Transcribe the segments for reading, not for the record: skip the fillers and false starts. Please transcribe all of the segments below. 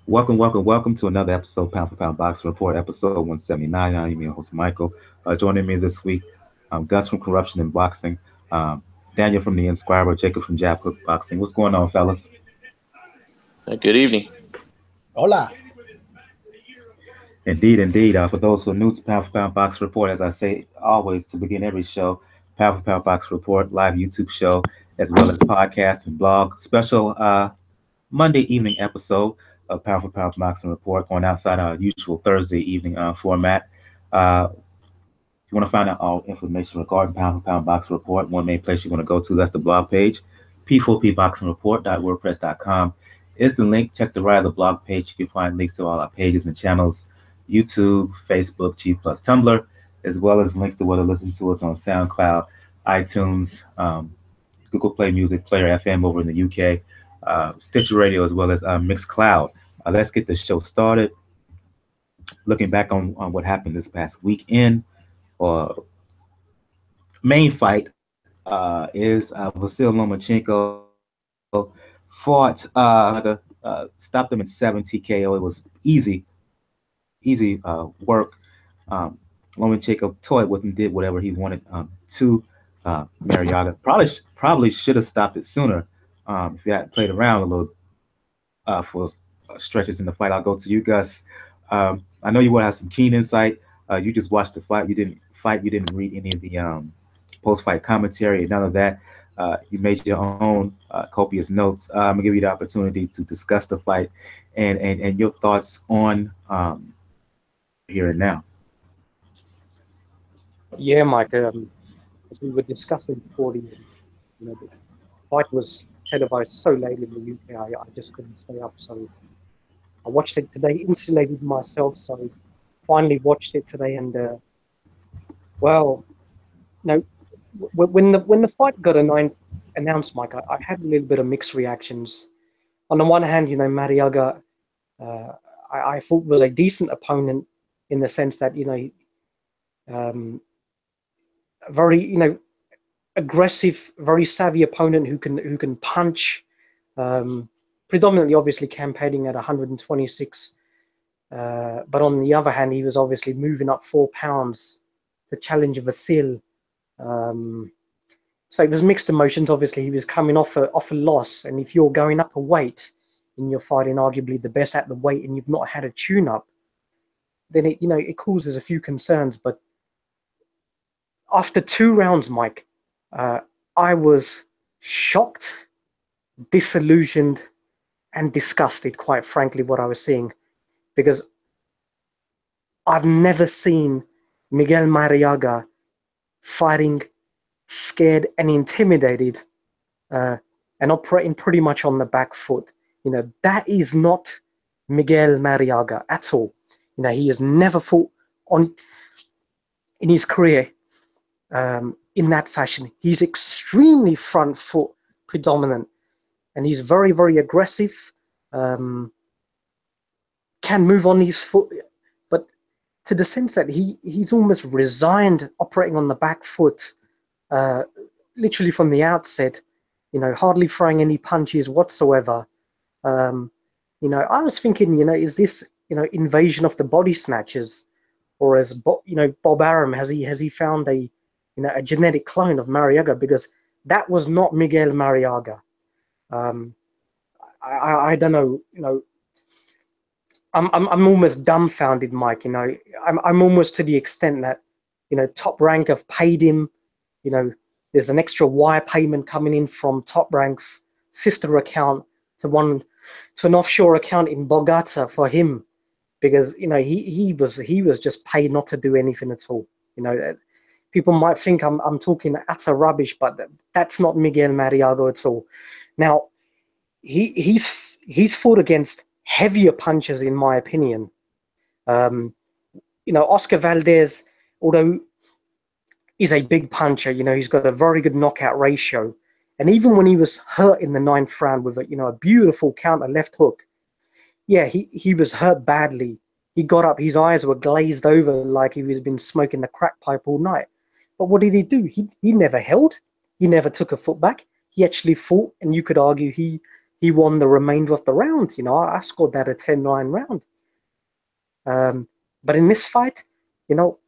Welcome to another episode, Pound for Pound Boxing Report, episode 179. I'm your host, Michael. Joining me this week, Gus from Corruption in Boxing, um, Daniel from The Inscriber, Jacob from Jab Hook Boxing. What's going on, fellas? Good evening. Hola. Indeed. For those who are new to Pound for Pound Boxing Report, as I say always to begin every show, Pound for Pound Boxing Report, live YouTube show, as well as podcast and blog. Special Monday evening episode of Pound for Pound Boxing Report, going outside our usual Thursday evening format. If you want to find out all information regarding Pound for Pound Boxing Report, one main place you want to go to, that's the blog page, p4pboxingreport.wordpress.com is the link. Check the right of the blog page. You can find links to all our pages and channels, YouTube, Facebook, G Plus, Tumblr, as well as links to where to listen to us on SoundCloud, iTunes, Google Play Music, Player FM over in the UK, Stitcher Radio, as well as Mixcloud. Let's get the show started. Looking back on what happened this past weekend, main fight is Vasyl Lomachenko fought stopped him in 7 TKO. It was easy work. Lomachenko toyed with him, did whatever he wanted to. Marriaga probably should have stopped it sooner if he had played around a little for stretches in the fight. I'll go to you, Gus. I know you will have some keen insight. You just watched the fight. You didn't fight. You didn't read any of the post-fight commentary. None of that. You made your own copious notes. I'm gonna give you the opportunity to discuss the fight and your thoughts on here and now. Yeah, Mike. As we were discussing before, the fight was televised so late in the UK, I just couldn't stay up. So I watched it today, insulated myself. So finally watched it today, and well, no. When the fight got announced, Mike, I had a little bit of mixed reactions. On the one hand, Marriaga, I thought was a decent opponent in the sense that very aggressive, very savvy opponent who can punch. Predominantly, obviously, campaigning at 126, but on the other hand, he was obviously moving up 4 pounds to challenge Vasyl. So it was mixed emotions. Obviously, he was coming off a loss, and if you're going up a weight and you're fighting arguably the best at the weight, and you've not had a tune-up, then it causes a few concerns. But after 2 rounds, Mike, I was shocked, disillusioned, and disgusted, quite frankly, what I was seeing, because I've never seen Miguel Marriaga fighting scared and intimidated and operating pretty much on the back foot. That is not Miguel Marriaga at all. He has never fought in his career in that fashion. He's extremely front foot predominant, and he's very, very aggressive, can move on his foot, but to the sense that he's almost resigned operating on the back foot, literally from the outset, hardly throwing any punches whatsoever. I was thinking, is this, invasion of the body snatchers, or as Bob Arum, has he found a genetic clone of Marriaga? Because that was not Miguel Marriaga. I don't know, I'm almost dumbfounded, Mike. I'm almost to the extent that, Top Rank have paid him. There's an extra wire payment coming in from Top Rank's sister account to an offshore account in Bogota for him, because he was just paid not to do anything at all. People might think I'm talking utter rubbish, but that's not Miguel Marriaga at all. Now, he's fought against heavier punchers, in my opinion. Oscar Valdez, although he's a big puncher, he's got a very good knockout ratio. And even when he was hurt in the 9th round with a beautiful counter left hook, yeah, he was hurt badly. He got up, his eyes were glazed over like he was been smoking the crack pipe all night. But what did he do? He never held. He never took a foot back. He actually fought, and you could argue he he won the remainder of the round. You know, I scored that a 10-9 round. But in this fight, you know,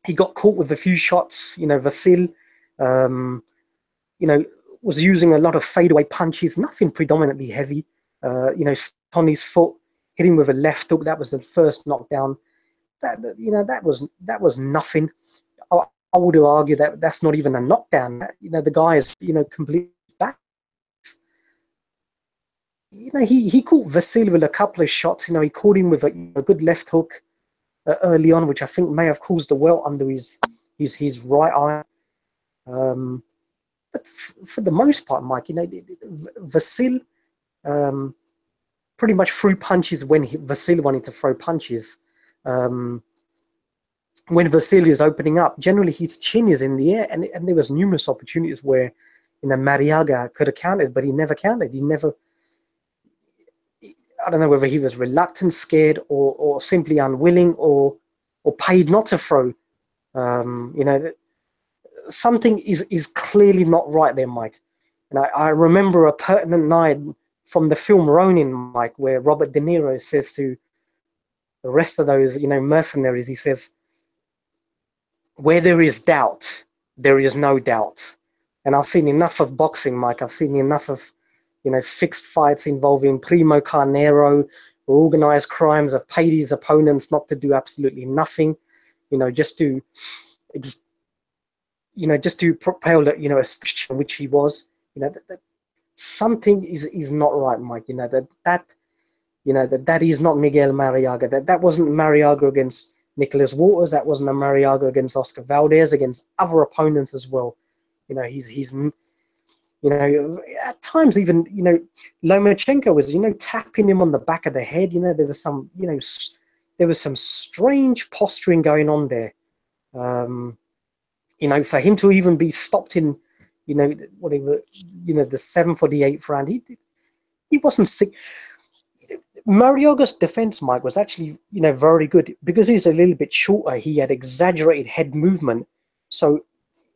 he got caught with a few shots. You know, Vasyl, you know, was using a lot of fadeaway punches, nothing predominantly heavy. You know, on his foot, hit him with a left hook. That was the first knockdown. You know, that was nothing. I would argue that that's not even a knockdown. You know, the guy is, you know, completely back. You know, he caught Vasyl with a couple of shots. You know, he caught him with a good left hook early on, which I think may have caused the welt under his right eye. But for the most part, Mike, you know, Vasyl pretty much threw punches when Vasyl wanted to throw punches. When Vasyl is opening up, generally his chin is in the air, and there was numerous opportunities where, you know, Marriaga could have countered, but he never countered. He never. I don't know whether he was reluctant, scared, or simply unwilling, or paid not to throw. You know, something is clearly not right there, Mike. And I remember a pertinent night from the film Ronin, Mike, where Robert De Niro says to the rest of those, you know, mercenaries, he says, "Where there is doubt, there is no doubt." And I've seen enough of boxing, Mike. I've seen enough of, you know, fixed fights involving Primo Carnero, organized crimes, have paid his opponents not to do absolutely nothing, you know, just to propel, you know, a situation which he was, you know, that something is not right, Mike. You know, that is not Miguel Marriaga. That wasn't Marriaga against Nicholas Waters. That wasn't a Marriaga against Oscar Valdez, against other opponents as well. You know, he's you know, at times even, you know, Lomachenko was, you know, tapping him on the back of the head. You know, there was some, you know, there was some strange posturing going on there. You know, for him to even be stopped in, you know, whatever, you know, the 7th or the 8th round, he wasn't sick. Marriaga's defense, Mike, was actually, you know, very good because he's a little bit shorter. He had exaggerated head movement, so,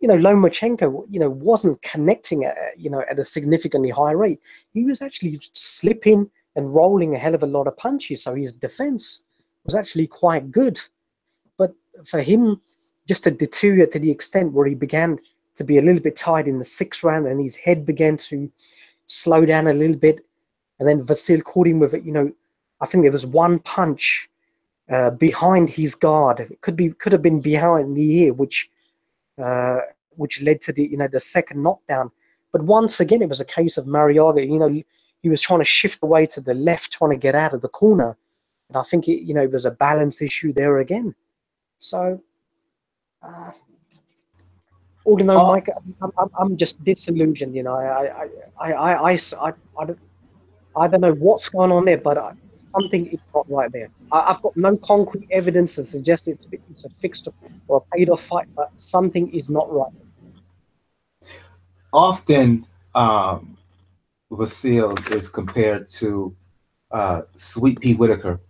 you know, Lomachenko, you know, wasn't connecting at, you know, at a significantly high rate. He was actually slipping and rolling a hell of a lot of punches, so his defense was actually quite good. But for him just to deteriorate to the extent where he began to be a little bit tired in the 6th round and his head began to slow down a little bit, and then Vasyl caught him with it, you know, I think there was one punch behind his guard. It could have been behind the ear, which led to the, you know, the second knockdown. But once again, it was a case of Marriaga, you know, he was trying to shift away to the left, trying to get out of the corner. And I think, you know, it was a balance issue there again. So, all in all, Mike, I'm just disillusioned, you know. I don't know what's going on there, but something is not right there. I've got no concrete evidence to suggest it's a fixed or a paid-off fight, but something is not right. Often, Vasyl is compared to Sweet Pea Whitaker.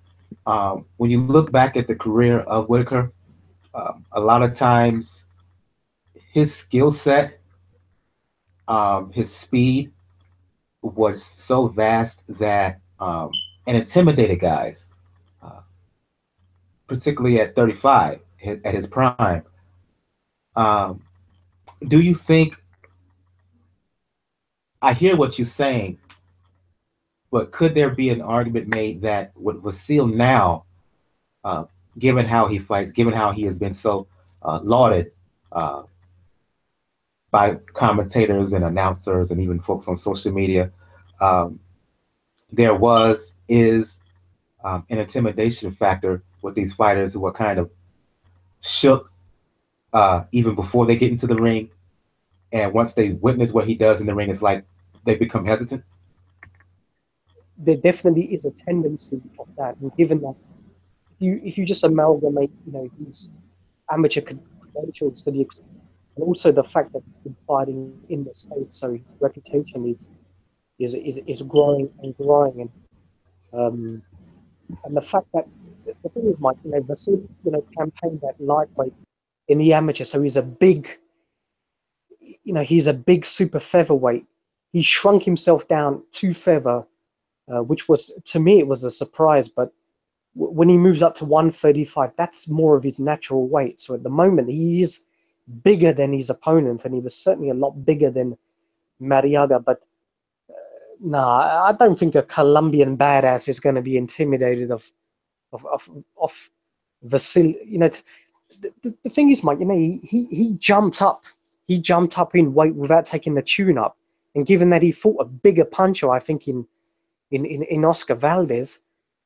When you look back at the career of Whitaker, a lot of times his skill set, his speed was so vast that and intimidated guys, particularly at 35, at his prime. Do you think, I hear what you're saying, but could there be an argument made that with Vasyl now, given how he fights, given how he has been so lauded by commentators and announcers and even folks on social media, there is an intimidation factor with these fighters who are kind of shook even before they get into the ring, and once they witness what he does in the ring, it's like they become hesitant? There definitely is a tendency of that, and given that if you just amalgamate, you know, his amateur credentials to the extent, and also the fact that he's been fighting in the States, so his reputation is growing and growing, and the fact that the thing is, Mike, you know, Vasyl, you know, campaigned that lightweight in the amateur, so he's a big, you know, he's a big super featherweight. he shrunk himself down to feather, which was, to me, it was a surprise. But when he moves up to 135, that's more of his natural weight. So at the moment, he is bigger than his opponent, and he was certainly a lot bigger than Marriaga. But nah, I don't think a Colombian badass is going to be intimidated of Vasyl. You know, the thing is, Mike, you know, he jumped up. He jumped up in weight without taking the tune-up. And given that he fought a bigger puncher, I think, in Oscar Valdez,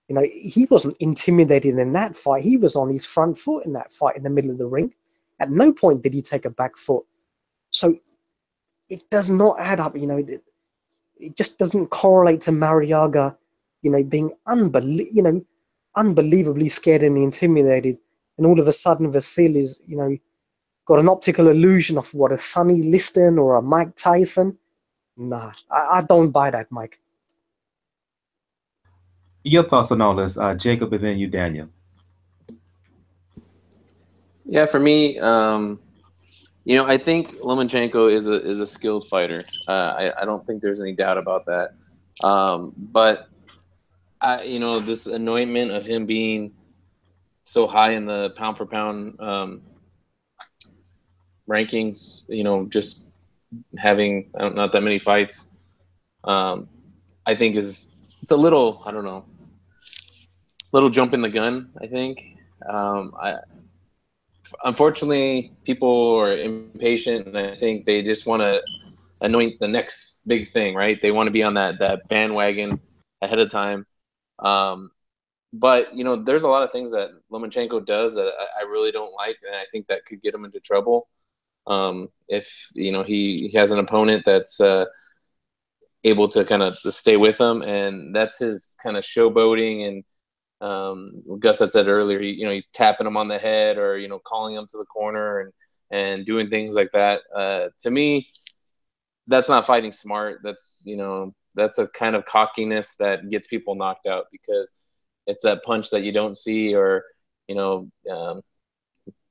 you know, he wasn't intimidated in that fight. He was on his front foot in that fight in the middle of the ring. At no point did he take a back foot. So it does not add up, you know. It just doesn't correlate to Marriaga, you know, being unbelievably scared and intimidated. And all of a sudden, Vasyl is, you know, got an optical illusion of what, a Sonny Liston or a Mike Tyson. Nah, I don't buy that, Mike. Your thoughts on all this, Jacob, and then you, Daniel. Yeah, for me, you know, I think Lomachenko is a skilled fighter. I don't think there's any doubt about that. But you know, this anointment of him being so high in the pound for pound rankings, you know, just having not that many fights, I think it's a little, I don't know, little jump in the gun, I think. Unfortunately, people are impatient, and I think they just want to anoint the next big thing, right? They want to be on that bandwagon ahead of time. But, you know, there's a lot of things that Lomachenko does that I really don't like, and I think that could get him into trouble. If, you know, he has an opponent that's able to kind of stay with him, and that's his kind of showboating and Gus had said earlier, you know, tapping him on the head or, you know, calling him to the corner and doing things like that. To me, that's not fighting smart. That's, you know, that's a kind of cockiness that gets people knocked out, because it's that punch that you don't see, or, you know,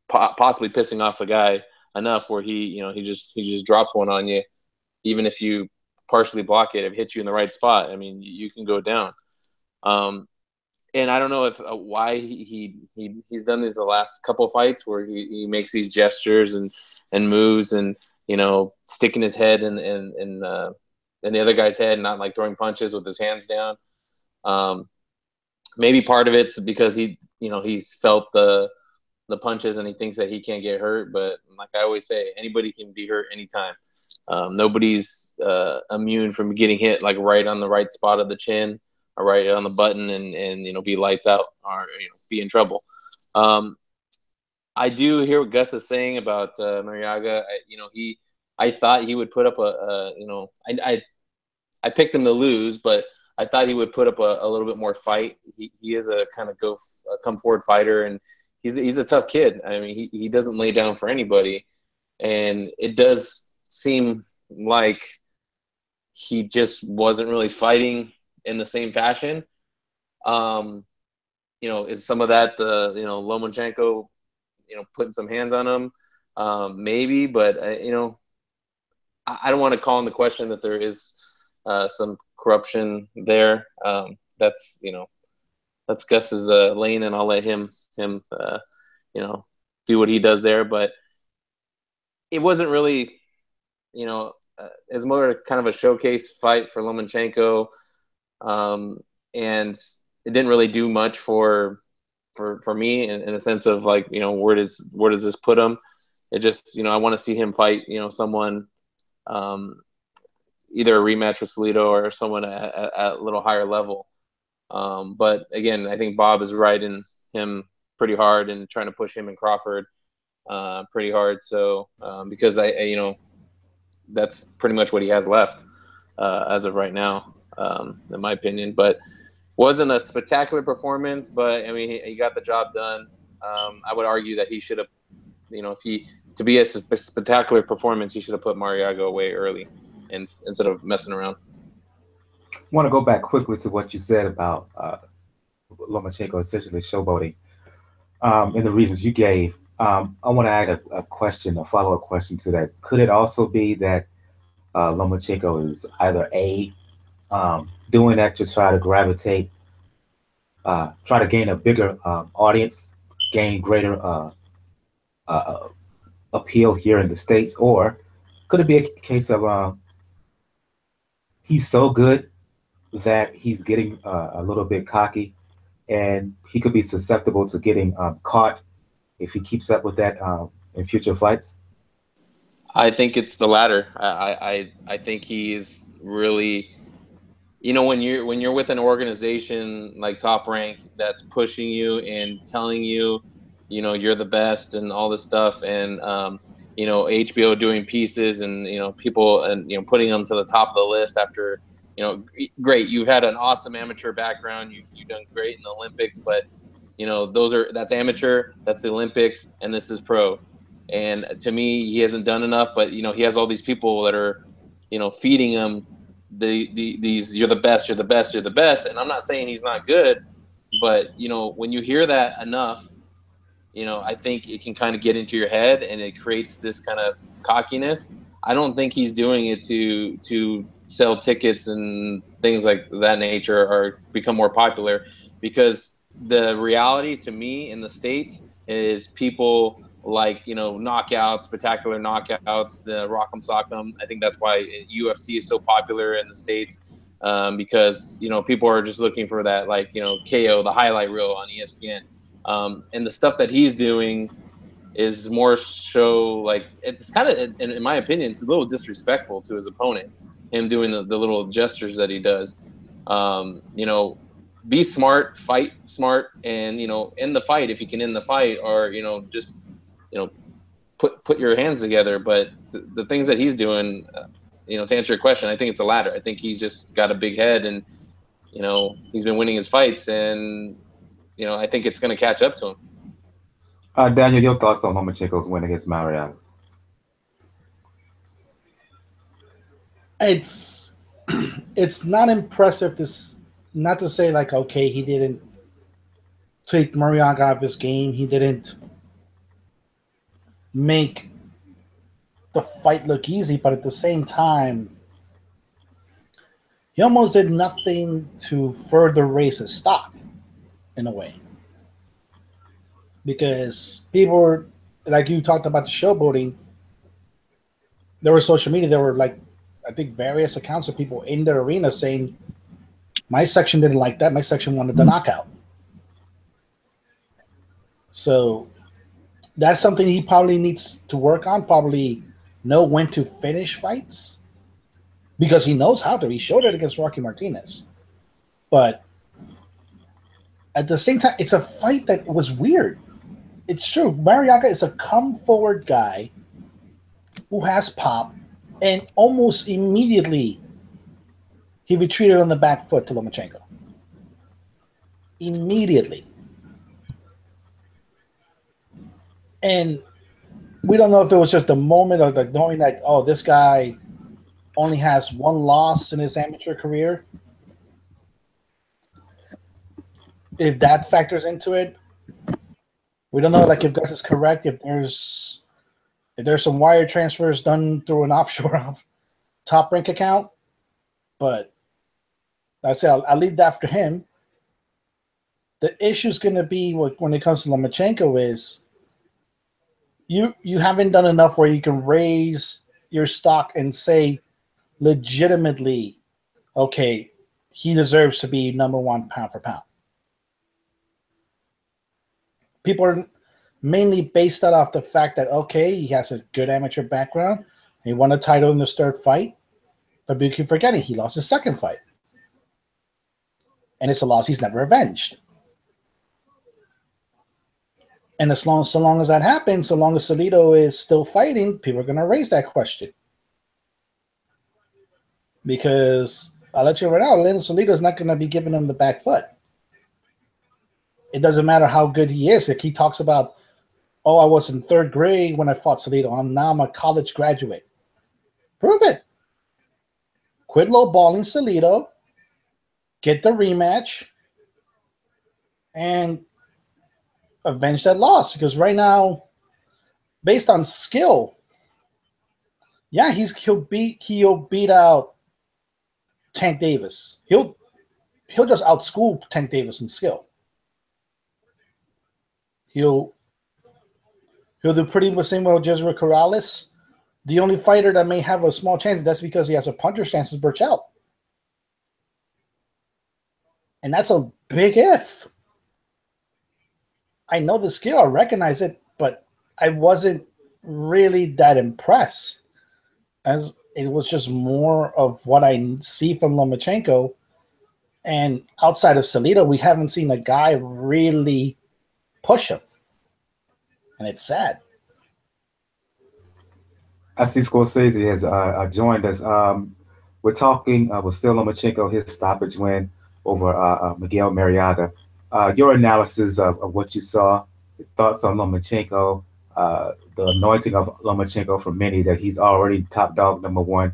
possibly pissing off the guy enough where he just drops one on you. Even if you partially block it, if it hits you in the right spot, I mean, you can go down. And I don't know if why he's done these the last couple fights where he makes these gestures and moves and, you know, sticking his head in the other guy's head, not like throwing punches with his hands down. Maybe part of it's because he's felt the punches and he thinks that he can't get hurt. But like I always say, anybody can be hurt anytime. Nobody's immune from getting hit like right on the right spot of the chin, or right on the button, and you know, be lights out, or, you know, be in trouble. I do hear what Gus is saying about Marriaga. I thought he would put up I picked him to lose, but I thought he would put up a little bit more fight. He is a kind of come forward fighter, and he's a tough kid. I mean, he doesn't lay down for anybody, and it does seem like he just wasn't really fighting in the same fashion. You know, is some of that you know, Lomachenko, you know, putting some hands on him, maybe, but you know, I don't want to call into question that there is some corruption there. That's, you know, that's Gus's lane, and I'll let him you know, do what he does there. But it wasn't really, you know, it's more kind of a showcase fight for Lomachenko. And it didn't really do much for me in a sense of, like, you know, where does this put him? It just, you know, I want to see him fight, you know, someone, either a rematch with Salido or someone at a little higher level. But again, I think Bob is riding him pretty hard and trying to push him and Crawford pretty hard. So because I you know, that's pretty much what he has left as of right now, in my opinion. But wasn't a spectacular performance, but I mean, he got the job done. I would argue that he should have, you know, to be a spectacular performance, he should have put Marriaga away early instead of messing around. I want to go back quickly to what you said about Lomachenko essentially showboating, and the reasons you gave. I want to add a question, a follow-up question to that. Could it also be that Lomachenko is either doing that to try to gravitate, try to gain a bigger audience, gain greater uh, appeal here in the states, or could it be a case of he's so good that he's getting a little bit cocky, and he could be susceptible to getting caught if he keeps up with that in future fights? I think it's the latter. I think he's really, when you're with an organization like Top Rank that's pushing you and telling you, you're the best and all this stuff, and HBO doing pieces, and people, and putting them to the top of the list after, great, you've had an awesome amateur background, you've done great in the Olympics, but that's amateur, that's the Olympics, and this is pro. And to me, he hasn't done enough, but he has all these people that are feeding him these you're the best, you're the best, you're the best. And I'm not saying he's not good, but when you hear that enough, I think it can kind of get into your head, and it creates this kind of cockiness. I don't think he's doing it to sell tickets and things like that nature, or become more popular, because the reality to me in the States is people like, knockouts, spectacular knockouts, the rock'em sock'em. I think that's why UFC is so popular in the States, because people are just looking for that, like, KO, the highlight reel on ESPN. And the stuff that he's doing is more so, like, it's kind of, in my opinion, it's a little disrespectful to his opponent, him doing the little gestures that he does. Be smart, fight smart, and end the fight if you can end the fight, or just put your hands together. But the things that he's doing, to answer your question, I think it's the latter. I think he's just got a big head, and he's been winning his fights, and I think it's going to catch up to him. Daniel, your thoughts on Lomachenko's win against Marriaga? It's not impressive. Not to say like, okay, he didn't take Marriaga out of his game. He didn't make the fight look easy, but at the same time, he almost did nothing to further raise his stock in a way. Because people were, like you talked about the showboating, there were social media, there were, like, I think various accounts of people in the arena saying, my section didn't like that, my section wanted the knockout. So that's something he probably needs to work on, probably know when to finish fights, because he knows how to. He showed it against Rocky Martinez. But at the same time, it's a fight that was weird. It's true. Marriaga is a come-forward guy who has pop, and almost immediately he retreated on the back foot to Lomachenko. Immediately. And we don't know if it was just a moment of like knowing that, oh, this guy only has one loss in his amateur career. If that factors into it, we don't know. Like, if Gus is correct, if there's some wire transfers done through an offshore Top Rank account, but like I say, I'll leave that for him. The issue is going to be when it comes to Lomachenko is you haven't done enough where you can raise your stock and say legitimately, okay, he deserves to be number one pound for pound. People are mainly based that off the fact that, okay, he has a good amateur background, he won a title in his third fight, but we keep forgetting he lost his second fight. And it's a loss he's never avenged. And so long as that happens, so long as Salido is still fighting, people are going to raise that question. Because I'll let you right now, Salido is not going to be giving him the back foot. It doesn't matter how good he is. Like, he talks about, oh, I was in third grade when I fought Salido. I'm a college graduate. Prove it. Quit lowballing Salido. Get the rematch. And avenge that loss. Because right now, based on skill, Yeah, he'll beat out Tank Davis. He'll just outschool Tank Davis in skill. He'll do pretty much the same with Jesus Karass. The only fighter that may have a small chance, that's because he has a puncher stance, is Burchell. And that's a big if. I know the skill, I recognize it, but I wasn't really that impressed. As it was just more of what I see from Lomachenko. And outside of Salido, we haven't seen a guy really push him. And it's sad. I see Scorsese has joined us. We're talking Vasyl Lomachenko, his stoppage win over Miguel Marriaga. Your analysis of what you saw, your thoughts on Lomachenko, the anointing of Lomachenko for many that he's already top dog #1.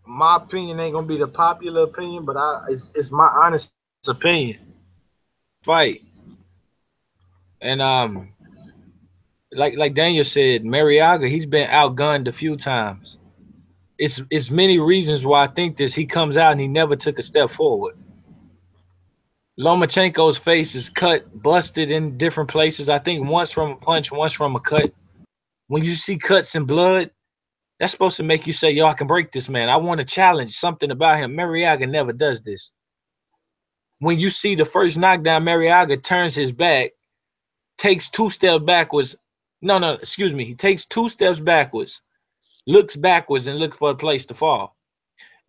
My opinion ain't gonna be the popular opinion, but it's my honest opinion. Fight. And like Daniel said, Marriaga, he's been outgunned a few times. It's many reasons why I think this. He comes out and he never took a step forward. Lomachenko's face is cut, busted in different places. I think once from a punch, once from a cut. When you see cuts and blood, that's supposed to make you say, yo, I can break this man. I want to challenge something about him. Marriaga never does this. When you see the first knockdown, Marriaga turns his back, takes 2 steps backwards. He takes 2 steps backwards, looks backwards and looks for a place to fall.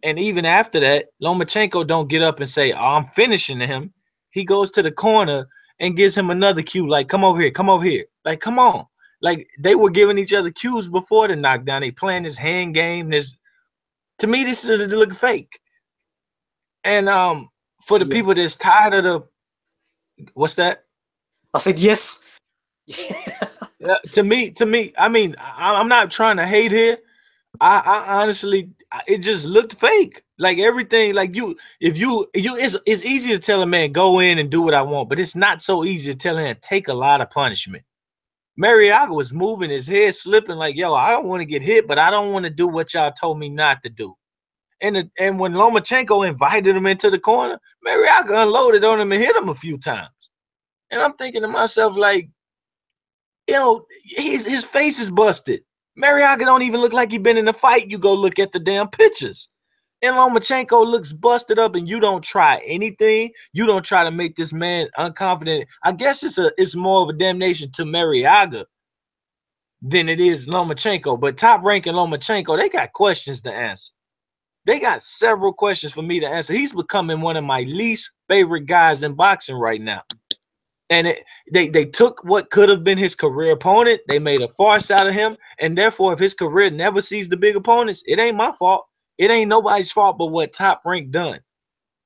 And even after that, Lomachenko don't get up and say, oh, I'm finishing him. He goes to the corner and gives him another cue, like, come over here, come over here. Like, come on. Like, they were giving each other cues before the knockdown. They playing this hand game. To me, this is look fake. And for the people that's tired of what's that? I said yes. Yeah, to me, I mean, I'm not trying to hate here. I honestly, it just looked fake. Like everything, like it's easy to tell a man go in and do what I want, but it's not so easy to tell him take a lot of punishment. Marriaga was moving his head, slipping like, yo, I don't want to get hit, but I don't want to do what y'all told me not to do. And when Lomachenko invited him into the corner, Marriaga unloaded on him and hit him a few times. And I'm thinking to myself, like, you know, his face is busted. Marriaga don't even look like he been in a fight. You go look at the damn pictures. And Lomachenko looks busted up, and you don't try anything. You don't try to make this man unconfident. I guess it's more of a damnation to Marriaga than it is Lomachenko. But Top Rank and Lomachenko, they got questions to answer. They got several questions for me to answer. He's becoming one of my least favorite guys in boxing right now. And they took what could have been his career opponent. They made a farce out of him. And therefore, if his career never sees the big opponents, it ain't my fault. It ain't nobody's fault but what Top Rank done.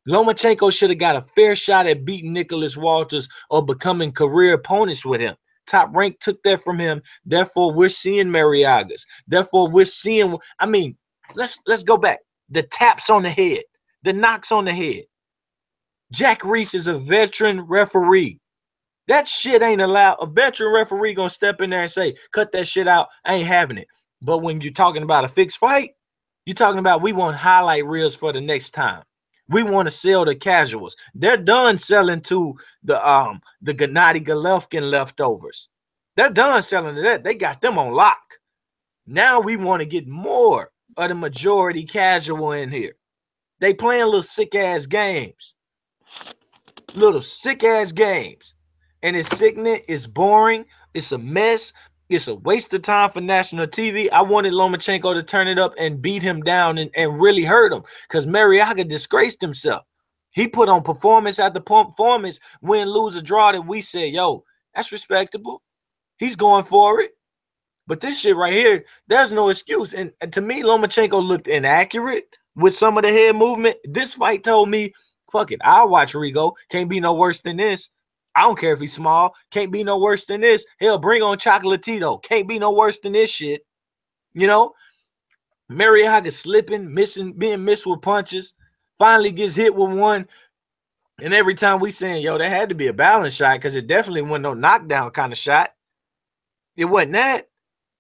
Lomachenko should have got a fair shot at beating Nicholas Walters or becoming career opponents with him. Top Rank took that from him. Therefore, we're seeing Marriagas. Therefore, we're seeing, I mean, let's go back. The taps on the head, the knocks on the head. Jack Reese is a veteran referee. That shit ain't allowed. A veteran referee gonna step in there and say, cut that shit out. I ain't having it. But when you're talking about a fixed fight, you're talking about we want highlight reels for the next time. We want to sell the casuals. They're done selling to the Gennady Golovkin leftovers. They're done selling to that. They got them on lock. Now we want to get more of the majority casual in here. They playing little sick-ass games. Little sick-ass games. And it's sickening, it's boring, it's a mess, it's a waste of time for national TV. I wanted Lomachenko to turn it up and beat him down and really hurt him because Marriaga disgraced himself. He put on performance after performance, win, lose, or draw that we said, yo, that's respectable. He's going for it. But this shit right here, there's no excuse. And to me, Lomachenko looked inaccurate with some of the head movement. This fight told me, fuck it, I'll watch Rigo. Can't be no worse than this. I don't care if he's small. Can't be no worse than this. Hell, bring on Chocolatito. Can't be no worse than this shit. You know? Marriaga slipping, being missed with punches. Finally gets hit with one. And every time we saying, yo, that had to be a balance shot because it definitely wasn't no knockdown kind of shot. It wasn't that.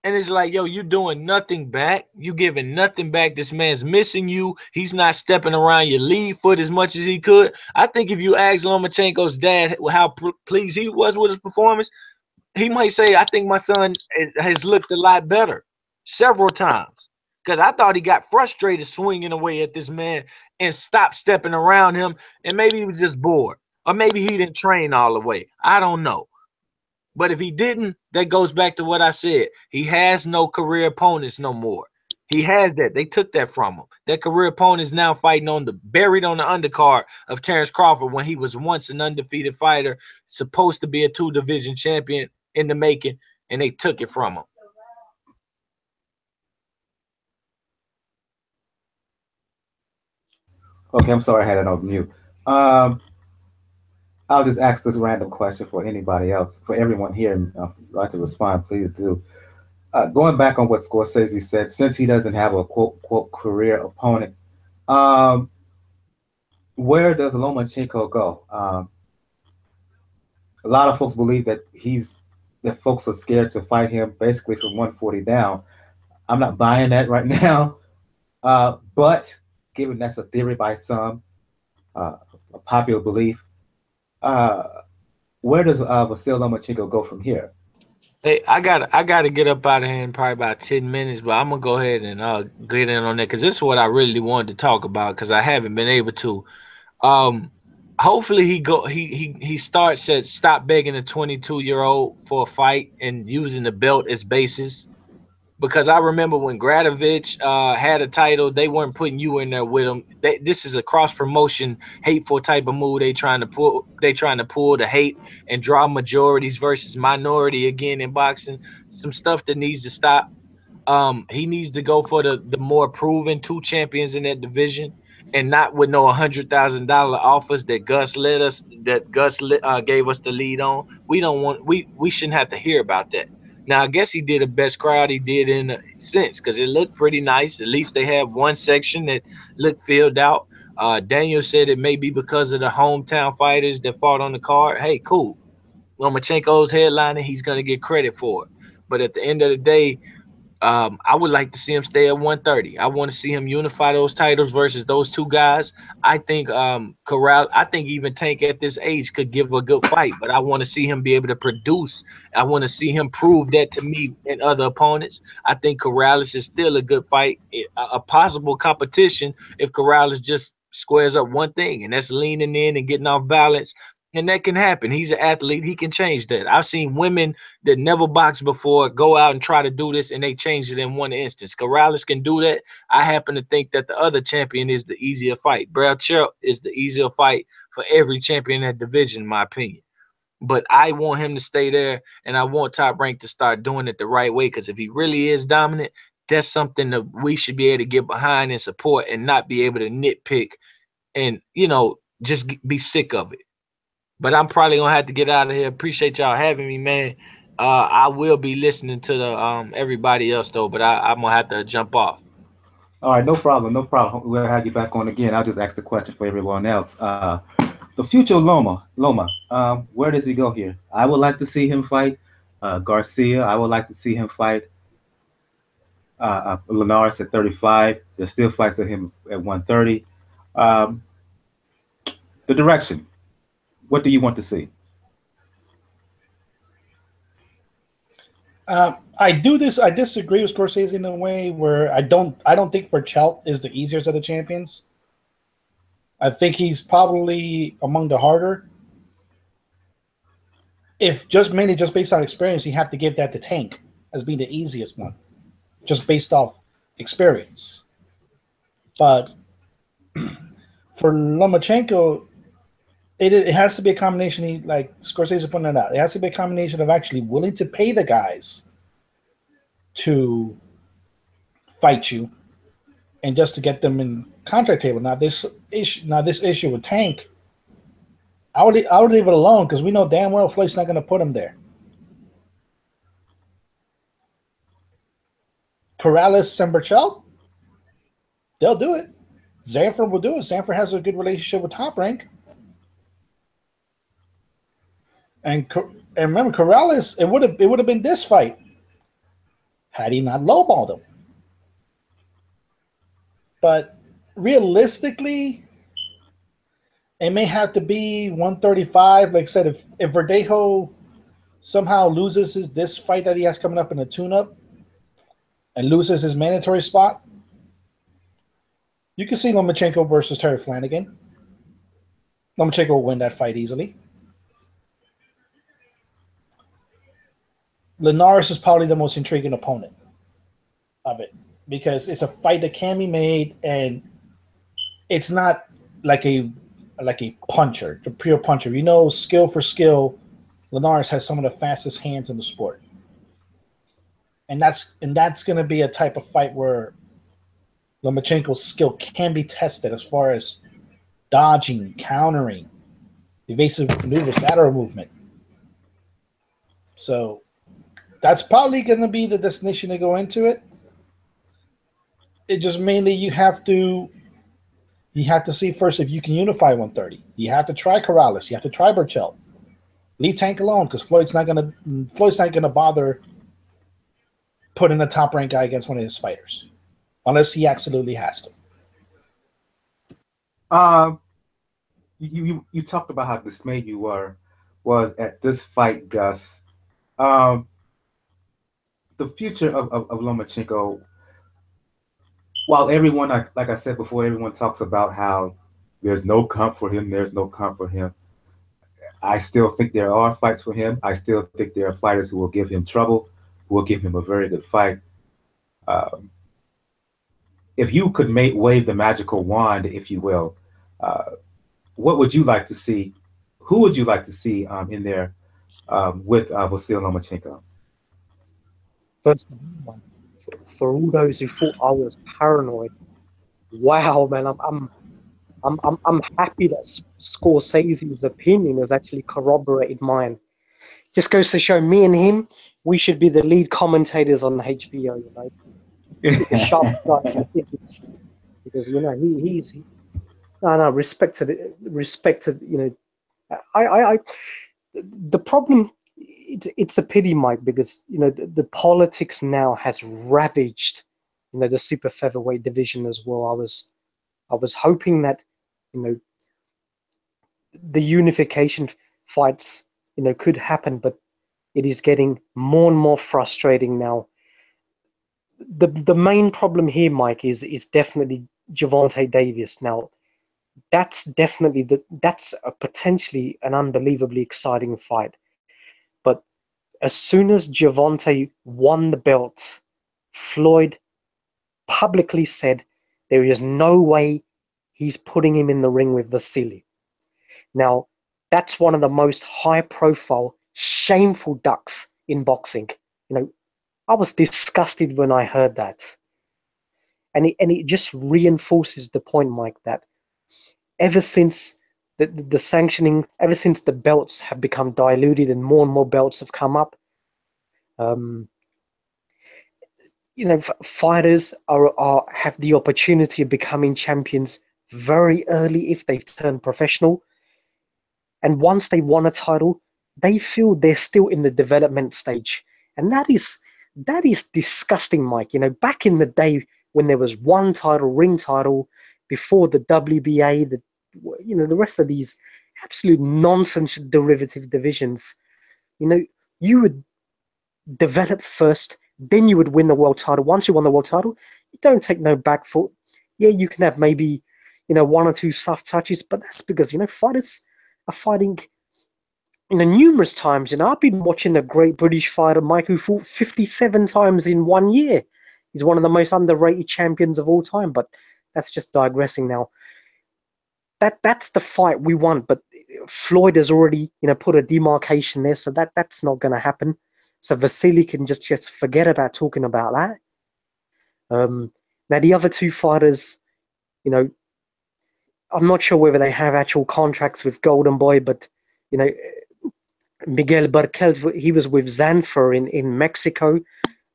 And it's like, yo, you doing nothing back. You giving nothing back. This man's missing you. He's not stepping around your lead foot as much as he could. I think if you ask Lomachenko's dad how pleased he was with his performance, he might say, I think my son has looked a lot better several times. Because I thought he got frustrated swinging away at this man and stopped stepping around him. And maybe he was just bored. Or maybe he didn't train all the way. I don't know. But if he didn't, that goes back to what I said. He has no career opponents no more. He has that. They took that from him. That career opponent is now fighting buried on the undercard of Terrence Crawford when he was once an undefeated fighter, supposed to be a 2-division champion in the making, and they took it from him. Okay, I'm sorry I had it on mute. I'll just ask this random question for anybody else, for everyone here. If you'd like to respond, please do. Going back on what Scorsese said, since he doesn't have a quote career opponent, where does Lomachenko go? A lot of folks believe that folks are scared to fight him basically from 140 down. I'm not buying that right now, but given that's a theory by some, a popular belief, where does Vasyl Lomachenko go from here? Hey, I gotta get up out of here in probably about 10 minutes, but I'm gonna go ahead and get in on that because this is what I really wanted to talk about because I haven't been able to. Hopefully he starts at stop begging a 22-year-old for a fight and using the belt as basis. Because I remember when Gradovich had a title, they weren't putting you in there with him. This is a cross promotion, hateful type of move. They trying to pull the hate and draw majorities versus minority again in boxing. Some stuff that needs to stop. He needs to go for the more proven 2 champions in that division, and not with no $100,000 offers that Gus gave us the lead on. We shouldn't have to hear about that. Now, I guess he did the best crowd he did in a sense because it looked pretty nice. At least they had one section that looked filled out. Daniel said it may be because of the hometown fighters that fought on the card. Hey, cool. Lomachenko's headlining, he's going to get credit for it. But at the end of the day, I would like to see him stay at 130. I want to see him unify those titles versus those 2 guys. I think I think even Tank at this age could give a good fight, but I want to see him be able to produce. I want to see him prove that to me and other opponents. I think Karass is still a good fight, a possible competition if Karass just squares up one thing, and that's leaning in and getting off balance. And that can happen. He's an athlete. He can change that. I've seen women that never boxed before go out and try to do this, and they change it in one instance. Karass can do that. I happen to think that the other champion is the easier fight. Beltran is the easier fight for every champion in that division, in my opinion. But I want him to stay there, and I want Top Rank to start doing it the right way, because if he really is dominant, that's something that we should be able to get behind and support and not be able to nitpick and, just be sick of it. But I'm probably gonna have to get out of here. Appreciate y'all having me, man. I will be listening to the everybody else though, but I'm gonna have to jump off. All right, no problem, no problem. We'll have you back on again. I'll just ask the question for everyone else. The future Loma, where does he go here? I would like to see him fight Garcia. I would like to see him fight Linares at 35. There's still fights of him at 130. The direction. What do you want to see? I disagree with Scorsese in a way where I don't think Verge is the easiest of the champions. I think he's probably among the harder. If mainly based on experience, you have to give that to Tank as being the easiest one, just based off experience. But for Lomachenko, it has to be a combination, like Scorsese pointed out. It has to be a combination of actually willing to pay the guys to fight you, and just to get them in contract table. Now this issue with Tank, I would leave it alone because we know damn well Floyd's not going to put him there. Karass and Berchelt, they'll do it. Zanfer will do it. Zanfer has a good relationship with Top Rank. And remember, Karass, it would have been this fight had he not lowballed him. But realistically, it may have to be 135. Like I said, if Verdejo somehow loses this fight that he has coming up in the tune-up and loses his mandatory spot, you can see Lomachenko versus Terry Flanagan. Lomachenko will win that fight easily. Linares is probably the most intriguing opponent of it because it's a fight that can be made, and it's not like a puncher, the pure puncher. You know, skill for skill, Linares has some of the fastest hands in the sport, and that's going to be a type of fight where Lomachenko's skill can be tested as far as dodging, countering, evasive maneuvers, lateral movement. So that's probably going to be the destination to go into it. It just mainly you have to see first if you can unify 130. You have to try Karass. You have to try Burchell. Leave Tank alone because Floyd's not gonna bother putting a top ranked guy against one of his fighters unless he absolutely has to. You talked about how dismayed you was at this fight, Gus. The future of Lomachenko, while everyone, like I said before, everyone talks about how there's no comp for him, I still think there are fights for him. I still think there are fighters who will give him trouble, who will give him a very good fight. If you could wave the magical wand, if you will, what would you like to see? Who would you like to see in there with Vasyl Lomachenko? First, for all those who thought I was paranoid, wow, man, I'm happy that Scorsese's opinion has actually corroborated mine. Just goes to show me and him, we should be the lead commentators on the HBO, you know. A sharp guy because you know he's respected, you know. I the problem, it's a pity, Mike, because you know the politics now has ravaged, you know, the super featherweight division as well. I was hoping that, you know, the unification fights, you know, could happen, but it is getting more and more frustrating now. The main problem here, Mike, is definitely Gervonta Davis. Now, that's definitely that's a potentially an unbelievably exciting fight. But as soon as Gervonta won the belt, Floyd publicly said there is no way he's putting him in the ring with Vasyl. Now, that's one of the most high-profile, shameful ducks in boxing. You know, I was disgusted when I heard that. And it just reinforces the point, Mike, that ever since the sanctioning, ever since the belts have become diluted and more belts have come up, you know, fighters have the opportunity of becoming champions very early if they've turned professional. And once they won a title, they feel they're still in the development stage. And that is disgusting, Mike. You know, back in the day when there was one title, ring title, before the WBA, you know, the rest of these absolute nonsense derivative divisions, you know, you would develop first, then you would win the world title. Once you won the world title, you don't take no back foot. Yeah, you can have maybe, you know, one or two soft touches, but that's because, you know, fighters are fighting, you know, numerous times. You know, I've been watching the great British fighter Mike, who fought 57 times in 1 year. He's one of the most underrated champions of all time, but that's just digressing now. That's the fight we want, but Floyd has already, you know, put a demarcation there, so that's not going to happen. So Vasyl can just forget about talking about that. Now the other two fighters, you know, I'm not sure whether they have actual contracts with Golden Boy, but you know, Miguel Marriaga, he was with Zanfer in Mexico.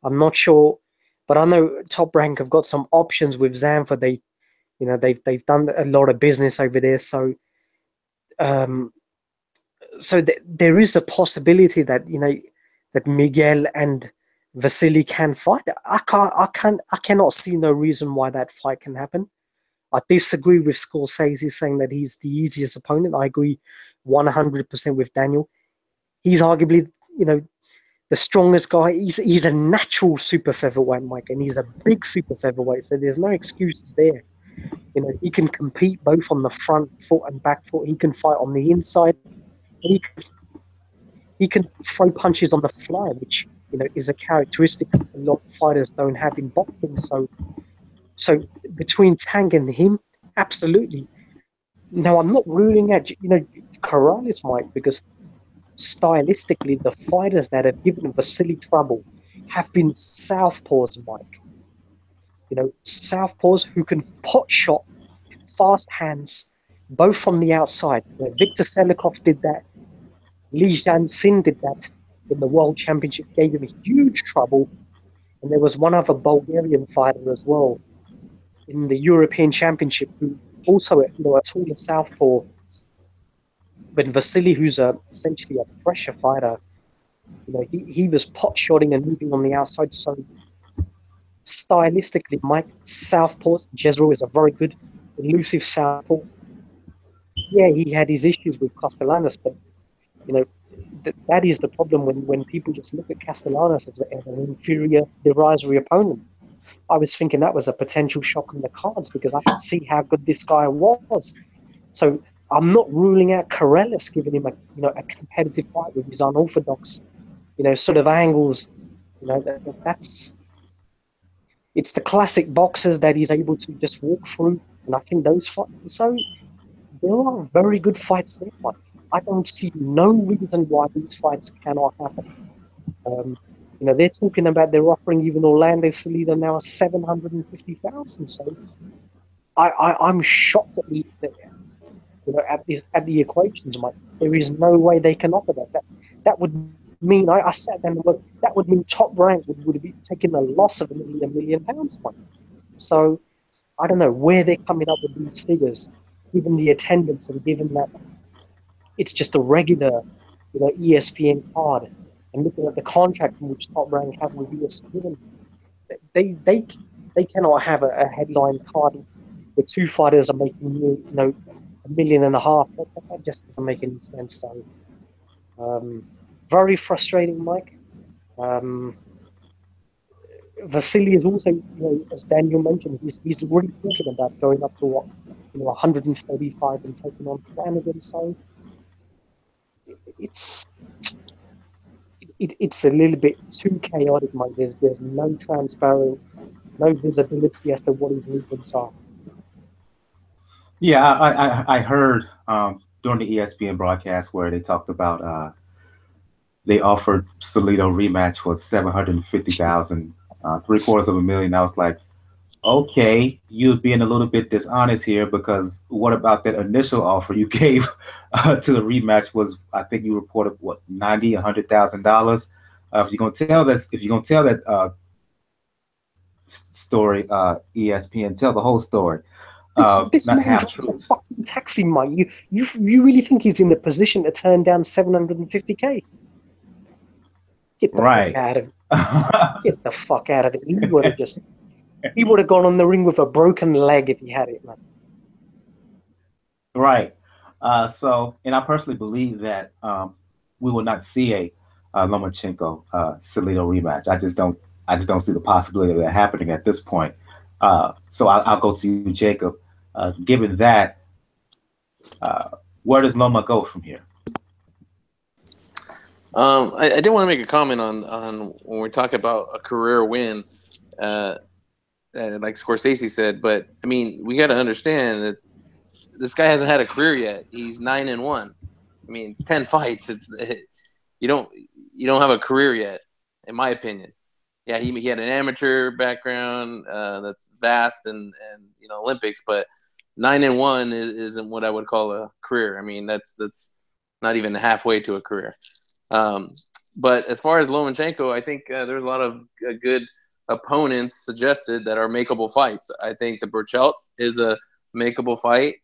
I'm not sure, but I know Top Rank have got some options with Zanfer. They've done a lot of business over there, so there is a possibility that, you know, that Miguel and Vasily can fight. I cannot see no reason why that fight can happen. I disagree with Scorsese saying that he's the easiest opponent. I agree 100% with Daniel. He's arguably, the strongest guy. He's a natural super featherweight, Mike, and he's a big super featherweight, so there's no excuses there. He can compete both on the front foot and back foot. He can fight on the inside. And he can throw punches on the fly, which is a characteristic a lot of fighters don't have in boxing. So between Tank and him, absolutely. Now I'm not ruling out Karass, Mike, because stylistically the fighters that have given Vasily trouble have been southpaws, Mike. Southpaws who can pot shot, fast hands, both from the outside. Viktor Selikov did that. Li Zhansin did that in the World Championship, gave him huge trouble. And there was one other Bulgarian fighter as well in the European Championship who also a taller southpaw. But Vasily, who's essentially a pressure fighter, he was pot shotting and moving on the outside. So stylistically, Mike, southpaws, Jezreel is a very good, elusive southpaw. Yeah, he had his issues with Castellanos, but that is the problem when people just look at Castellanos as an inferior, derisory opponent. I was thinking that was a potential shock in the cards because I could see how good this guy was. So I'm not ruling out Karass giving him a competitive fight with his unorthodox, sort of angles. It's the classic boxers that he's able to just walk through, and I think those fights. So there are very good fights there. But I don't see no reason why these fights cannot happen. They're talking about they're offering even Orlando Salido now 750,000. So I'm shocked at the equations, Mike. There is no way they can offer that. That would mean I sat down and looked. That would mean Top Rank would be taking a loss of £1 million, Mike. So I don't know where they're coming up with these figures, given the attendance and given that it's just a regular, ESPN card. And looking at the contract in which Top Rank have with ESPN, they cannot have a headline card where two fighters are making $1.5 million. That just doesn't make any sense. So very frustrating, Mike. Vasily is also, as Daniel mentioned, he's already talking about going up to 135 and taking on Flanagan. So it's a little bit too chaotic, Mike. There's no transparent, no visibility as to what his movements are. Yeah, I heard during the ESPN broadcast where they talked about they offered Salido rematch for 750,000, $750,000. I was like, okay, you're being a little bit dishonest here because what about that initial offer you gave to the rematch was, I think you reported what, $100,000. If you're gonna tell that story, ESPN, tell the whole story. This not man half drives a truth. fucking taxi, Mike. You really think he's in the position to turn down 750K? Get the Right. fuck out of it. Get the fuck out of it. He would have gone on the ring with a broken leg if he had it, man. Right. And I personally believe that we will not see a Lomachenko Salido rematch. I just don't see the possibility of that happening at this point. So I'll go to you, Jacob. Given that, where does Loma go from here? I did want to make a comment on when we talk about a career win, like Scorsese said. But I mean, we got to understand that this guy hasn't had a career yet. He's 9-1. I mean, it's 10 fights. You don't have a career yet, in my opinion. Yeah, he had an amateur background that's vast and Olympics, but 9-1 isn't what I would call a career. I mean, that's not even halfway to a career. But as far as Lomachenko, I think there's a lot of good opponents suggested that are makeable fights. I think the Burchelt is a makeable fight.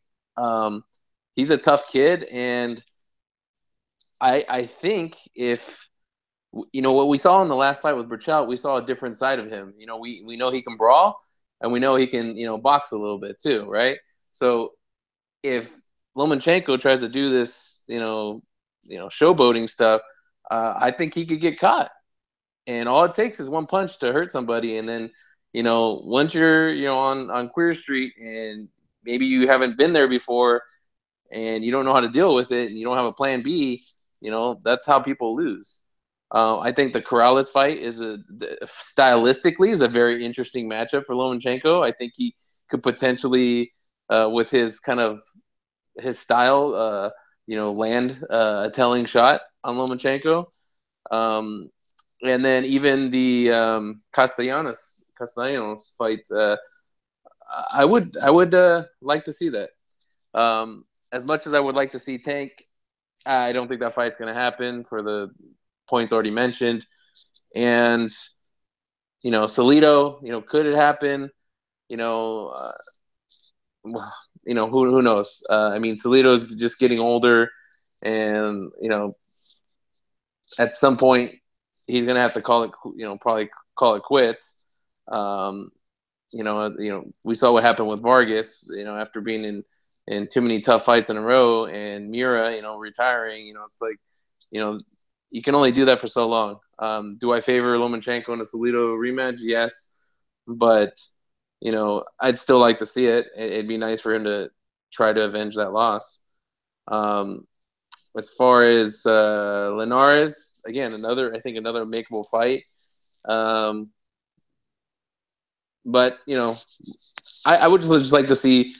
He's a tough kid, and I think if you know, what we saw in the last fight with Burchell, we saw a different side of him. You know, we know he can brawl, and we know he can, you know, box a little bit too, right? So if Lomachenko tries to do this, you know, showboating stuff, I think he could get caught. And all it takes is one punch to hurt somebody, and then, you know, once you're, you know, on Queer Street, and maybe you haven't been there before, and you don't know how to deal with it, and you don't have a plan B, you know, that's how people lose. I think the Karass fight is stylistically is a very interesting matchup for Lomachenko. I think he could potentially, with his kind of his style, you know, land a telling shot on Lomachenko. And then even the Castellanos fight, I would like to see that. As much as I would like to see Tank, I don't think that fight's going to happen for the points already mentioned. And, you know, Salido, you know, could it happen? You know, who knows? I mean, Salido's just getting older, and, you know, at some point he's going to have to call it, you know, probably call it quits. You know, we saw what happened with Vargas, you know, after being in too many tough fights in a row, and Mira, you know, retiring. You know, it's like, you know, you can only do that for so long. Do I favor Lomachenko in a Salido rematch? Yes, but, you know, I'd still like to see it. It'd be nice for him to try to avenge that loss. As far as Linares, again, another makeable fight. But, you know, I would just like to see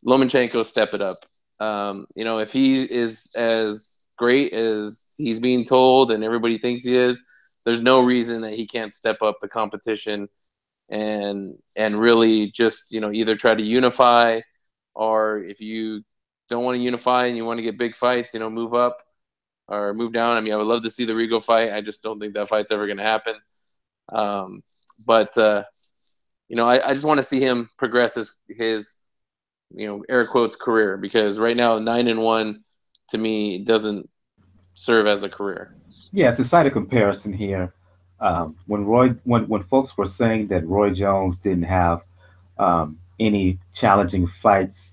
Lomachenko step it up. You know, if he is as great as he's being told and everybody thinks he is, there's no reason that he can't step up the competition and really just, you know, either try to unify, or if you don't want to unify and you want to get big fights, you know, move up or move down. I mean, I would love to see the Rigo fight. I just don't think that fight's ever going to happen. But you know, I just want to see him progress his, you know, air quotes career, because right now 9-1 to me doesn't serve as a career. Yeah, to cite a comparison here, when folks were saying that Roy Jones didn't have any challenging fights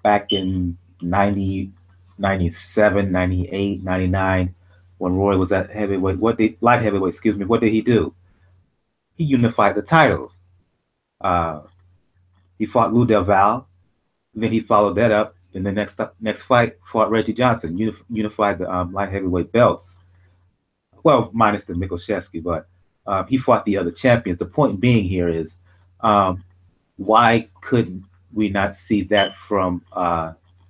back in 90, 97, 98, 99, when Roy was at heavyweight, light heavyweight, excuse me, what did he do? He unified the titles. He fought Lou Del Valle, then he followed that up in the next fight, fought Reggie Johnson, unified the light heavyweight belts. Well, minus the Mikushevsky, but he fought the other champions. The point being here is, why couldn't we not see that from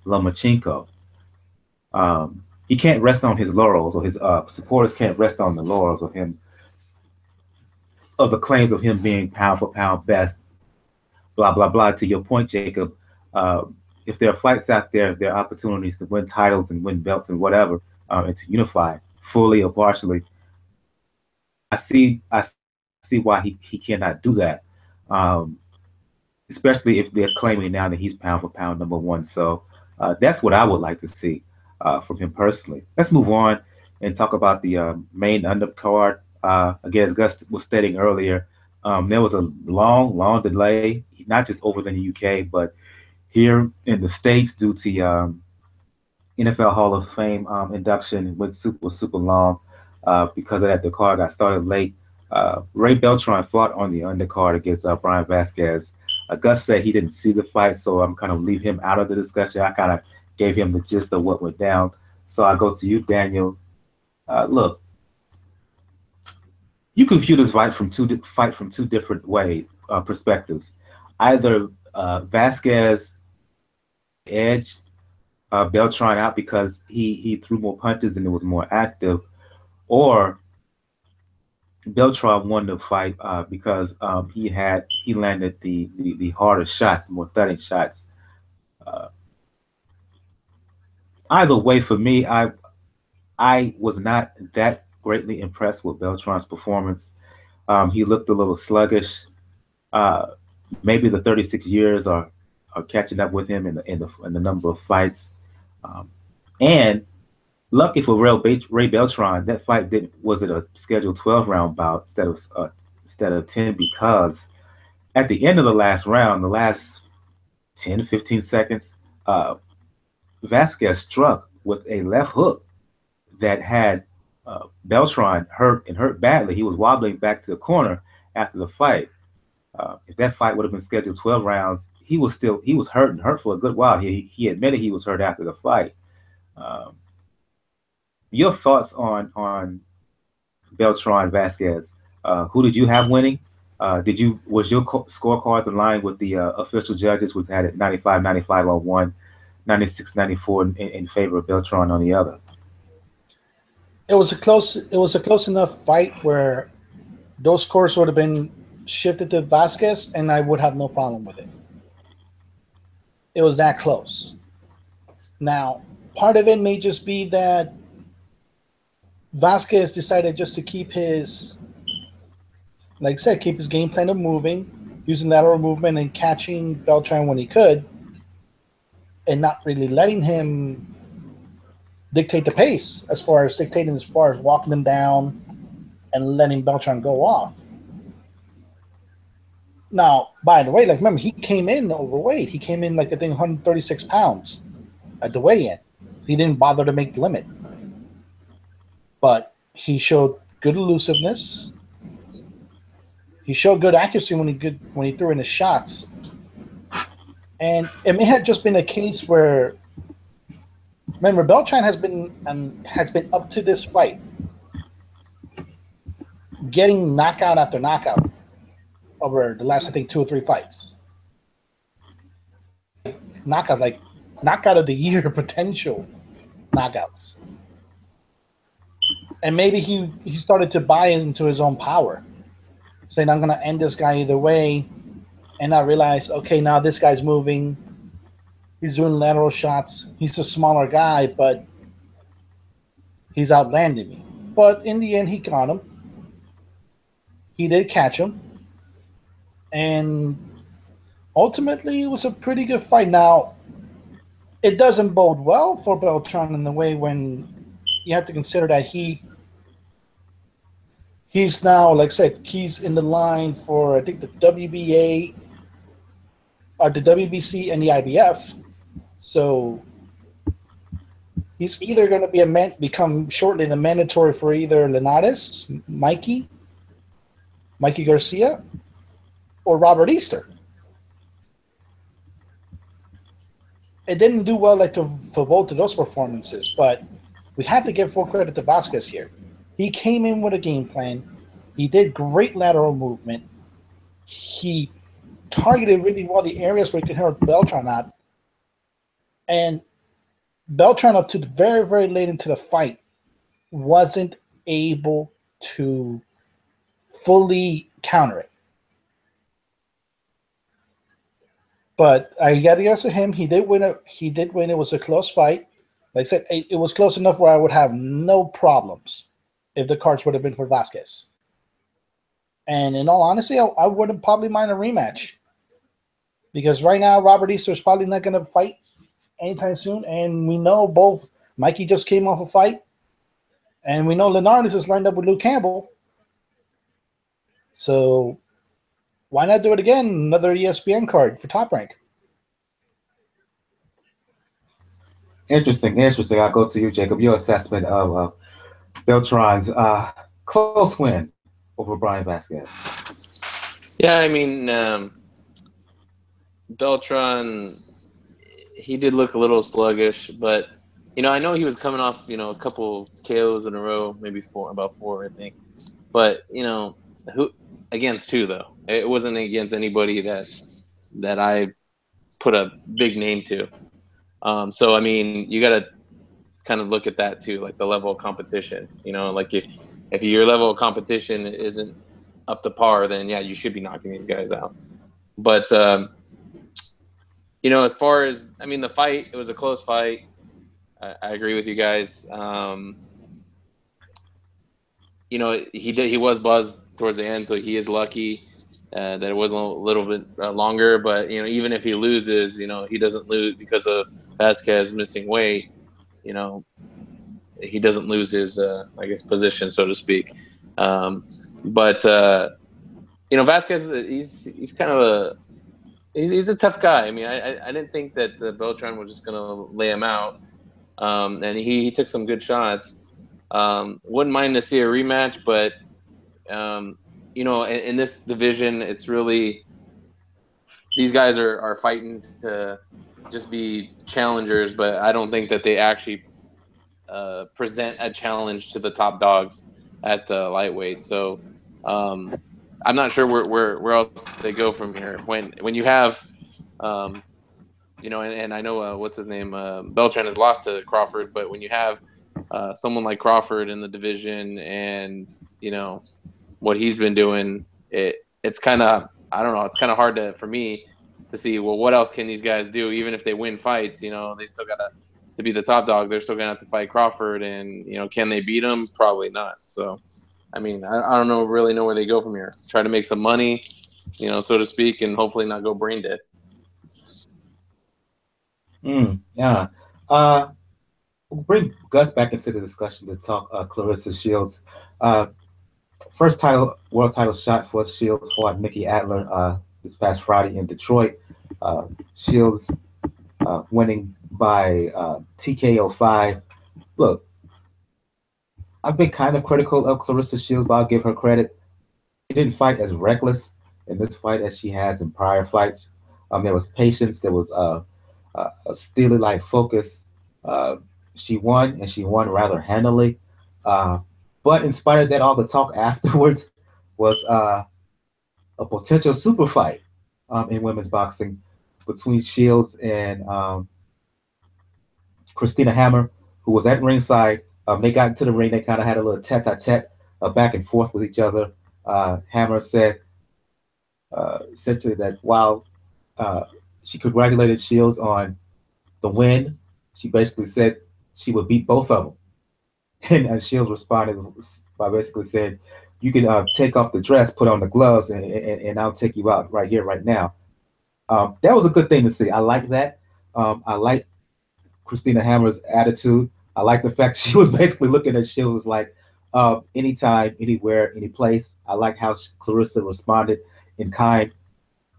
Lomachenko? He can't rest on his laurels, or his supporters can't rest on the laurels of him, of the claims of him being pound for pound best, blah, blah, blah. To your point, Jacob, if there are fights out there, there are opportunities to win titles and win belts and whatever, and to unify fully or partially. I see why he cannot do that, especially if they're claiming now that he's pound for pound #1. So that's what I would like to see from him personally. Let's move on and talk about the main undercard. Again, as Gus was stating earlier, there was a long delay, not just over in the UK, but here in the States, due to NFL Hall of Fame induction went super long. Because of that, the card got started late. Ray Beltran fought on the undercard against Bryan Vasquez. Gus said he didn't see the fight, so I'm kind of leave him out of the discussion. I kind of gave him the gist of what went down. So I go to you, Daniel. Look, you can view this fight from two different perspectives. Either Vasquez edged Beltran out because he threw more punches and it was more active, or Beltran won the fight because he landed the harder shots, the more thudding shots. Either way, for me, I was not that greatly impressed with Beltran's performance. He looked a little sluggish. Maybe the 36 years are catching up with him in the number of fights. And lucky for Ray Beltran, that fight didn't was it a scheduled 12-round bout instead of 10 because at the end of the last round, the last 10 to 15 seconds, uh, Vasquez struck with a left hook that had Beltran hurt and hurt badly. He was wobbling back to the corner after the fight. If that fight would have been scheduled 12 rounds, he was hurt and hurt for a good while. He admitted he was hurt after the fight. Um, your thoughts on Beltran Vasquez? Who did you have winning? Was your scorecards aligned with the official judges, which had it 95-95 on one, 96-94 in favor of Beltran on the other? It was a close enough fight where those scores would have been shifted to Vasquez, and I would have no problem with it. It was that close. Now, part of it may just be that Vasquez decided just to keep his, like I said, keep his game plan of moving, using lateral movement and catching Beltran when he could, and not really letting him dictate the pace as far as walking him down and letting Beltran go off. Now, by the way, like remember, he came in overweight. He came in like I think 136 pounds at the weigh-in. He didn't bother to make the limit. But he showed good elusiveness. He showed good accuracy when he threw in his shots. And it may have just been a case where, remember, Beltran has been up to this fight getting knockout after knockout over the last, I think, 2 or 3 fights. Knockout of the year potential knockouts. And maybe he started to buy into his own power, saying, I'm going to end this guy either way. And I realized, okay, now this guy's moving. He's doing lateral shots. He's a smaller guy, but he's outlanding me. But in the end, he got him. He did catch him. And ultimately, it was a pretty good fight. Now, it doesn't bode well for Beltran in the way when you have to consider that he's now, like I said, he's in the line for, I think, the WBA, the WBC, and the IBF. So he's either going to become shortly the mandatory for either Linares, Mikey Garcia, or Robert Easter. It didn't do well for both of those performances, but we have to give full credit to Vasquez here. He came in with a game plan. He did great lateral movement. He targeted really well the areas where he could hurt Beltran at. And Beltran, up to very, very late into the fight, wasn't able to fully counter it. But I got to give it to him. He did win. It was a close fight. Like I said, it was close enough where I would have no problems if the cards would have been for Vasquez. And in all honesty, I wouldn't probably mind a rematch. Because right now, Robert Easter is probably not going to fight anytime soon. And we know both. Mikey just came off a fight. And we know Linares is lined up with Luke Campbell. So why not do it again? Another ESPN card for Top Rank. Interesting. I'll go to you, Jacob. Your assessment of Beltran's close win over Bryan Vasquez. Yeah, I mean, Beltran, he did look a little sluggish, but, I know he was coming off, a couple KOs in a row, maybe about four, I think. But, who against who, though? It wasn't against anybody that I put a big name to. So, I mean, you got to kind of look at that, too, like the level of competition. Like if your level of competition isn't up to par, then, yeah, you should be knocking these guys out. But, as far as, I mean, the fight, it was a close fight. I agree with you guys. He was buzzed towards the end, so he is lucky that it was a little bit longer. But, even if he loses, he doesn't lose because of Vasquez missing weight. he doesn't lose his, I guess, position, so to speak. But Vasquez, he's kind of he's a tough guy. I mean, I didn't think that Beltran was just gonna lay him out, and he took some good shots. Wouldn't mind to see a rematch, but in this division, it's really these guys are fighting to just be challengers, but I don't think that they actually present a challenge to the top dogs at lightweight. So I'm not sure where else they go from here. When you have, and I know what's his name, Beltran has lost to Crawford, but when you have someone like Crawford in the division, and what he's been doing, it's kind of, I don't know, it's kind of hard for me to see, well, what else can these guys do? Even if they win fights, they still got to be the top dog. They're still gonna have to fight Crawford, and can they beat him? Probably not. So, I mean, I don't really know where they go from here. Try to make some money, so to speak, and hopefully not go brain dead. Yeah. We'll bring Gus back into the discussion to talk Claressa Shields. First world title shot for Shields fought Nikki Adler this past Friday in Detroit. Shields winning by TKO 5. Look, I've been kind of critical of Claressa Shields, but I'll give her credit. She didn't fight as reckless in this fight as she has in prior fights. There was patience. There was a steely-like focus. She won, and she won rather handily. But in spite of that, all the talk afterwards was a potential super fight in women's boxing between Shields and Christina Hammer, who was at ringside. They got into the ring. They kind of had a little tete-a-tete back and forth with each other. Hammer said essentially that while she congratulated Shields on the win, she basically said she would beat both of them. And Shields responded by basically saying, you can take off the dress, put on the gloves, and I'll take you out right here, right now. That was a good thing to see. I like that. I like Christina Hammer's attitude. I like the fact she was basically looking at Shields like anytime, anywhere, any place. I like how Claressa responded in kind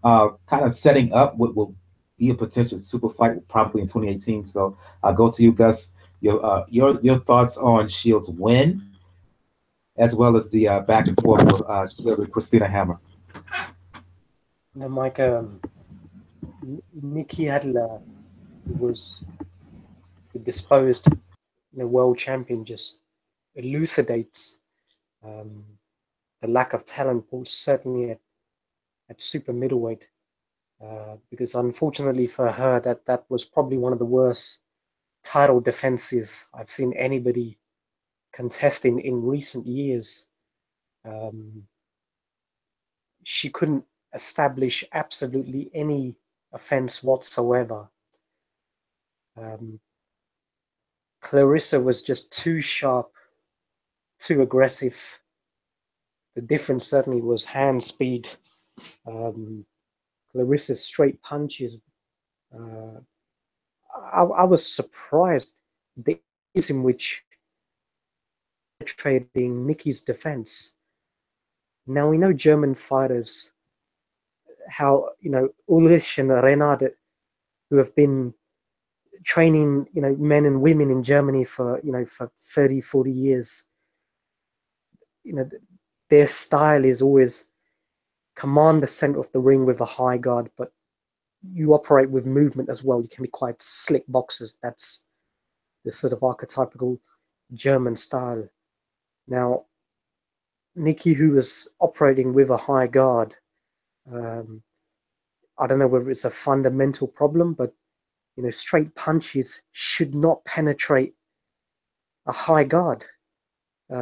of setting up what will be a potential super fight probably in 2018. So I'll go to you, Gus. Your thoughts on Shields' win, as well as the back and forth with Shields and Christina Hammer. No, Mike, Nikki Adler was the disposed world champion, just elucidates the lack of talent, certainly at super middleweight, because unfortunately for her, that was probably one of the worst title defenses I've seen anybody contest in recent years. She couldn't establish absolutely any offense whatsoever. Claressa was just too sharp, too aggressive. The difference certainly was hand speed. Claressa's straight punches. I was surprised the ease in which penetrating Nikki's defense. Now we know German fighters, how Ulrich and Renard, who have been training men and women in Germany for for 30, 40 years. Their style is always command the center of the ring with a high guard, but you operate with movement as well. You can be quite slick boxers. That's the sort of archetypical German style. Now, Nikki, who was operating with a high guard, I don't know whether it's a fundamental problem, but straight punches should not penetrate a high guard.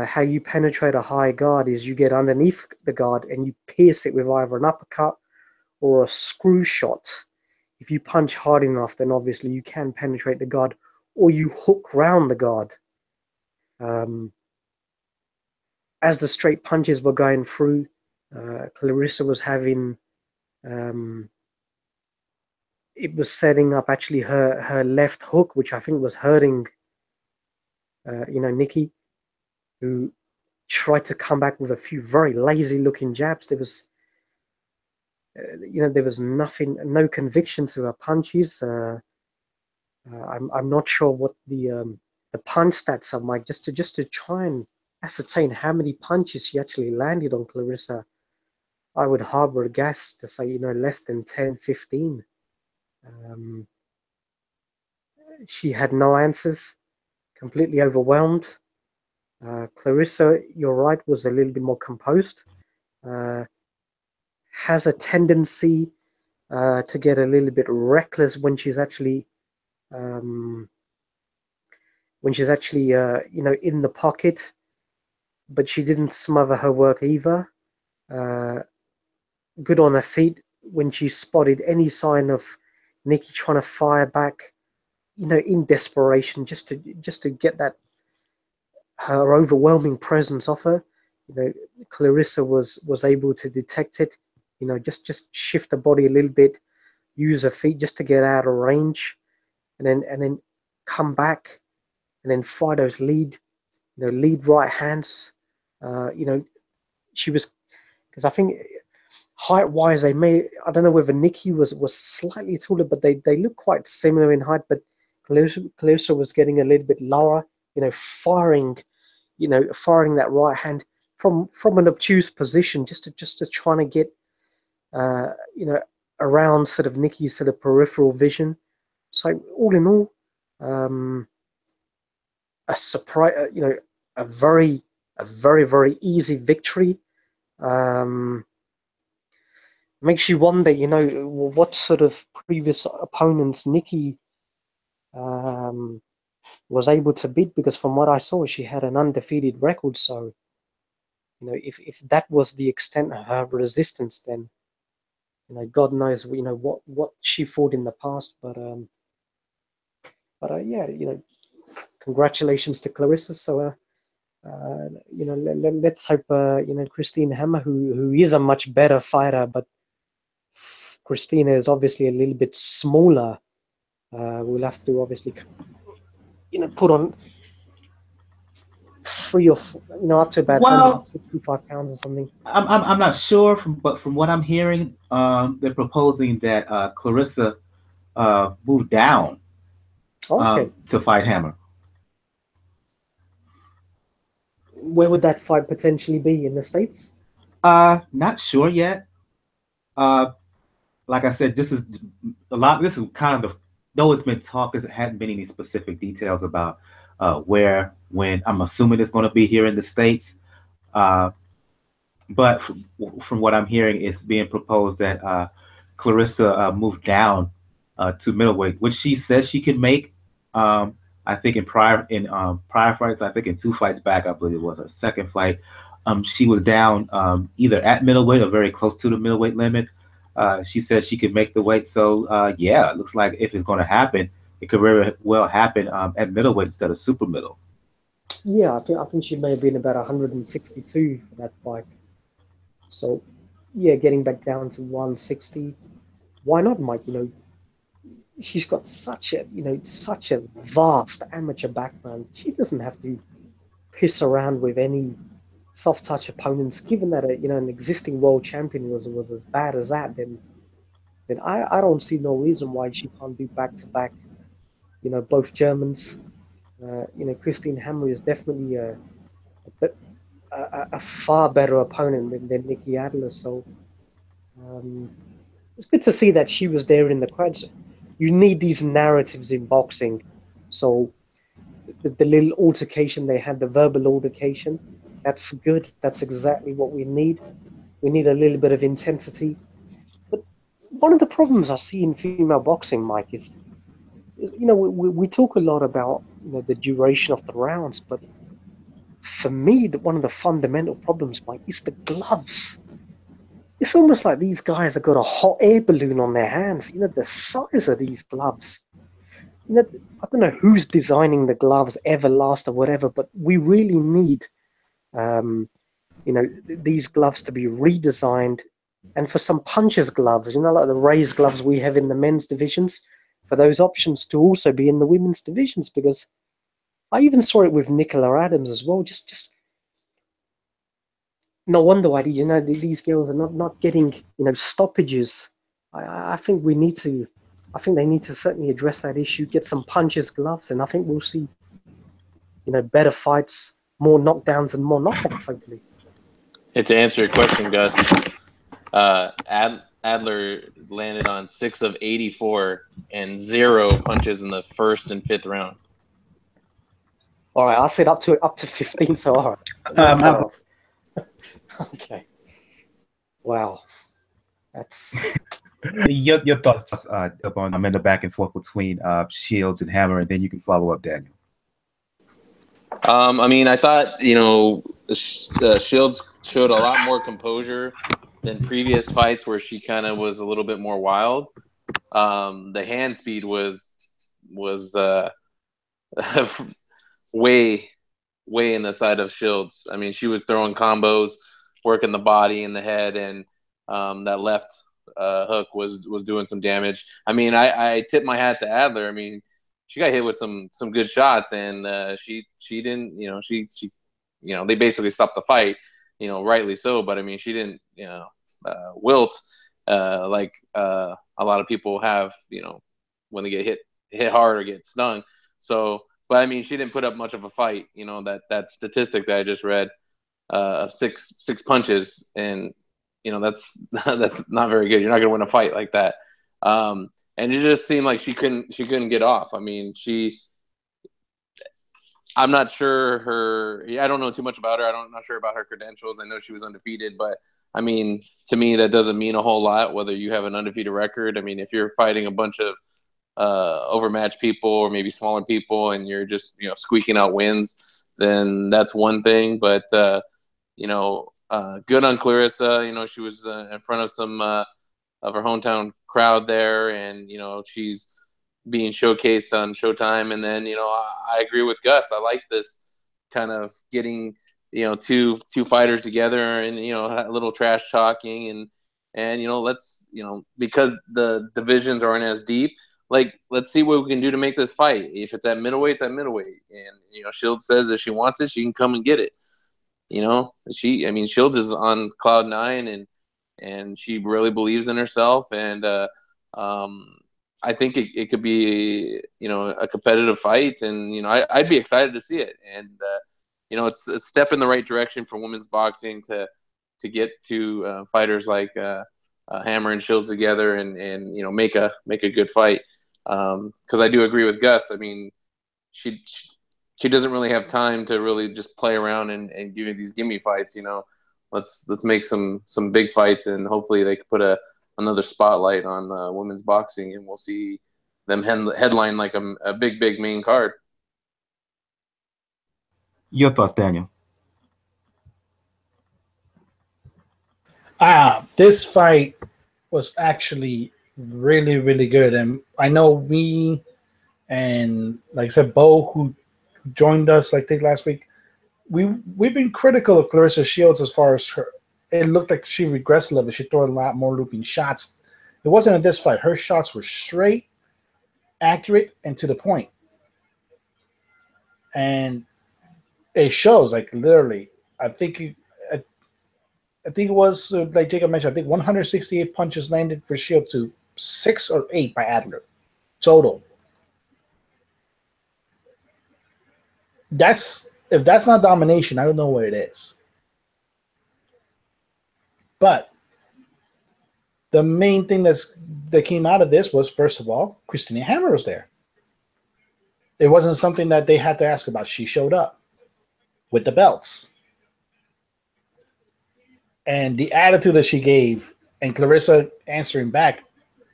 How you penetrate a high guard is you get underneath the guard and you pierce it with either an uppercut or a screw shot. If you punch hard enough, then obviously you can penetrate the guard, or you hook round the guard. As the straight punches were going through, Claressa was having, it was setting up actually her left hook, which I think was hurting Nikki, who tried to come back with a few very lazy-looking jabs. There was, there was nothing, no conviction to her punches. I'm not sure what the punch stats are, Mike. Just to try and ascertain how many punches she actually landed on Claressa, I would harbor a guess to say less than 10, 15. She had no answers, completely overwhelmed. Claressa, you're right, was a little bit more composed. Has a tendency to get a little bit reckless when she's actually in the pocket, but she didn't smother her work either. Good on her feet when she spotted any sign of Nikki trying to fire back, in desperation, just to get that her overwhelming presence off her. Claressa was able to detect it. Just shift the body a little bit, use her feet just to get out of range, and then come back, and then fire those lead right hands. She was, because I think height-wise, I don't know whether Nikki was slightly taller, but they look quite similar in height. But Claressa was getting a little bit lower, firing that right hand from an obtuse position, just to trying to get, around sort of Nikki's sort of peripheral vision. So all in all, a surprise, a very, very easy victory. Makes you wonder, what sort of previous opponents Nikki was able to beat, because from what I saw, she had an undefeated record. So, if that was the extent of her resistance, then, God knows, what she fought in the past. But yeah, congratulations to Claressa. So, let's hope, Christine Hammer, who is a much better fighter, but Christina is obviously a little bit smaller. We'll have to obviously, put on 3 or 4, up to about 165 pounds or something. I'm not sure, but from what I'm hearing, they're proposing that Claressa move down to fight Hammer. Where would that fight potentially be, in the States? Not sure yet. Like I said, this is kind of though it's been talk, it hadn't been any specific details about where, when. I'm assuming it's going to be here in the States. But from what I'm hearing, it's being proposed that Claressa move down to middleweight, which she says she can make. I think in prior fights, I think in 2 fights back, I believe it was her second fight, she was down either at middleweight or very close to the middleweight limit. She says she could make the weight. So yeah, it looks like if it's going to happen, it could very well happen at middleweight instead of super middle. Yeah, I think she may have been about 162 for that fight. So yeah, getting back down to 160. Why not, Mike? She's got such a vast amateur background. She doesn't have to piss around with any soft touch opponents. Given that an existing world champion was as bad as that, then I don't see no reason why she can't do back to back. Both Germans. Christine Hammer is definitely a far better opponent than Nikki Adler. So it's good to see that she was there in the crowd. You need these narratives in boxing. So the little altercation they had, the verbal altercation, that's good. That's exactly what we need. We need a little bit of intensity. But one of the problems I see in female boxing, Mike, is we talk a lot about the duration of the rounds, but for me, one of the fundamental problems, Mike, is the gloves. It's almost like these guys have got a hot air balloon on their hands. The size of these gloves. I don't know who's designing the gloves, Everlast or whatever, but we really need, these gloves to be redesigned. And for some punchers' gloves, like the raised gloves we have in the men's divisions, for those options to also be in the women's divisions, because I even saw it with Nicola Adams as well. Just no wonder why these girls are not getting stoppages. I think we need to. I think they need to certainly address that issue. Get some punches, gloves, and I think we'll see better fights, more knockdowns, and more knockouts. Hopefully. And to answer your question, Gus, Adler landed on 6 of 84 and 0 punches in the first and fifth round. All right, I said up to 15. So all right. Okay. Wow. That's your thoughts upon in the back and forth between Shields and Hammer, and then you can follow up, Daniel. I mean, I thought Shields showed a lot more composure than previous fights where she kind of was a little bit more wild. The hand speed was way in the side of Shields. I mean, she was throwing combos, working the body and the head, and that left hook was doing some damage. I mean, I tip my hat to Adler. I mean, she got hit with some good shots, and she didn't, they basically stopped the fight, rightly so. But I mean, she didn't, wilt like a lot of people have, when they get hit hard or get stung. So, but I mean, she didn't put up much of a fight. That statistic that I just read of six punches, and that's not very good. You're not gonna win a fight like that. And it just seemed like she couldn't get off. I mean, I'm not sure I don't know too much about her. I'm not sure about her credentials. I know she was undefeated, but I mean, to me, that doesn't mean a whole lot whether you have an undefeated record. I mean, if you're fighting a bunch of overmatched people or maybe smaller people and you're just, squeaking out wins, then that's one thing. But, good on Claressa. She was in front of some of her hometown crowd there, and, she's being showcased on Showtime. And then, I agree with Gus. I like this kind of getting, two fighters together and, a little trash talking and let's, because the divisions aren't as deep, like, let's see what we can do to make this fight. If it's at middleweight, it's at middleweight. And, Shields says if she wants it, she can come and get it. Shields is on cloud 9 and she really believes in herself. And I think it could be, a competitive fight. And, I'd be excited to see it. And, it's a step in the right direction for women's boxing to get to fighters like Hammer and Shields together and make a good fight. Because I do agree with Gus. I mean, she doesn't really have time to really just play around and give you these gimme fights. Let's make some big fights, and hopefully they can put another spotlight on women's boxing, and we'll see them headline like a big main card. Your thoughts, Daniel? This fight was actually really, really good. And I know me and, like I said, Bo, who joined us, I think, last week, we've been critical of Claressa Shields as far as her. It looked like she regressed a little bit. She threw a lot more looping shots. It wasn't in this fight. Her shots were straight, accurate, and to the point. And it shows, like, literally. I think it was, like Jacob mentioned, I think 168 punches landed for Shields to 6 or 8 by Adler total. If that's not domination, I don't know what it is. But the main thing that came out of this was, first of all, Christina Hammer was there. It wasn't something that they had to ask about. She showed up with the belts. And the attitude that she gave and Claressa answering back,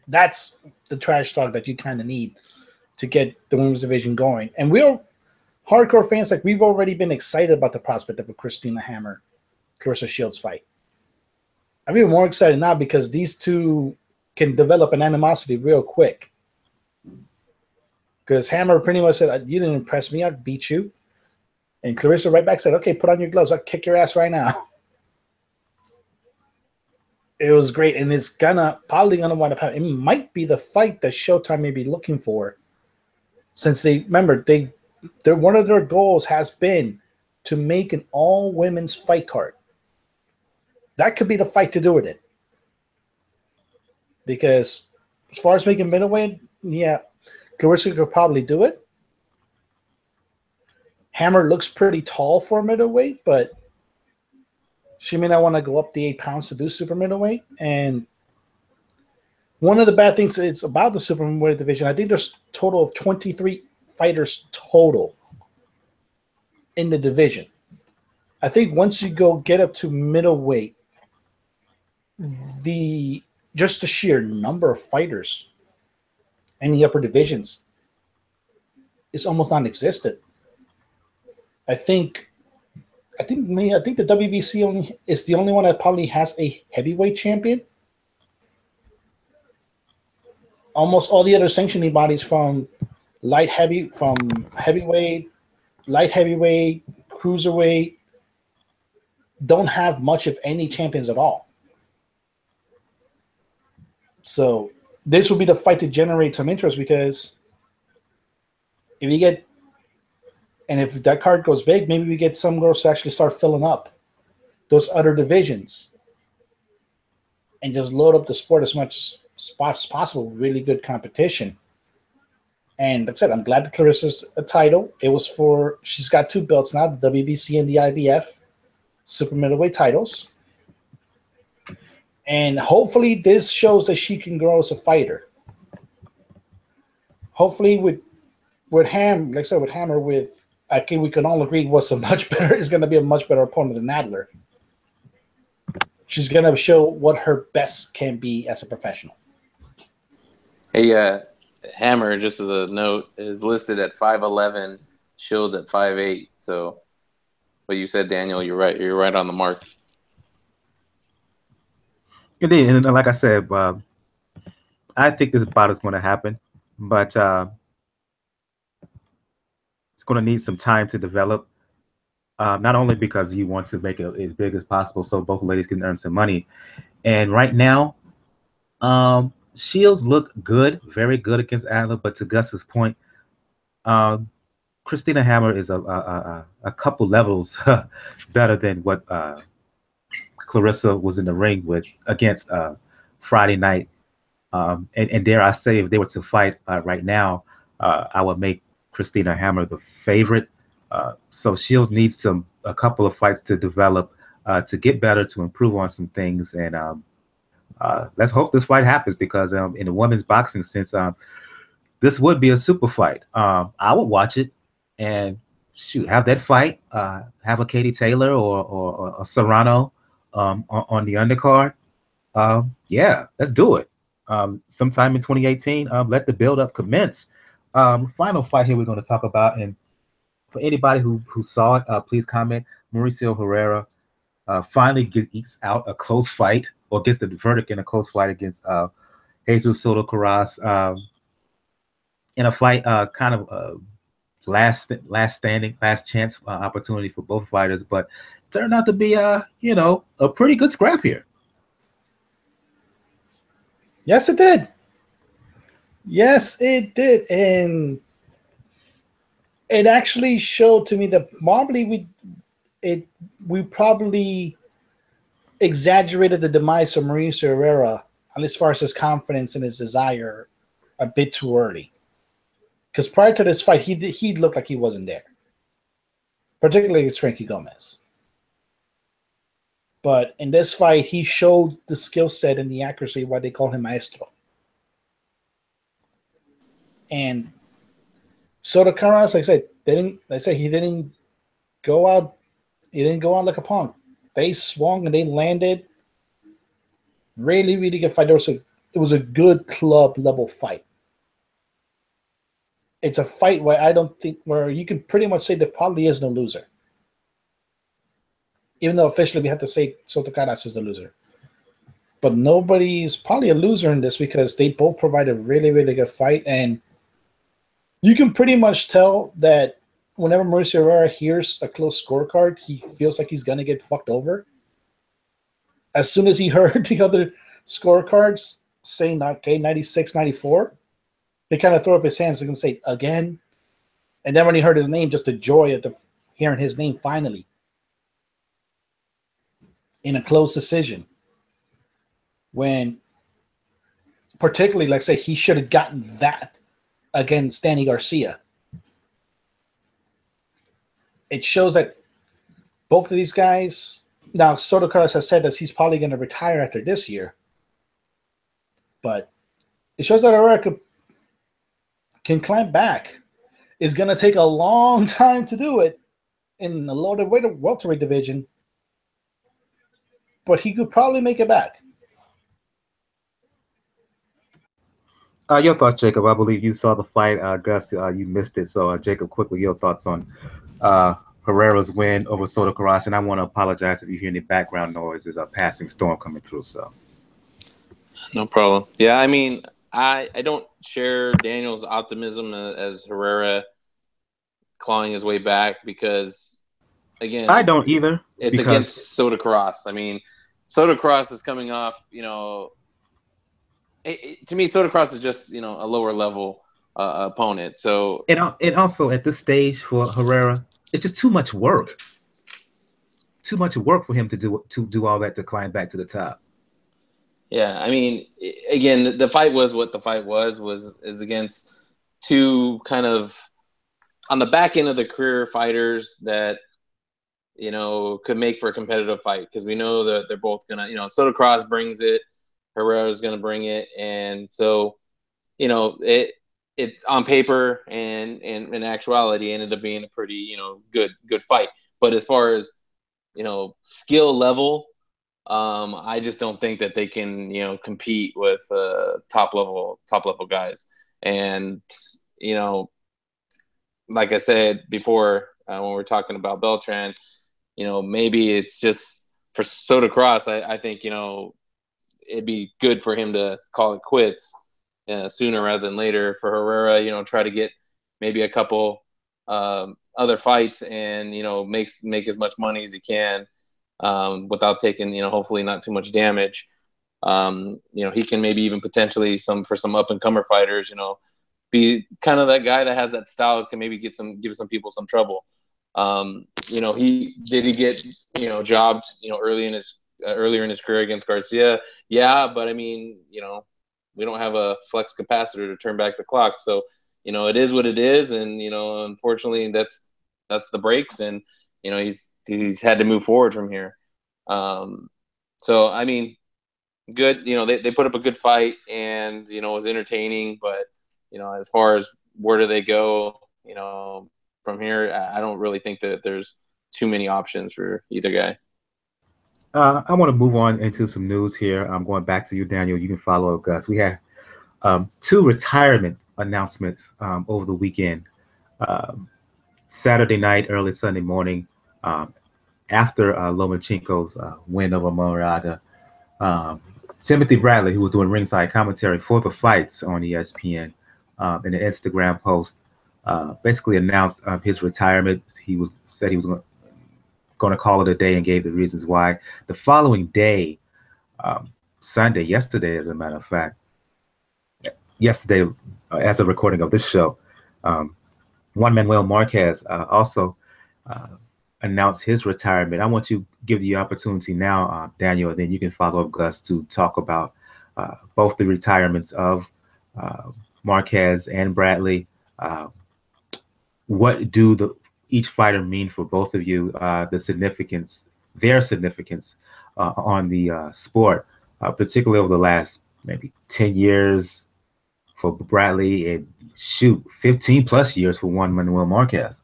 that's the trash talk that you kind of need to get the women's division going. And we're hardcore fans, like, we've already been excited about the prospect of a Christina Hammer, Claressa Shields fight. I'm even more excited now because these two can develop an animosity real quick. Because Hammer pretty much said, you didn't impress me, I'll beat you. And Claressa right back said, okay, put on your gloves, I'll kick your ass right now. It was great, and it's probably gonna wind up happening. It might be the fight that Showtime may be looking for, since they one of their goals has been to make an all-women's fight card. That could be the fight to do it. Because as far as making middleweight, yeah, Claressa could probably do it. Hammer looks pretty tall for middleweight, but she may not want to go up the 8 pounds to do super middleweight. And one of the bad things it's about the super middleweight division, I think there's a total of 23 fighters total in the division. I think once you get up to middleweight, just the sheer number of fighters in the upper divisions is almost non-existent. I think the WBC is the only one that probably has a heavyweight champion. Almost all the other sanctioning bodies from heavyweight, light heavyweight, cruiserweight don't have much of any champions at all. So this will be the fight to generate some interest, because if that card goes big, maybe we get some girls to actually start filling up those other divisions and just load up the sport as much as possible. Really good competition. And like I said, I'm glad that Claressa's a title. She's got 2 belts now, the WBC and the IBF super middleweight titles. And hopefully this shows that she can grow as a fighter. Hopefully with Hammer, I think we can all agree is going to be a much better opponent than Adler. She's going to show what her best can be as a professional. Hey, Hammer, just as a note, is listed at 5'11", Shields at 5'8". So what you said, Daniel, you're right. You're right on the mark. Indeed, and like I said, I think this bout is going to happen, but it's going to need some time to develop. Not only because you want to make it as big as possible so both ladies can earn some money, and right now, Shields look good, very good against Adler. But to Gus's point, Christina Hammer is a couple levels better than what Claressa was in the ring with against Friday night. And dare I say, if they were to fight right now, I would make Christina Hammer the favorite. So Shields needs a couple of fights to develop, to get better, to improve on some things. And let's hope this fight happens, because in the women's boxing sense, this would be a super fight. I would watch it and have that fight, have a Katie Taylor or a Serrano on the undercard. Yeah, let's do it. Sometime in 2018, let the build-up commence. Final fight here we're going to talk about, and for anybody who saw it, please comment. Mauricio Harrera finally gets out a close fight, or gets the verdict in a close fight against Jesus Soto Karass, in a fight kind of last standing, last chance opportunity for both fighters, but turned out to be a pretty good scrap here. Yes, it did. Yes, it did. And it actually showed to me that probably we probably exaggerated the demise of Mauricio Harrera, as far as his confidence and his desire, a bit too early. Because prior to this fight, he looked like he wasn't there, particularly against Frankie Gomez. But in this fight, he showed the skill set and the accuracy, why they call him Maestro. And Soto Karass, like I said, he didn't go out like a punk. They swung and they landed. Really, really good fight. It was a good club level fight. It's a fight where you can pretty much say there probably is no loser. Even though officially we have to say Soto Karass is the loser. But nobody's probably a loser in this, because they both provide a really, really good fight. And you can pretty much tell that whenever Mauricio Harrera hears a close scorecard, he feels like he's going to get fucked over. As soon as he heard the other scorecards saying, okay, 96, 94, they kind of throw up his hands and say, again. And then when he heard his name, just the joy of hearing his name finally in a close decision. When, particularly, like I say, he should have gotten that against Danny Garcia. It shows that both of these guys, now Soto Karass has said that he's probably going to retire after this year, but it shows that Harrera can climb back. It's going to take a long time to do it in the loaded welterweight division, but he could probably make it back. Your thoughts, Jacob? I believe you saw the fight. Gus, you missed it. So, Jacob, quickly, your thoughts on Herrera's win over Soto Karass. And I want to apologize if you hear any background noise. There's a passing storm coming through. So, no problem. Yeah, I mean, I don't share Daniel's optimism as Harrera clawing his way back because, again, I don't either. It's against Soto Karass. I mean, Soto Karass is coming off, to me, Soto Karass is just, a lower level opponent. So it also at this stage for Harrera, it's just too much work. Too much work for him to do all that to climb back to the top. Yeah, I mean, again, the fight was what the fight is against two kind of on the back end of the career fighters that could make for a competitive fight because we know that they're both gonna, Soto Karass brings it. Herrera's going to bring it, and so it on paper and in actuality ended up being a pretty good fight. But as far as skill level, I just don't think that they can compete with top level guys. And like I said before when we were talking about Beltran, maybe it's just for Soto Karass. I think it'd be good for him to call it quits sooner rather than later. For Harrera, try to get maybe a couple other fights and make as much money as he can without taking hopefully not too much damage. He can maybe even potentially for some up and comer fighters, be kind of that guy that has that style can maybe give some people some trouble. He get jobbed earlier in his career against Garcia. Yeah, but I mean, we don't have a flex capacitor to turn back the clock. So, it is what it is. And, unfortunately that's the breaks and, he's had to move forward from here. So, I mean, good, they put up a good fight and, it was entertaining, but, as far as where do they go, from here, I don't really think that there's too many options for either guy. I want to move on into some news here. I'm going back to you, Daniel. You can follow up, Gus. We have two retirement announcements over the weekend. Saturday night, early Sunday morning, after Lomachenko's win over Marriaga, Timothy Bradley, who was doing ringside commentary for the fights on ESPN, in an Instagram post, basically announced his retirement. He said he was going to call it a day and gave the reasons why. The following day, Sunday, yesterday, as a matter of fact, yesterday, as a recording of this show, Juan Manuel Marquez also announced his retirement. I want you to give the opportunity now, Daniel, and then you can follow up, Gus, to talk about both the retirements of Marquez and Bradley. What do each fighter mean for both of you, their significance on the sport, particularly over the last maybe 10 years for Bradley and 15 plus years for Juan Manuel Marquez?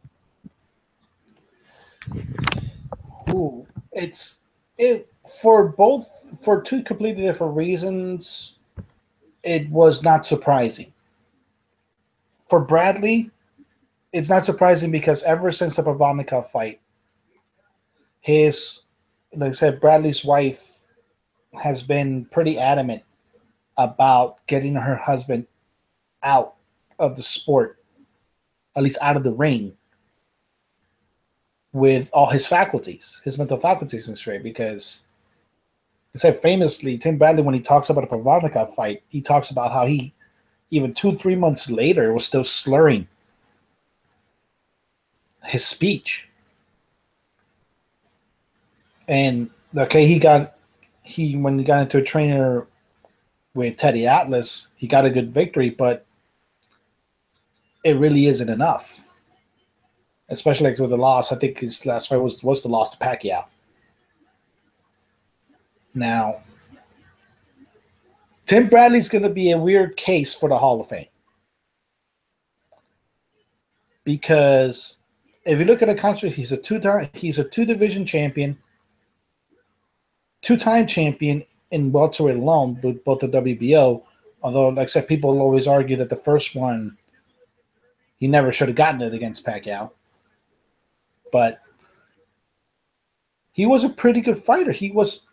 Ooh, for two completely different reasons. It was not surprising. For Bradley, it's not surprising because ever since the Provodnikov fight, like I said, Bradley's wife has been pretty adamant about getting her husband out of the sport, at least out of the ring, with all his faculties, his mental faculties and straight. Because, like I said, famously, Tim Bradley, when he talks about a Provodnikov fight, he talks about how he, even 2-3 months later, was still slurring his speech. And okay, when he got into a trainer with Teddy Atlas, he got a good victory, but it really isn't enough. Especially like with the loss. I think his last fight was the loss to Pacquiao. Now, Tim Bradley's going to be a weird case for the Hall of Fame. Because if you look at the country, he's a two-division champion, two-time champion in welterweight alone, with both the WBO. Although, like I said, people always argue that the first one, he never should have gotten it against Pacquiao. But he was a pretty good fighter. He was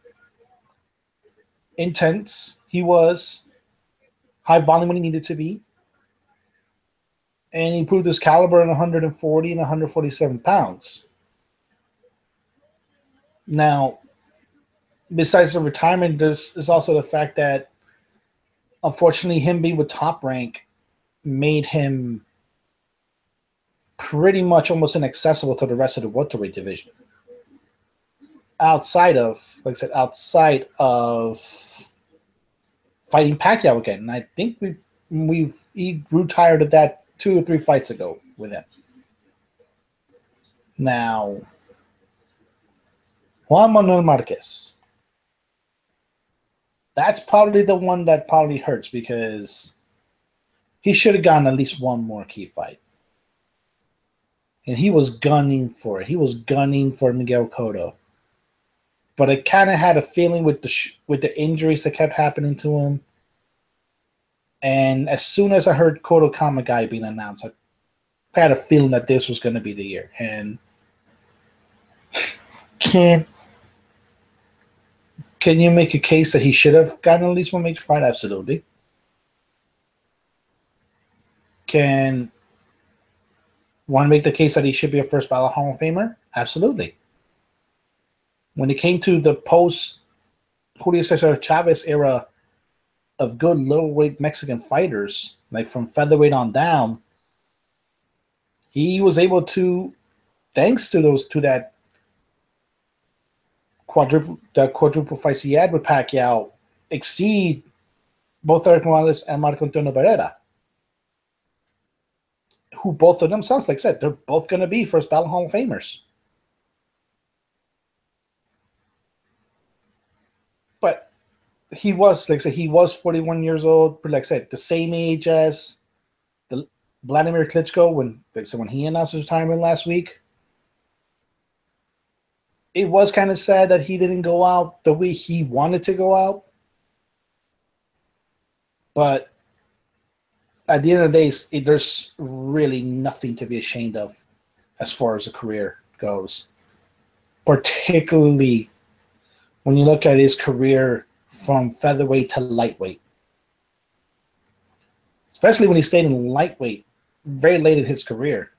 intense. He was high volume when he needed to be. And he proved his caliber in 140 and 147 pounds. Now, besides the retirement, there's also the fact that, unfortunately, him being with Top Rank made him pretty much almost inaccessible to the rest of the welterweight division. Outside of fighting Pacquiao again. And I think he grew tired of that 2 or 3 fights ago with him. Now, Juan Manuel Marquez. That's probably the one that probably hurts because he should have gotten at least one more key fight. And he was gunning for it. He was gunning for Miguel Cotto. But I kind of had a feeling with the injuries that kept happening to him. And as soon as I heard Cotto Kamagai being announced, I had a feeling that this was going to be the year. And can you make a case that he should have gotten at least one major fight? Absolutely. Can one make the case that he should be a first ballot Hall of Famer? Absolutely. When it came to the post Julio Cesar Chavez era of good low-weight Mexican fighters, like from featherweight on down, he was able to, thanks to that quadruple fights he had with Pacquiao, exceed both Eric Morales and Marco Antonio Barrera, who both of themselves, like I said, they're both going to be first ballot Hall of Famers. But he was, like I said, he was 41 years old, but like I said, the same age as the Vladimir Klitschko when he announced his retirement last week. It was kind of sad that he didn't go out the way he wanted to go out. But at the end of the day, there's really nothing to be ashamed of as far as a career goes. Particularly when you look at his career from featherweight to lightweight. Especially when he stayed in lightweight very late in his career.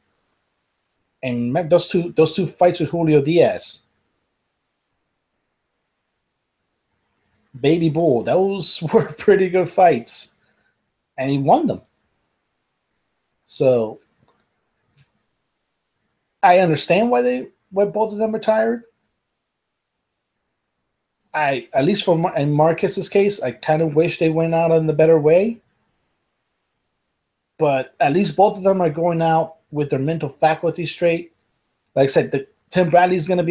And those two fights with Julio Diaz. Baby Bull, those were pretty good fights. And he won them. So I understand why both of them retired. At least in Marquez's case, I kind of wish they went out in the better way. But at least both of them are going out with their mental faculty straight. Like I said, Tim Bradley is going to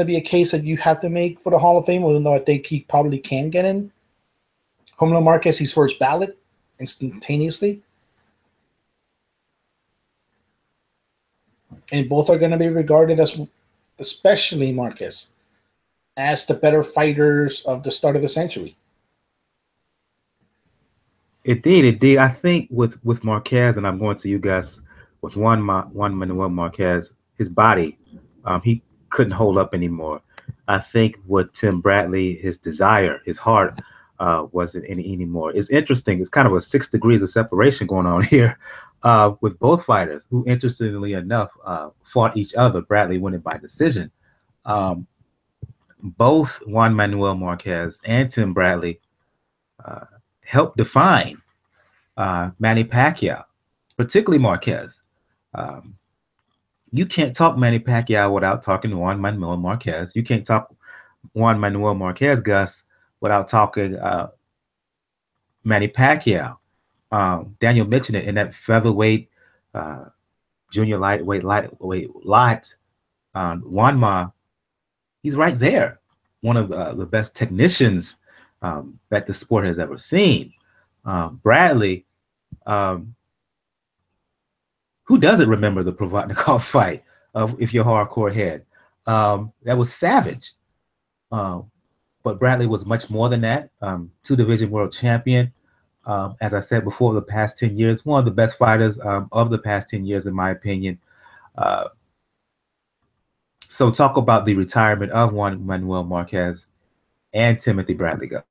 be a case that you have to make for the Hall of Fame, even though I think he probably can get in. Romulo Marquez, he's first ballot instantaneously. And both are going to be regarded as, especially Marquez, as the better fighters of the start of the century. It did. I think with Marquez, and I'm going to you guys with Juan Manuel Marquez, his body, he couldn't hold up anymore. I think with Tim Bradley, his desire, his heart, wasn't anymore. It's interesting. It's kind of a 6 degrees of separation going on here with both fighters, who, interestingly enough, fought each other. Bradley winning by decision. Both Juan Manuel Marquez and Tim Bradley helped define Manny Pacquiao, particularly Marquez. You can't talk Manny Pacquiao without talking Juan Manuel Marquez. You can't talk Juan Manuel Marquez, Gus, without talking Manny Pacquiao. Daniel mentioned it in that featherweight, junior lightweight, light. Juan Ma, he's right there. One of the best technicians that the sport has ever seen. Bradley, who doesn't remember the Provodnikov fight? If you're hardcore head, that was savage. But Bradley was much more than that. Two-division world champion. As I said before, the past 10 years, one of the best fighters of the past 10 years, in my opinion. So talk about the retirement of Juan Manuel Marquez and Timothy Bradley, Gus.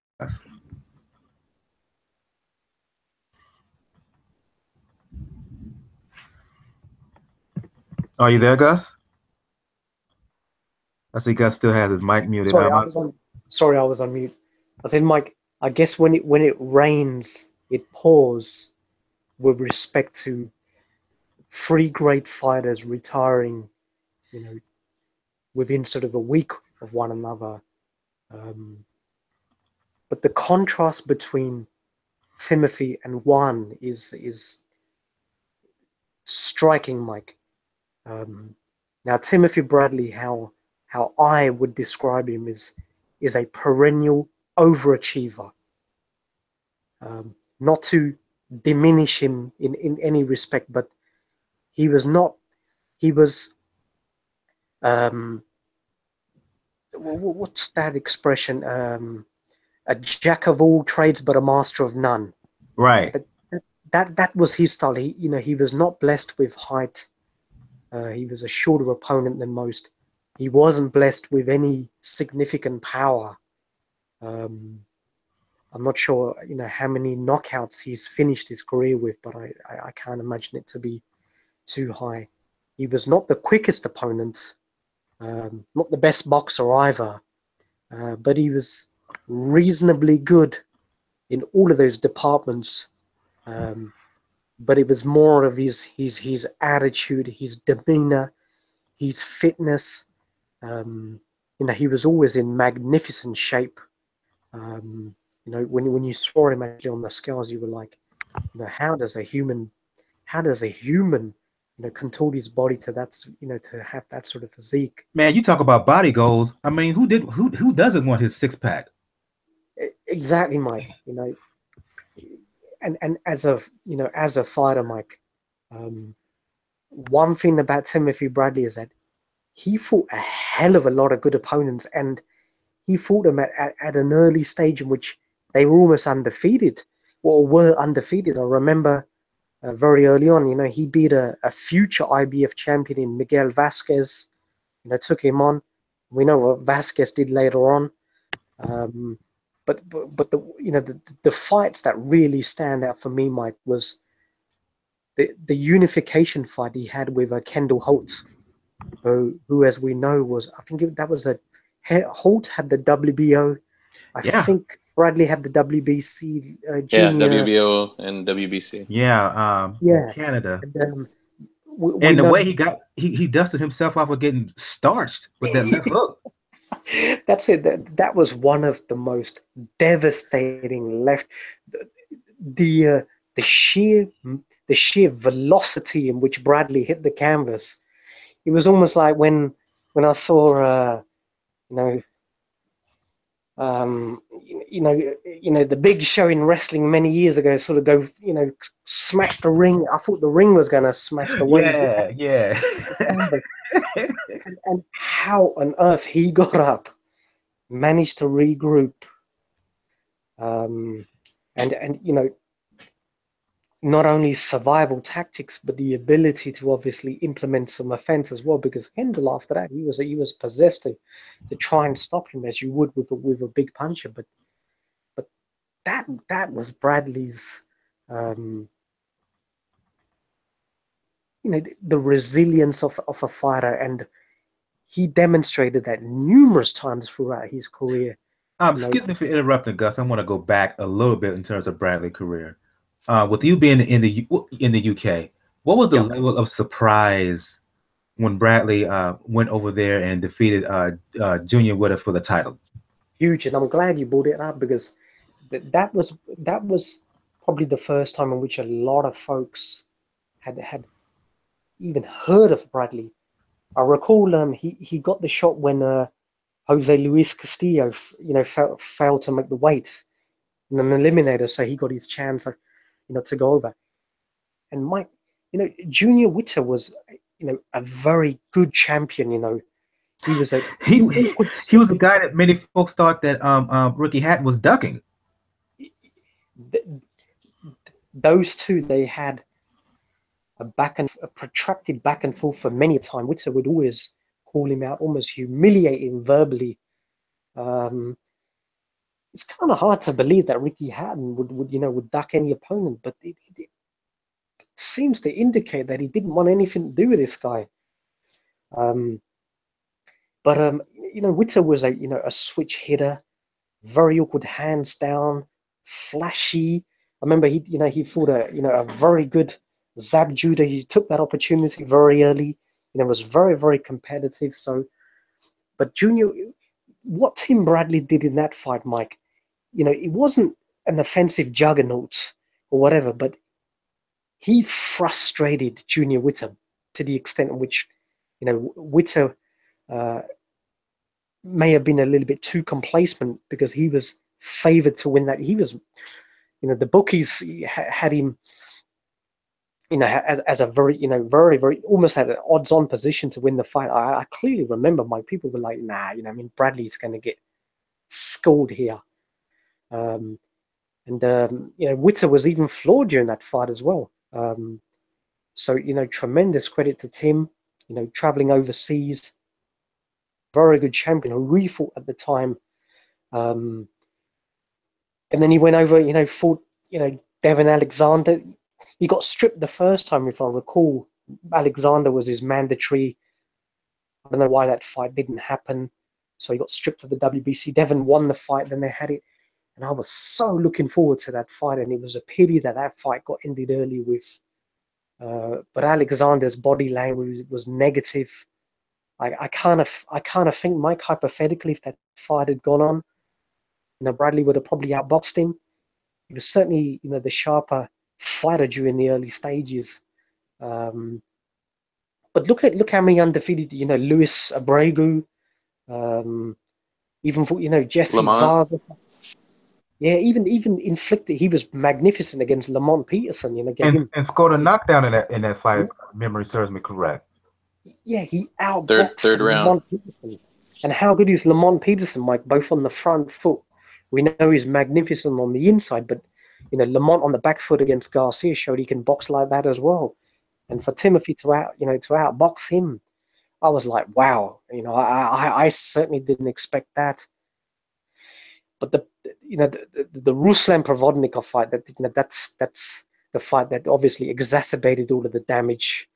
Are you there, Gus? I see Gus still has his mic muted. Sorry, I was on mute. I said, Mike, I guess when it rains, it pours with respect to three great fighters retiring, within sort of a week of one another. But the contrast between Timothy and Juan is striking, Mike. Now, Timothy Bradley, how I would describe him is a perennial overachiever. Not to diminish him in any respect, but he was what's that expression? A jack of all trades, but a master of none. Right. That was his style. He was not blessed with height. He was a shorter opponent than most. He wasn't blessed with any significant power. I'm not sure, how many knockouts he's finished his career with, but I can't imagine it to be too high. He was not the quickest opponent, not the best boxer either, but he was reasonably good in all of those departments. But it was more of his attitude, his demeanor, his fitness. He was always in magnificent shape. When you saw him actually on the scales, you were like, how does a human contort his body to that, to have that sort of physique? Man, you talk about body goals. I mean, who doesn't want his six pack? Exactly, Mike. And as a fighter, Mike, one thing about Timothy Bradley is that he fought a hell of a lot of good opponents, and he fought them at an early stage in which they were almost undefeated, or were undefeated. I remember very early on, he beat a future IBF champion in Miguel Vasquez, took him on. We know what Vasquez did later on. But the fights that really stand out for me, Mike, was the unification fight he had with Kendall Holt, who, as we know, was, I think that was Holt had the WBO. I think Bradley had the WBC junior. Yeah, WBO and WBC. Yeah, Canada. And the way he dusted himself off of getting starched with that left hook. That's it. That was one of the most devastating left. The sheer velocity in which Bradley hit the canvas. It was almost like when I saw the Big Show in wrestling many years ago sort of go, smash the ring. I thought the ring was going to smash the way. Yeah. and how on earth he got up, managed to regroup, and not only survival tactics, but the ability to obviously implement some offense as well. Because Kendall, after that, he was possessed to try and stop him as you would with a big puncher. But that was Bradley's, the resilience of a fighter, and he demonstrated that numerous times throughout his career. Excuse me for interrupting, Gus. I want to go back a little bit in terms of Bradley's career. With you being in the UK, what was the level of surprise when Bradley went over there and defeated Junior Witter for the title. Huge, and I'm glad you brought it up because that was probably the first time in which a lot of folks had even heard of Bradley. I recall he got the shot when Jose Luis Castillo failed to make the weight in an eliminator, so he got his chance to go over. And Mike, Junior Witter was a very good champion. He was a he was a guy that many folks thought that Ricky Hatton was ducking. Those two, they had a protracted back and forth for many a time. Witter would always call him out, almost humiliate him verbally. It's kind of hard to believe that Ricky Hatton would duck any opponent, but it seems to indicate that he didn't want anything to do with this guy. Witter was a switch hitter, very awkward hands down, flashy. I remember he fought a very good Zab Judah. He took that opportunity very early. Was very, very competitive. So, but Junior, what Tim Bradley did in that fight, Mike, it wasn't an offensive juggernaut or whatever, but he frustrated Junior Witter to the extent in which, Witter may have been a little bit too complacent because he was favored to win that. He was, the bookies had him, as a very, very, very almost had an odds-on position to win the fight. I clearly remember my people were like, nah, Bradley's going to get schooled here. Witter was even flawed during that fight as well. So, tremendous credit to Tim, traveling overseas, very good champion who we fought at the time. And then he went over, fought, Devin Alexander. He got stripped the first time, if I recall. Alexander was his mandatory. I don't know why that fight didn't happen. So he got stripped of the WBC. Devin won the fight, then they had it. And I was so looking forward to that fight. And it was a pity that fight got ended early with. But Alexander's body language was negative. I kind of think, Mike, hypothetically, if that fight had gone on, Bradley would have probably outboxed him. He was certainly, the sharper fighter during the early stages. But look how many undefeated, Luis Abregu, even for, Jesse Vargas. Yeah, even inflicted. He was magnificent against Lamont Peterson. And scored a knockdown in that fight. If memory serves me correct. Yeah, he outboxed third round. Lamont Peterson. And how good is Lamont Peterson, Mike? Both on the front foot. We know he's magnificent on the inside, but Lamont on the back foot against Garcia showed he can box like that as well. And for Timothy to outbox him, I was like, wow. I certainly didn't expect that. But the Ruslan Provodnikov fight, that's the fight that obviously exacerbated all of the damage.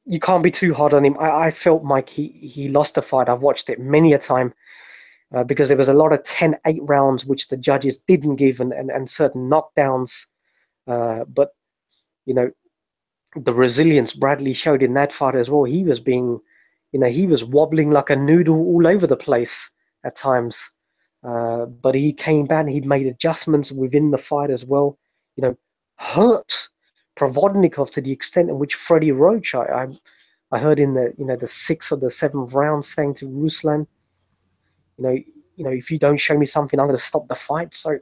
You can't be too hard on him. I felt, Mike, he lost the fight. I've watched it many a time because there was a lot of 10-8 rounds which the judges didn't give and certain knockdowns. But, the resilience Bradley showed in that fight as well. He was being, he was wobbling like a noodle all over the place at times. But he came back and he made adjustments within the fight as well. Hurt Provodnikov to the extent in which Freddie Roach, I heard in the the 6th or the 7th round, saying to Ruslan, if you don't show me something, I'm going to stop the fight. So,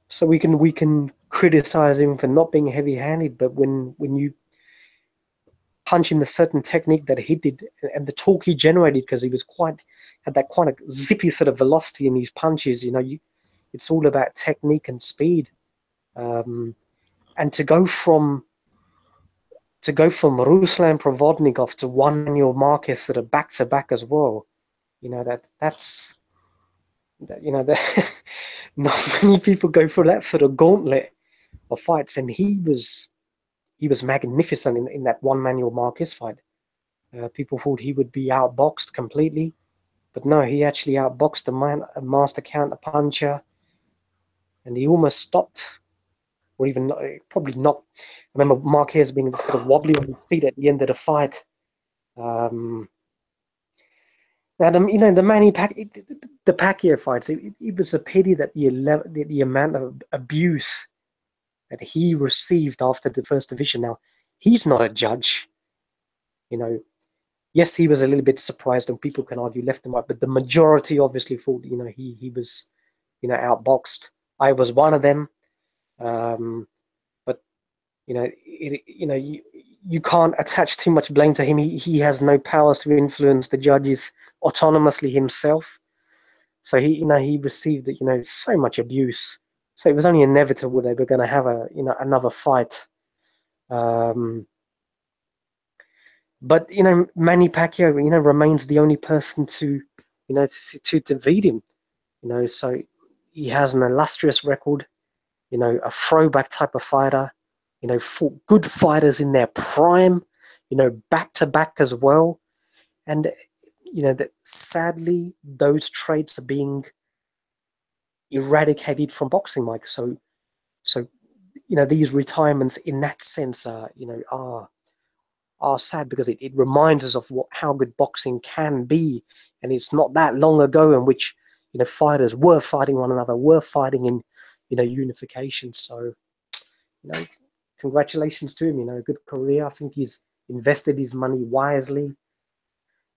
so we can criticize him for not being heavy-handed, but when you punch in the certain technique that he did and the torque he generated, because he was had that quite a zippy sort of velocity in his punches, it's all about technique and speed. And to go from Ruslan Provodnikov to Manuel Marquez sort of back to back as well, that's not many people go through that sort of gauntlet of fights, and he was magnificent in that one Manuel Marquez fight. People thought he would be outboxed completely, but no, he actually outboxed a master counter puncher, and he almost stopped or even probably not. I remember Marquez being sort of wobbly on his feet at the end of the fight. Now, the the Pacquiao fights, it was a pity that the amount of abuse that he received after the first division. Now, he's not a judge. Yes, he was a little bit surprised, and people can argue left and right, but the majority obviously thought, he was, outboxed. I was one of them. But you can't attach too much blame to him. He has no powers to influence the judges autonomously himself. So he received so much abuse. So it was only inevitable they were going to have another fight. But Manny Pacquiao remains the only person to defeat him. So he has an illustrious record. A throwback type of fighter. Fought good fighters in their prime. Back to back as well. And that sadly those traits are being eradicated from boxing, Mike. So these retirements in that sense are sad, because it reminds us of how good boxing can be, and it's not that long ago in which fighters were fighting one another, were fighting in unification. So congratulations to him. A good career. I think he's invested his money wisely.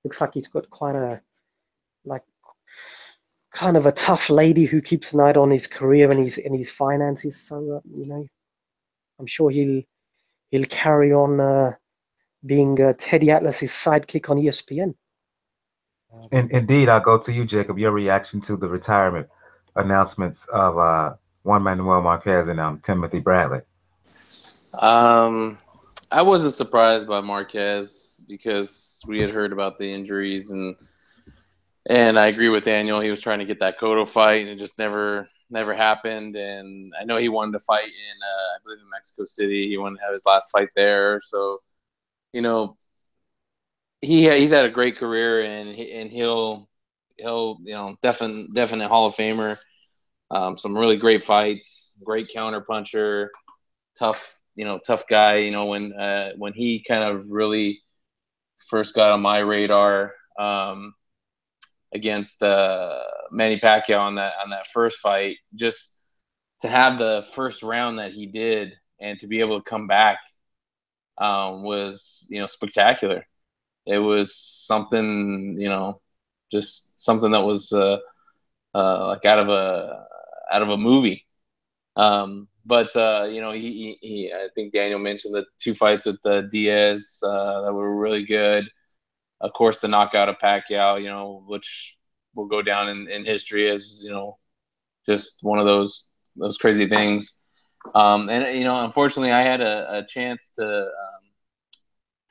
Looks like he's got quite a kind of a tough lady who keeps an eye on his career and his finances. So I'm sure he'll carry on being Teddy Atlas's sidekick on ESPN. Indeed, I'll go to you, Jacob. Your reaction to the retirement announcements of Juan Manuel Marquez and Timothy Bradley. I wasn't surprised by Marquez because we had heard about the injuries, and I agree with Daniel. He was trying to get that Cotto fight, and it just never happened. And I know he wanted to fight in, I believe, in Mexico City. He wanted to have his last fight there. So, he's had a great career, and he'll definite Hall of Famer. Some really great fights, great counter puncher, tough guy. When he kind of really first got on my radar against Manny Pacquiao on that first fight, just to have the first round that he did and to be able to come back was spectacular. It was something, just something that was like out of a movie. But he I think Daniel mentioned the two fights with Diaz that were really good. Of course, the knockout of Pacquiao, which will go down in history as just one of those crazy things. And unfortunately, I had a chance to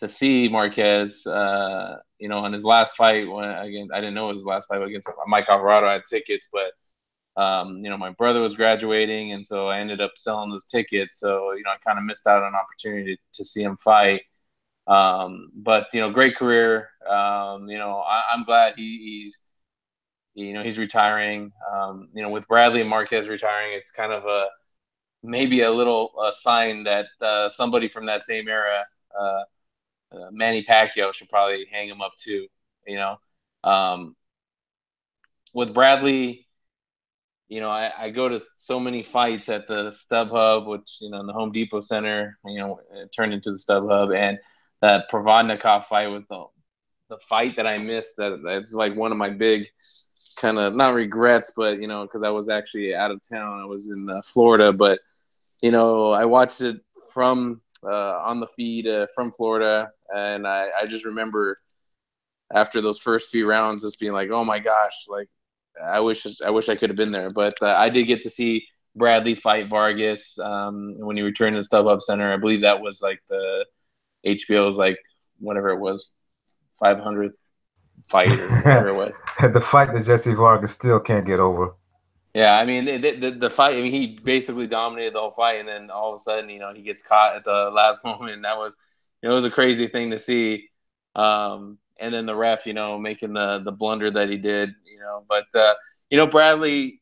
see Marquez, on his last fight. I didn't know it was his last fight against Mike Alvarado. I had tickets, but my brother was graduating, and so I ended up selling those tickets. So I kind of missed out on an opportunity to see him fight. But great career. I'm glad he's retiring. With Bradley and Marquez retiring, it's kind of maybe a little sign that somebody from that same era, Manny Pacquiao, should probably hang him up too. With Bradley, I go to so many fights at the StubHub, which in the Home Depot Center, it turned into the StubHub, and that Provodnikov fight was the fight that I missed. That's like one of my big kind of, not regrets, but because I was actually out of town. I was in Florida, but I watched it from on the feed from Florida, and I just remember after those first few rounds just being like, oh my gosh, like I wish I could have been there. But I did get to see Bradley fight Vargas when he returned to the StubHub Center. I believe that was like the HBO's like whatever it was, 500th fight or whatever it was. The fight that Jesse Vargas still can't get over. Yeah, I mean the fight. I mean, he basically dominated the whole fight, and then all of a sudden, he gets caught at the last moment. And that was, it was a crazy thing to see. And then the ref, making the blunder that he did. But Bradley,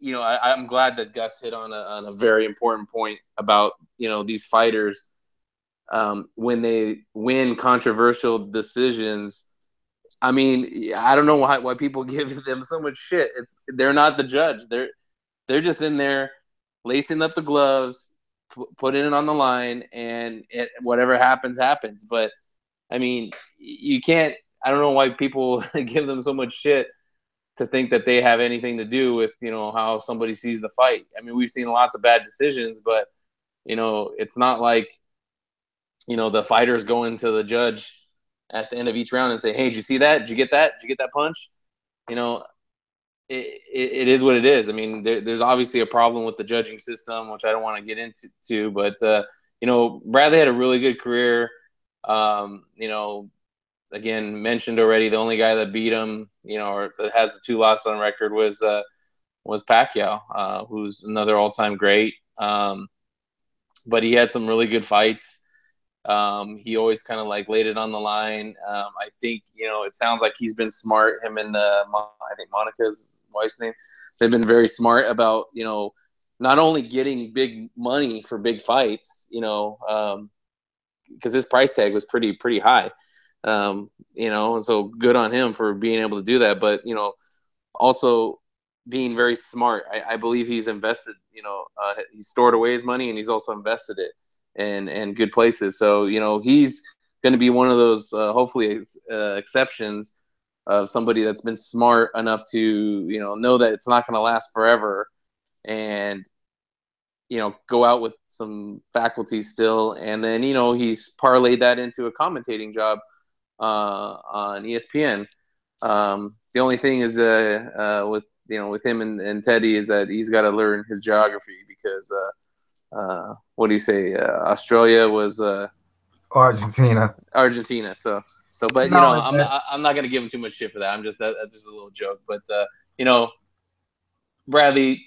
you know, I'm glad that Gus hit on a very important point about, you know, these fighters, when they win controversial decisions. I mean, I don't know why people give them so much shit. They're not the judge. They're just in there lacing up the gloves, putting it on the line, and whatever happens, happens. But I mean, you can't. I don't know why people give them so much shit to think that they have anything to do with, you know, how somebody sees the fight. I mean, we've seen lots of bad decisions, but, you know, it's not like, you know, the fighters going to the judge at the end of each round and say, hey, did you see that? Did you get that? Did you get that punch? You know, it is what it is. I mean, there's obviously a problem with the judging system, which I don't want to get into, but, you know, Bradley had a really good career. You know, again, mentioned already, the only guy that beat him, you know, or that has the 2 losses on record was Pacquiao, who's another all-time great. But he had some really good fights. He always kind of like laid it on the line. I think, you know, it sounds like he's been smart. Him and I think Monica's wife's name. They've been very smart about, you know, not only getting big money for big fights, you know, because his price tag was pretty high. You know, and so good on him for being able to do that. But, you know, also being very smart. I believe he's invested, you know, he stored away his money and he's also invested it in good places. So, you know, he's going to be one of those, hopefully, exceptions of somebody that's been smart enough to, you know that it's not going to last forever and, you know, go out with some faculty still. And then, you know, he's parlayed that into a commentating job on ESPN. The only thing is with, you know, with him and Teddy is that he's got to learn his geography because what do you say? Australia was Argentina. So but you know, I'm not gonna give him too much shit for that. I'm just that's just a little joke. But you know, Bradley,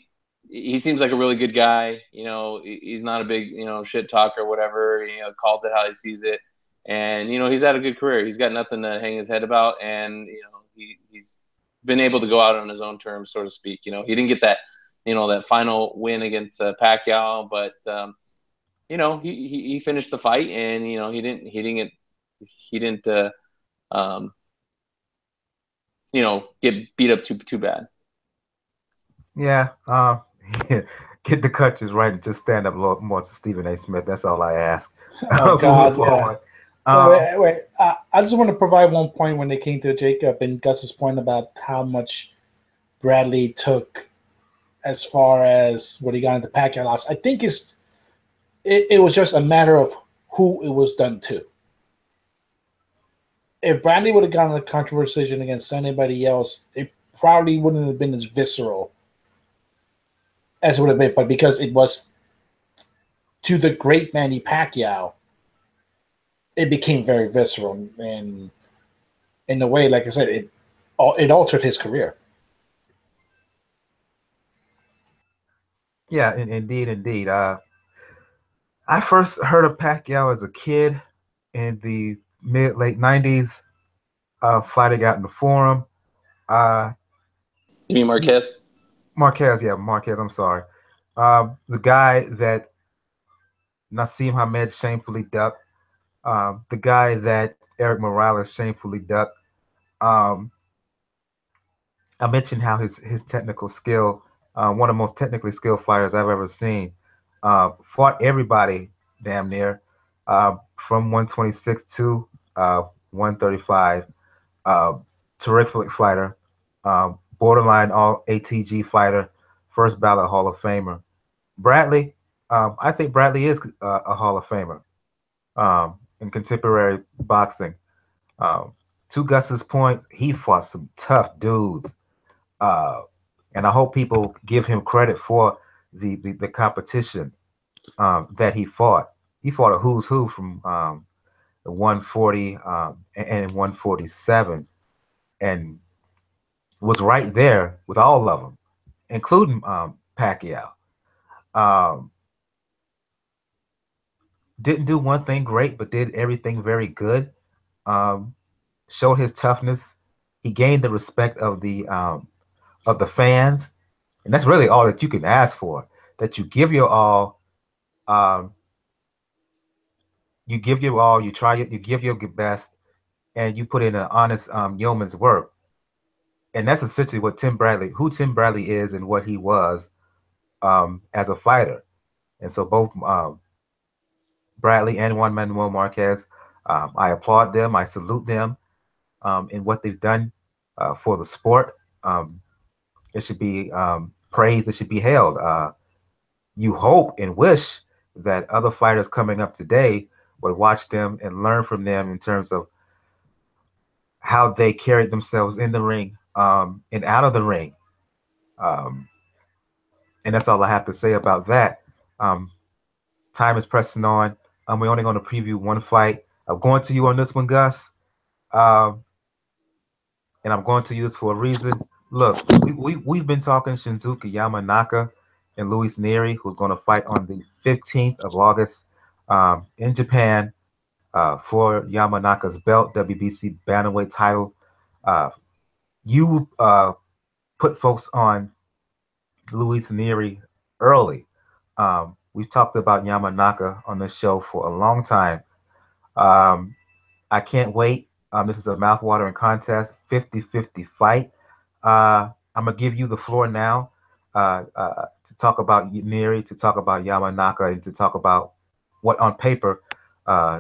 he seems like a really good guy. You know, he's not a big, you know, shit talker or whatever. You know, calls it how he sees it. And, you know, he's had a good career. He's got nothing to hang his head about. And, you know, he's been able to go out on his own terms, so to speak. You know, he didn't get that, you know, that final win against Pacquiao, but, you know, he finished the fight and, you know, he didn't, you know, get beat up too bad. Yeah. Get the crutches right and just stand up a little more to Stephen A. Smith. That's all I ask. Oh, God, yeah. Wait. I just want to provide one point when they came to Jacob and Gus's point about how much Bradley took as far as what he got into Pacquiao loss. I think it was just a matter of who it was done to. If Bradley would have gotten a controversial decision against anybody else, it probably wouldn't have been as visceral as it would have been. But because it was to the great Manny Pacquiao, it became very visceral, and in a way, like I said, it altered his career. Yeah, indeed. I first heard of Pacquiao as a kid in the late 90s. Fighter got in the forum. You mean Marquez? Marquez, I'm sorry. The guy that Nassim Hamed shamefully ducked. The guy that Eric Morales shamefully ducked. I mentioned how his technical skill, one of the most technically skilled fighters I've ever seen, fought everybody damn near, from 126 to 135. Terrific fighter, borderline all ATG fighter, first ballot Hall of Famer. Bradley, I think Bradley is a Hall of Famer in contemporary boxing. To Gus's point, he fought some tough dudes. And I hope people give him credit for the competition that he fought. He fought a who's who from the 140 and 147, and was right there with all of them, including Pacquiao. Didn't do one thing great, but did everything very good. Showed his toughness. He gained the respect of the fans. And that's really all that you can ask for. That you give your all. You give your all. You try it. You give your best, and you put in an honest yeoman's work. And that's essentially what who Tim Bradley is, and what he was as a fighter. And so both Bradley and Juan Manuel Marquez, I applaud them. I salute them in what they've done for the sport. It should be praised. It should be hailed. You hope and wish that other fighters coming up today would watch them and learn from them in terms of how they carried themselves in the ring and out of the ring. And that's all I have to say about that. Time is pressing on. We're only going to preview one fight. I'm going to you on this one, Gus. And I'm going to you this for a reason. Look, we've been talking Shinsuke Yamanaka and Luis Nery, who's going to fight on the 15th of August in Japan for Yamanaka's belt, WBC bantamweight title. You put folks on Luis Nery early. We've talked about Yamanaka on this show for a long time. I can't wait. This is a mouthwatering contest, 50-50 fight. I'm going to give you the floor now to talk about Nery, to talk about Yamanaka, and to talk about what on paper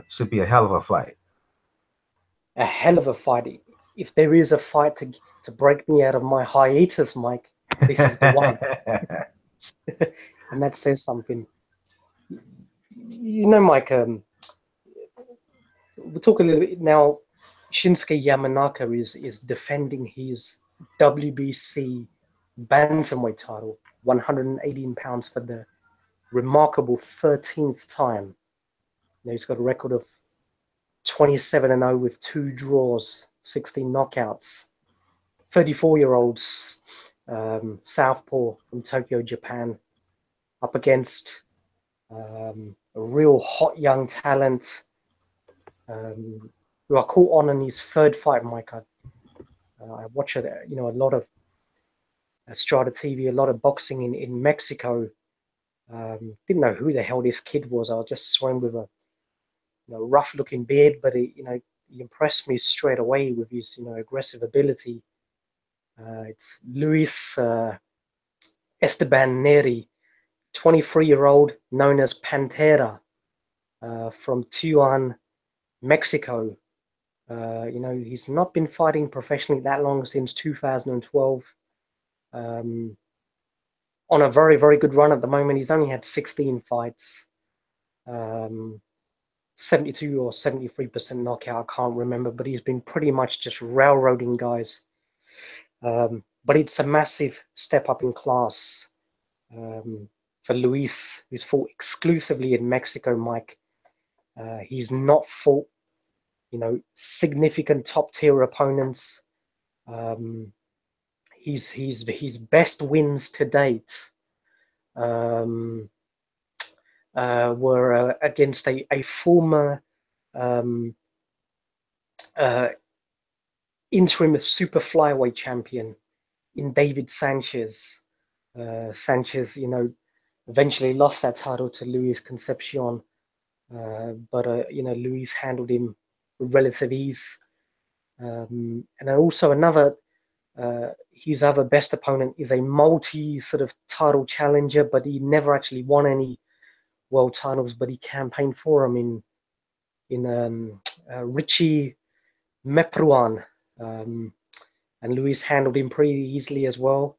should be a hell of a fight. A hell of a fight. If there is a fight to break me out of my hiatus, Mike, this is the one. And that says something. You know, Mike, we'll talk a little bit now. Shinsuke Yamanaka is defending his WBC bantamweight title, 118 pounds, for the remarkable 13th time. Now he's got a record of 27-0 with 2 draws, 16 knockouts. 34-year-olds, southpaw from Tokyo, Japan, up against a real hot young talent who I caught on in his 3rd fight, Mike. I watch it, a lot of Strata TV, a lot of boxing in Mexico. Didn't know who the hell this kid was. I just saw him with a rough-looking beard, but he impressed me straight away with his aggressive ability. It's Luis Esteban Nery, 23-year-old, known as Pantera, from Tijuana, Mexico. He's not been fighting professionally that long, since 2012. On a very, very good run at the moment. He's only had 16 fights, 72 or 73% knockout, I can't remember, but he's been pretty much just railroading guys. But it's a massive step up in class for Luis, who's fought exclusively in Mexico, Mike. He's not fought, significant top-tier opponents. His best wins to date were against a former interim super flyweight champion in David Sanchez. Sanchez, eventually lost that title to Luis Concepcion, but Luis handled him with relative ease. And then also his other best opponent is a multi sort of title challenger, but he never actually won any world titles, but he campaigned for him in Richie Mepruan, and Luis handled him pretty easily as well.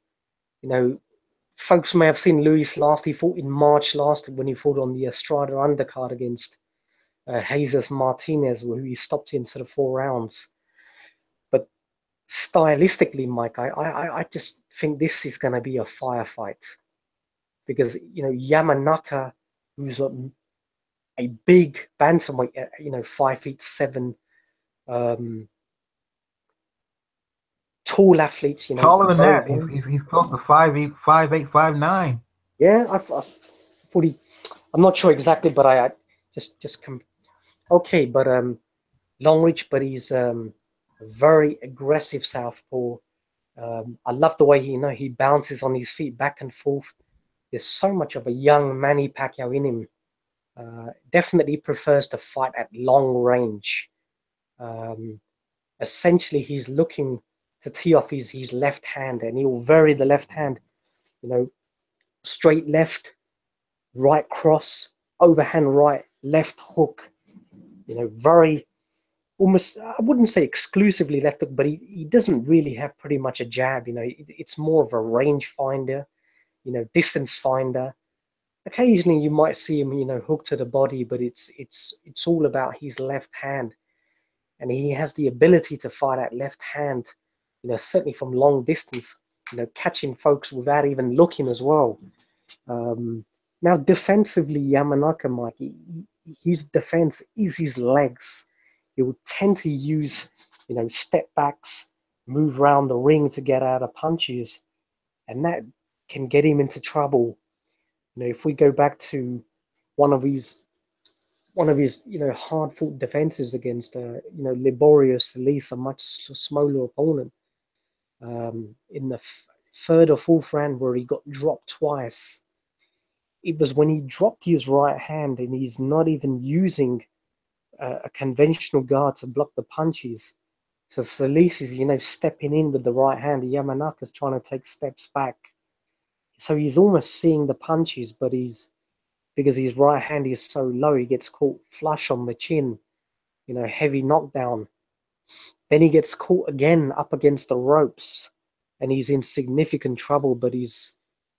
Folks may have seen Luis last. He fought in March last, when he fought on the Estrada undercard against Jesus Martinez, who he stopped in sort of 4 rounds. But stylistically, Mike, I just think this is going to be a firefight, because Yamanaka, who's a big bantamweight, 5'7", tall athlete. Taller than that. He's close to 5'8", 5'8", 5'9". Yeah, I thought I'm not sure exactly, but I just okay. But long reach, but he's very aggressive southpaw. I love the way he bounces on his feet back and forth. There's so much of a young Manny Pacquiao in him. Definitely prefers to fight at long range. Essentially, he's looking to tee off his left hand, and he'll vary the left hand, straight left, right cross, overhand right, left hook, very almost, I wouldn't say exclusively left hook, but he doesn't really have pretty much a jab. It's more of a range finder, distance finder. Occasionally you might see him, hook to the body, but it's all about his left hand. And he has the ability to fight at left hand, certainly from long distance, catching folks without even looking as well. Now, defensively, Yamanaka, Mike, his defense is his legs. He will tend to use, step backs, move around the ring to get out of punches, and that can get him into trouble. If we go back to one of his hard-fought defenses against laborious Solis, a much smaller opponent, in the third or fourth round where he got dropped twice. It was when he dropped his right hand and he's not even using a conventional guard to block the punches. So Solis is, stepping in with the right hand. Yamanaka's trying to take steps back. So he's almost seeing the punches, but because his right hand is so low, he gets caught flush on the chin, heavy knockdown. Then he gets caught again up against the ropes, and he's in significant trouble, but he's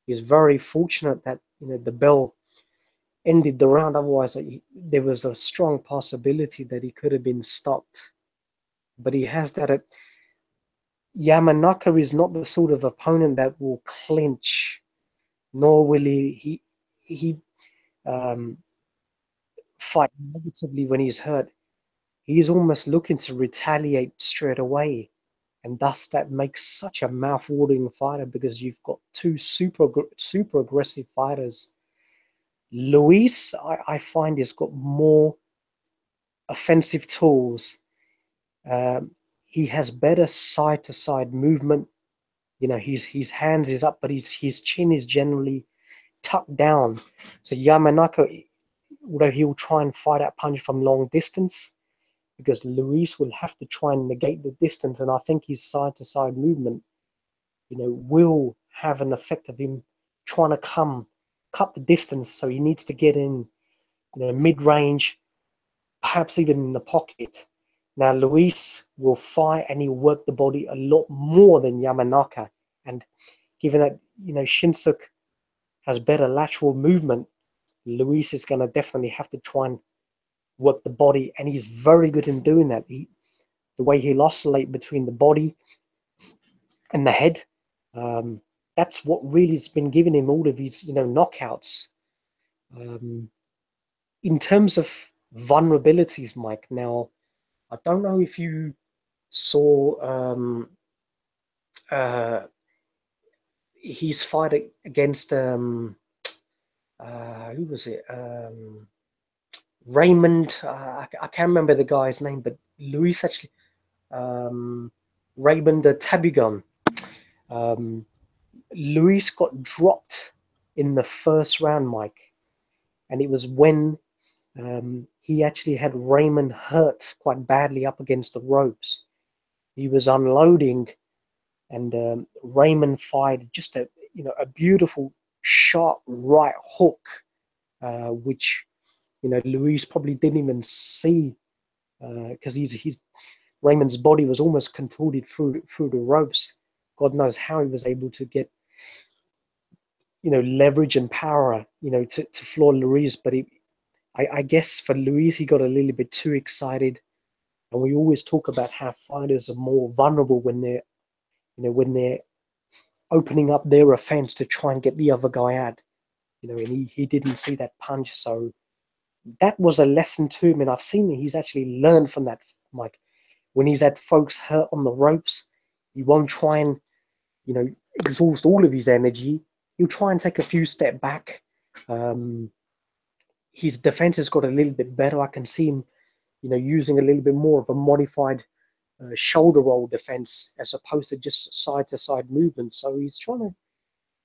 very fortunate that, the bell ended the round. Otherwise, there was a strong possibility that he could have been stopped. But he has that. Yamanaka is not the sort of opponent that will clinch, nor will he fight negatively when he's hurt. He's almost looking to retaliate straight away. And thus that makes such a mouth-watering fighter, because you've got two super aggressive fighters. Luis, I find, has got more offensive tools. He has better side-to-side movement. His hands is up, but his chin is generally tucked down. So Yamanaka, although he'll try and fight out punch from long distance, because Luis will have to try and negate the distance, and I think his side-to-side movement, will have an effect of him trying to cut the distance. So he needs to get in, mid-range, perhaps even in the pocket. Now Luis will fight and he'll work the body a lot more than Yamanaka, and given that Shinsuke has better lateral movement, Luis is going to definitely have to try and work the body, and he's very good in doing that. The way he'll oscillate between the body and the head, that's what really has been giving him all of his knockouts. In terms of vulnerabilities, Mike, now I don't know if you saw his fight against who was it? Raymond, I can't remember the guy's name, but Luis actually, Raymond Tabugon. Luis got dropped in the first round, Mike, and it was when he actually had Raymond hurt quite badly up against the ropes. He was unloading, and Raymond fired just a beautiful sharp right hook, which Luis probably didn't even see, because Raymond's body was almost contorted through the ropes. God knows how he was able to get leverage and power to floor Luis, but I guess for Luis, he got a little bit too excited. And we always talk about how fighters are more vulnerable when they're opening up their offense to try and get the other guy out. And he didn't see that punch, so that was a lesson to him. And I've seen he's actually learned from that, Mike. When he's had folks hurt on the ropes, he won't try and exhaust all of his energy. He'll try and take a few steps back. His defense has got a little bit better. I can see him, using a little bit more of a modified shoulder roll defense as opposed to just side-to-side movement. So he's trying to,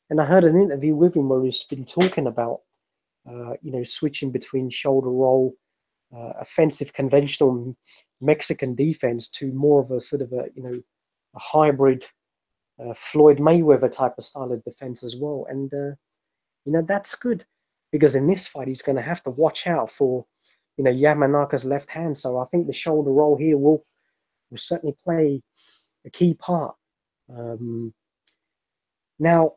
and I heard an interview with him where he's been talking about, switching between shoulder roll, offensive conventional Mexican defense to more of a sort of a hybrid Floyd Mayweather type of style of defense as well. And, that's good because in this fight, he's going to have to watch out for, Yamanaka's left hand. So I think the shoulder roll here will certainly play a key part. Now,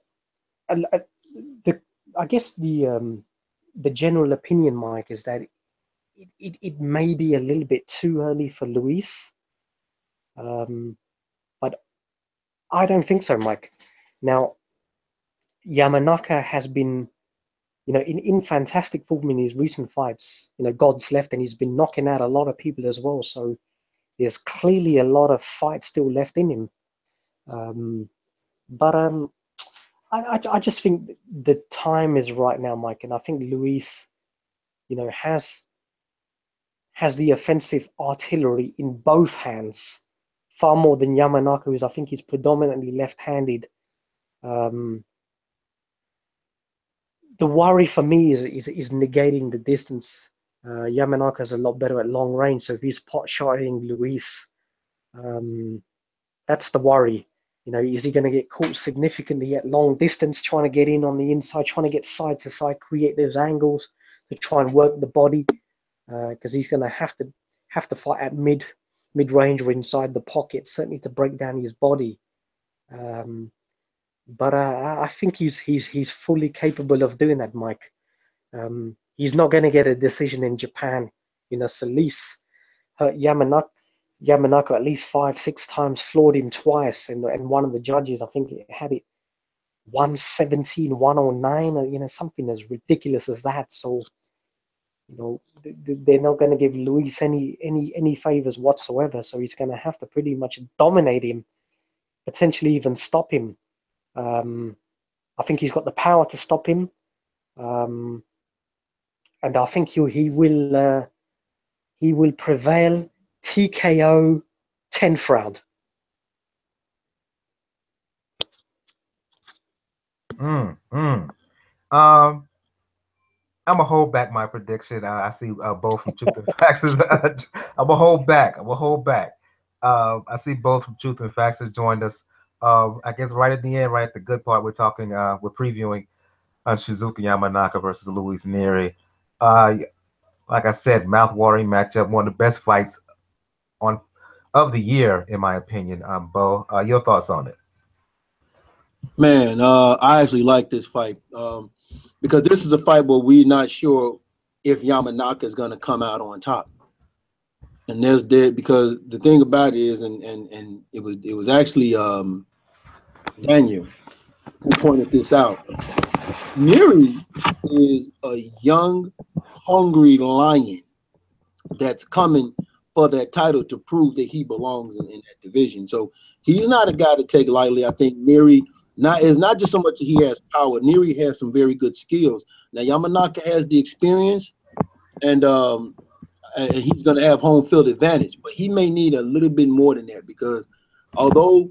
I guess the general opinion, Mike, is that it may be a little bit too early for Luis, but I don't think so, Mike. Now, Yamanaka has been, in fantastic form in his recent fights. God's left, and he's been knocking out a lot of people as well. So there's clearly a lot of fight still left in him. I just think the time is right now, Mike, and I think Luis, has the offensive artillery in both hands, far more than Yamanaka, who's I think he's predominantly left-handed. The worry for me is negating the distance. Yamanaka's a lot better at long range, so if he's pot-shotting Luis, that's the worry. Is he going to get caught significantly at long distance, trying to get in on the inside, trying to get side to side, create those angles to try and work the body? Because he's going to have to fight at mid range or inside the pocket, certainly to break down his body. But I think he's fully capable of doing that, Mike. He's not going to get a decision in Japan. Solis hurt Yamanaka at least 5-6 times, floored him twice, and one of the judges, I think, had it 117, 109, something as ridiculous as that. So, they're not going to give Luis any favors whatsoever. So he's going to have to pretty much dominate him, potentially even stop him. I think he's got the power to stop him, and I think he will prevail. TKO 10th round. I'm gonna hold back my prediction. I see both from Truth and Facts. I'm gonna hold back. I see both from Truth and Facts has joined us. I guess right at the end, right at the good part, we're previewing Shinsuke Yamanaka versus Luis Nery. Like I said, mouth-watering matchup, one of the best fights of the year, in my opinion. Bo, your thoughts on it? Man, I actually like this fight because this is a fight where we're not sure if Yamanaka is going to come out on top. And because the thing about it is, and it was actually Daniel who pointed this out. Nery is a young, hungry lion that's coming for that title to prove that he belongs in that division. So he's not a guy to take lightly. I think Nery is not just so much that he has power. Nery has some very good skills. Now Yamanaka has the experience, and he's going to have home field advantage, but he may need a little bit more than that because although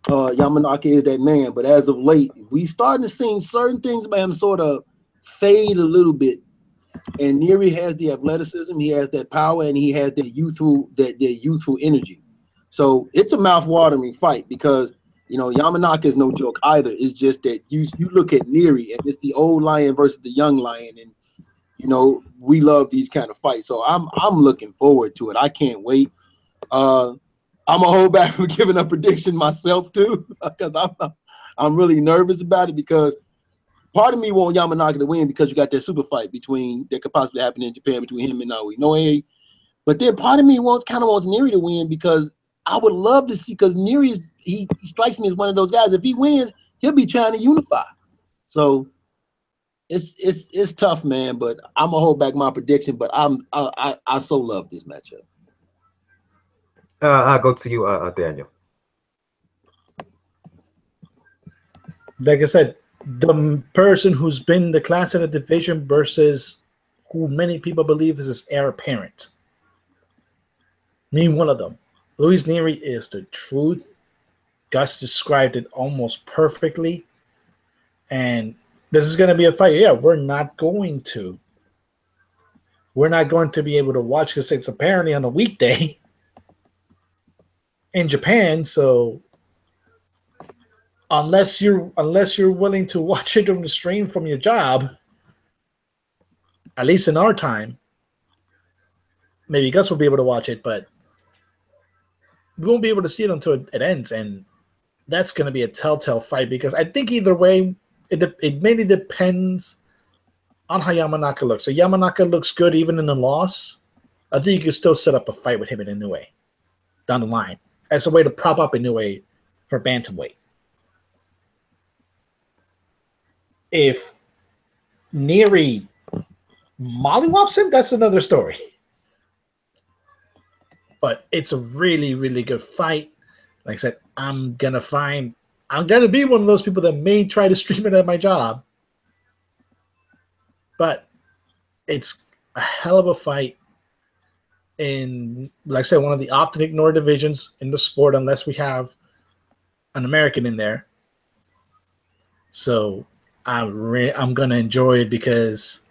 Yamanaka is that man, but as of late, we've started to see certain things about him sort of fade a little bit. And Nery has the athleticism, he has that power, and he has that youthful energy. So it's a mouth-watering fight because Yamanaka is no joke either. It's just that you look at Nery and it's the old lion versus the young lion, and we love these kind of fights. So I'm looking forward to it. I can't wait. I'm gonna hold back from giving a prediction myself too, because I'm really nervous about it because part of me wants Yamanaka to win because you got that super fight that could possibly happen in Japan between him and Inoue. But then part of me kind of wants Nery to win because I would love to see, because Nery he strikes me as one of those guys. If he wins, he'll be trying to unify. So it's tough, man. But I'm gonna hold back my prediction. But I so love this matchup. I'll go to you, Daniel. Like I said, the person who's been the class of the division versus who many people believe is his heir apparent. Me, one of them. Luis Nery is the truth. Gus described it almost perfectly. And this is going to be a fight. Yeah, we're not going to be able to watch because it's apparently on a weekday in Japan. So unless you're willing to watch it on the stream from your job, at least in our time, maybe Gus will be able to watch it, but we won't be able to see it until it ends. And that's going to be a telltale fight because I think either way, it mainly depends on how Yamanaka looks. So Yamanaka looks good even in the loss. I think you can still set up a fight with him in Inoue down the line as a way to prop up Inoue for bantamweight. If Nery mollywops him, that's another story. But it's a really, really good fight. Like I said, I'm gonna be one of those people that may try to stream it at my job. But it's a hell of a fight in, like I said, one of the often ignored divisions in the sport unless we have an American in there. So I'm going to enjoy it because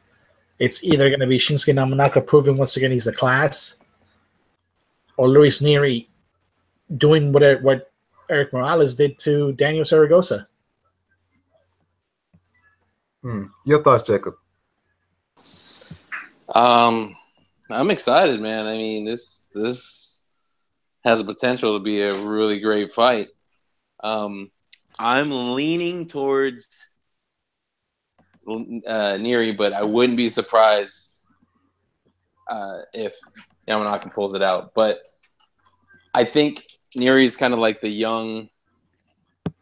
it's either going to be Shinsuke Yamanaka proving once again he's a class, or Luis Nery doing what Eric Morales did to Daniel Zaragoza. Your thoughts, Jacob? I'm excited, man. I mean, this has the potential to be a really great fight. I'm leaning towards Nery, but I wouldn't be surprised if Yamanaka pulls it out. But I think Nery's kind of like the young,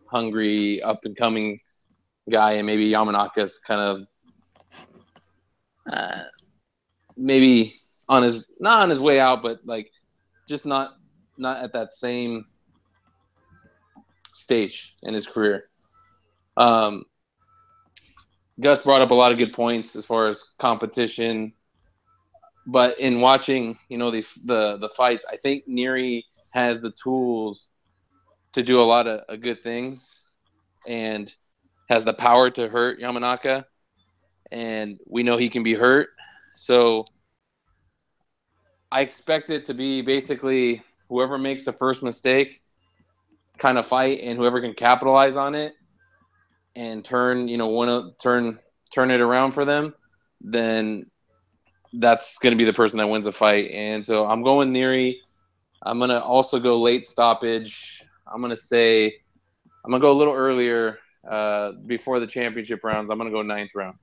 hungry, up-and-coming guy, and maybe Yamanaka's kind of maybe not on his way out, but like just not at that same stage in his career. Gus brought up a lot of good points as far as competition, but in watching, the fights, I think Nery has the tools to do a lot of good things and has the power to hurt Yamanaka, and we know he can be hurt. So I expect it to be basically whoever makes the first mistake kind of fight, and whoever can capitalize on it and turn it around for them, then that's going to be the person that wins the fight. And so I'm going Nery. I'm going to also go late stoppage. I'm going to go a little earlier before the championship rounds. I'm going to go 9th round.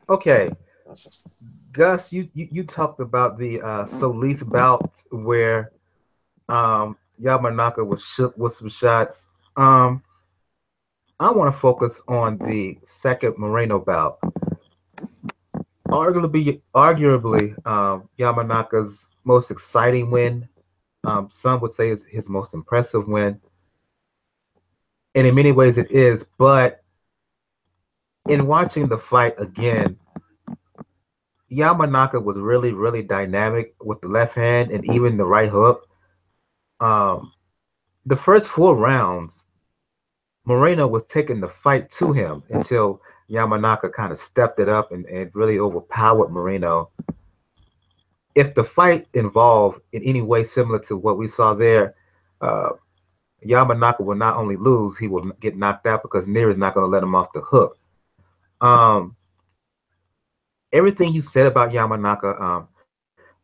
Okay. Gus, you talked about the Solis bout where Yamanaka was shook with some shots. I want to focus on the second Moreno bout. Arguably, Yamanaka's most exciting win. Some would say is his most impressive win. And in many ways it is, but in watching the fight again, Yamanaka was really, really dynamic with the left hand and even the right hook. The first 4 rounds, Moreno was taking the fight to him until Yamanaka kind of stepped it up and really overpowered Moreno. If the fight involved in any way similar to what we saw there, Yamanaka will not only lose, he will get knocked out because Nery is not going to let him off the hook. Everything you said about Yamanaka,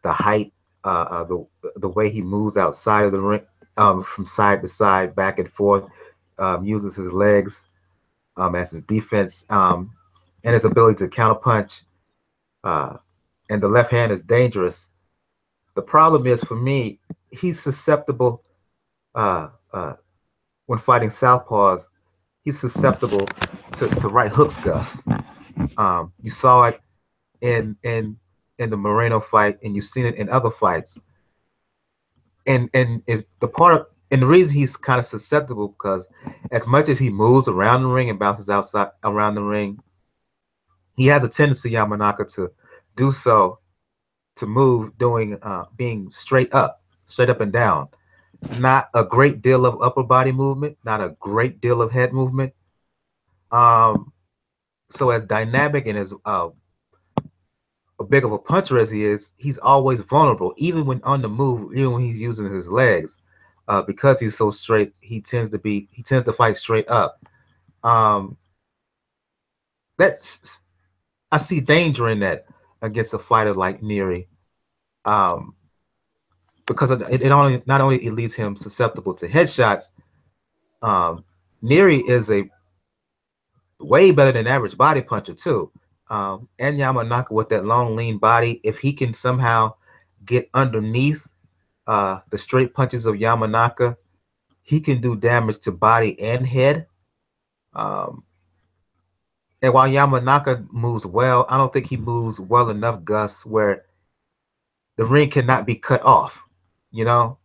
the height, the way he moves outside of the ring, from side to side, back and forth, uses his legs as his defense, and his ability to counterpunch, and the left hand is dangerous. The problem is, for me, he's susceptible when fighting southpaws. He's susceptible to right hooks, Gus. You saw it in the Moreno fight, and you've seen it in other fights. And is the part of, and the reason he's kind of susceptible because as much as he moves around the ring and bounces outside around the ring, he has a tendency, Yamanaka, to do so to move, being straight up and down. Not a great deal of upper body movement, not a great deal of head movement. So as dynamic and as a big of a puncher as he is, he's always vulnerable, even when on the move, even when he's using his legs. Because he's so straight, he tends to fight straight up. That's I see danger in that against a fighter like Nery, because it not only leaves him susceptible to headshots. Nery is a way better than average body puncher too, and Yamanaka with that long, lean body. If he can somehow get underneath the straight punches of Yamanaka, he can do damage to body and head. And while Yamanaka moves well, I don't think he moves well enough, Gus, where the ring cannot be cut off. You know,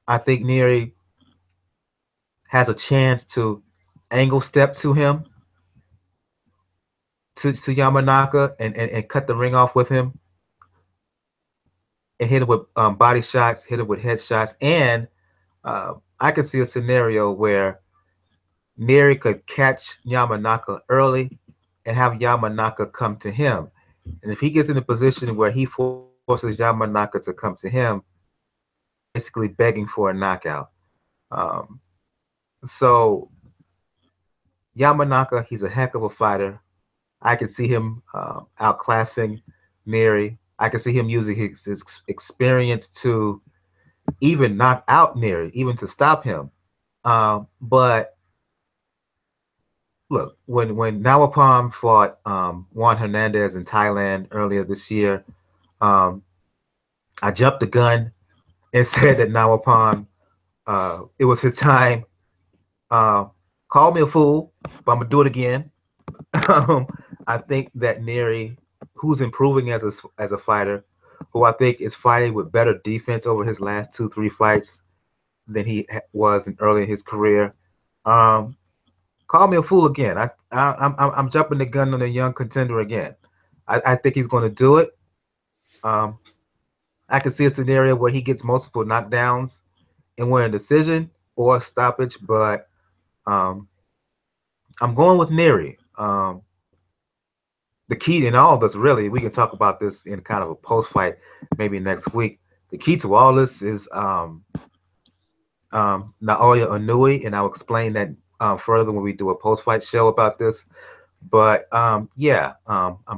I think Nery has a chance to angle step to him, to Yamanaka, and cut the ring off with him, and hit him with body shots, hit him with head shots. And I could see a scenario where Nery could catch Yamanaka early and have Yamanaka come to him. And if he gets in a position where he forces Yamanaka to come to him, basically begging for a knockout. So Yamanaka, he's a heck of a fighter. I can see him outclassing Nery. I can see him using his experience to even knock out Nery, even to stop him. But look, when Nawapam fought Juan Hernandez in Thailand earlier this year, I jumped the gun and said that Nawapam, it was his time. Call me a fool, but I'm gonna do it again. I think that Nery, who's improving as a fighter, who I think is fighting with better defense over his last 2-3 fights than he was early in his career. Call me a fool again. I'm jumping the gun on a young contender again. I think he's going to do it. I can see a scenario where he gets multiple knockdowns and win a decision or a stoppage, but I'm going with Nery. The key in all this, really, we can talk about this in kind of a post-fight maybe next week. The key to all this is Naoya Inoue, and I'll explain that further when we do a post-fight show about this. But I'm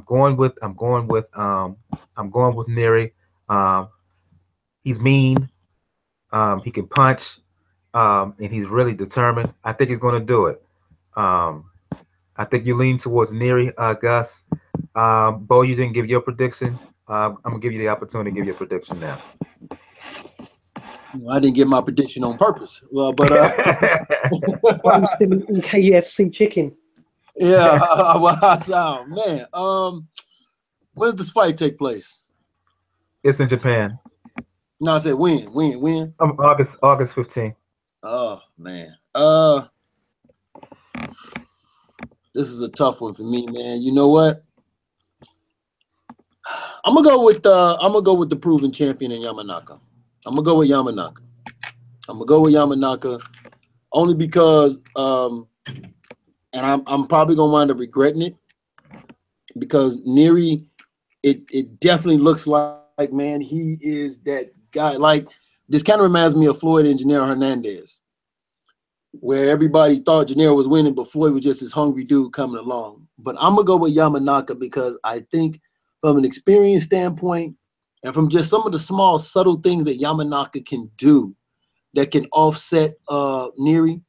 going with Nery. He's mean. He can punch, and he's really determined. I think he's going to do it. I think you lean towards Nery, Gus. Bo, you didn't give your prediction. I'm gonna give you the opportunity to give your prediction now. I didn't get my prediction on purpose. Well, but I'm still in KFC chicken. Yeah, man. When does this fight take place? It's in Japan. No, I said when? August 15th. Oh man. This is a tough one for me, man. You know what? I'm gonna go with the proven champion in Yamanaka. I'm gonna go with Yamanaka only because and I'm probably gonna wind up regretting it, because Nery, it definitely looks like, man, he is that guy. Like, this kind of reminds me of Floyd and Janelle Hernandez, where everybody thought Janelle was winning, but Floyd was just this hungry dude coming along. But I'm gonna go with Yamanaka because I think from an experience standpoint and from just some of the small, subtle things that Yamanaka can do that can offset Nery,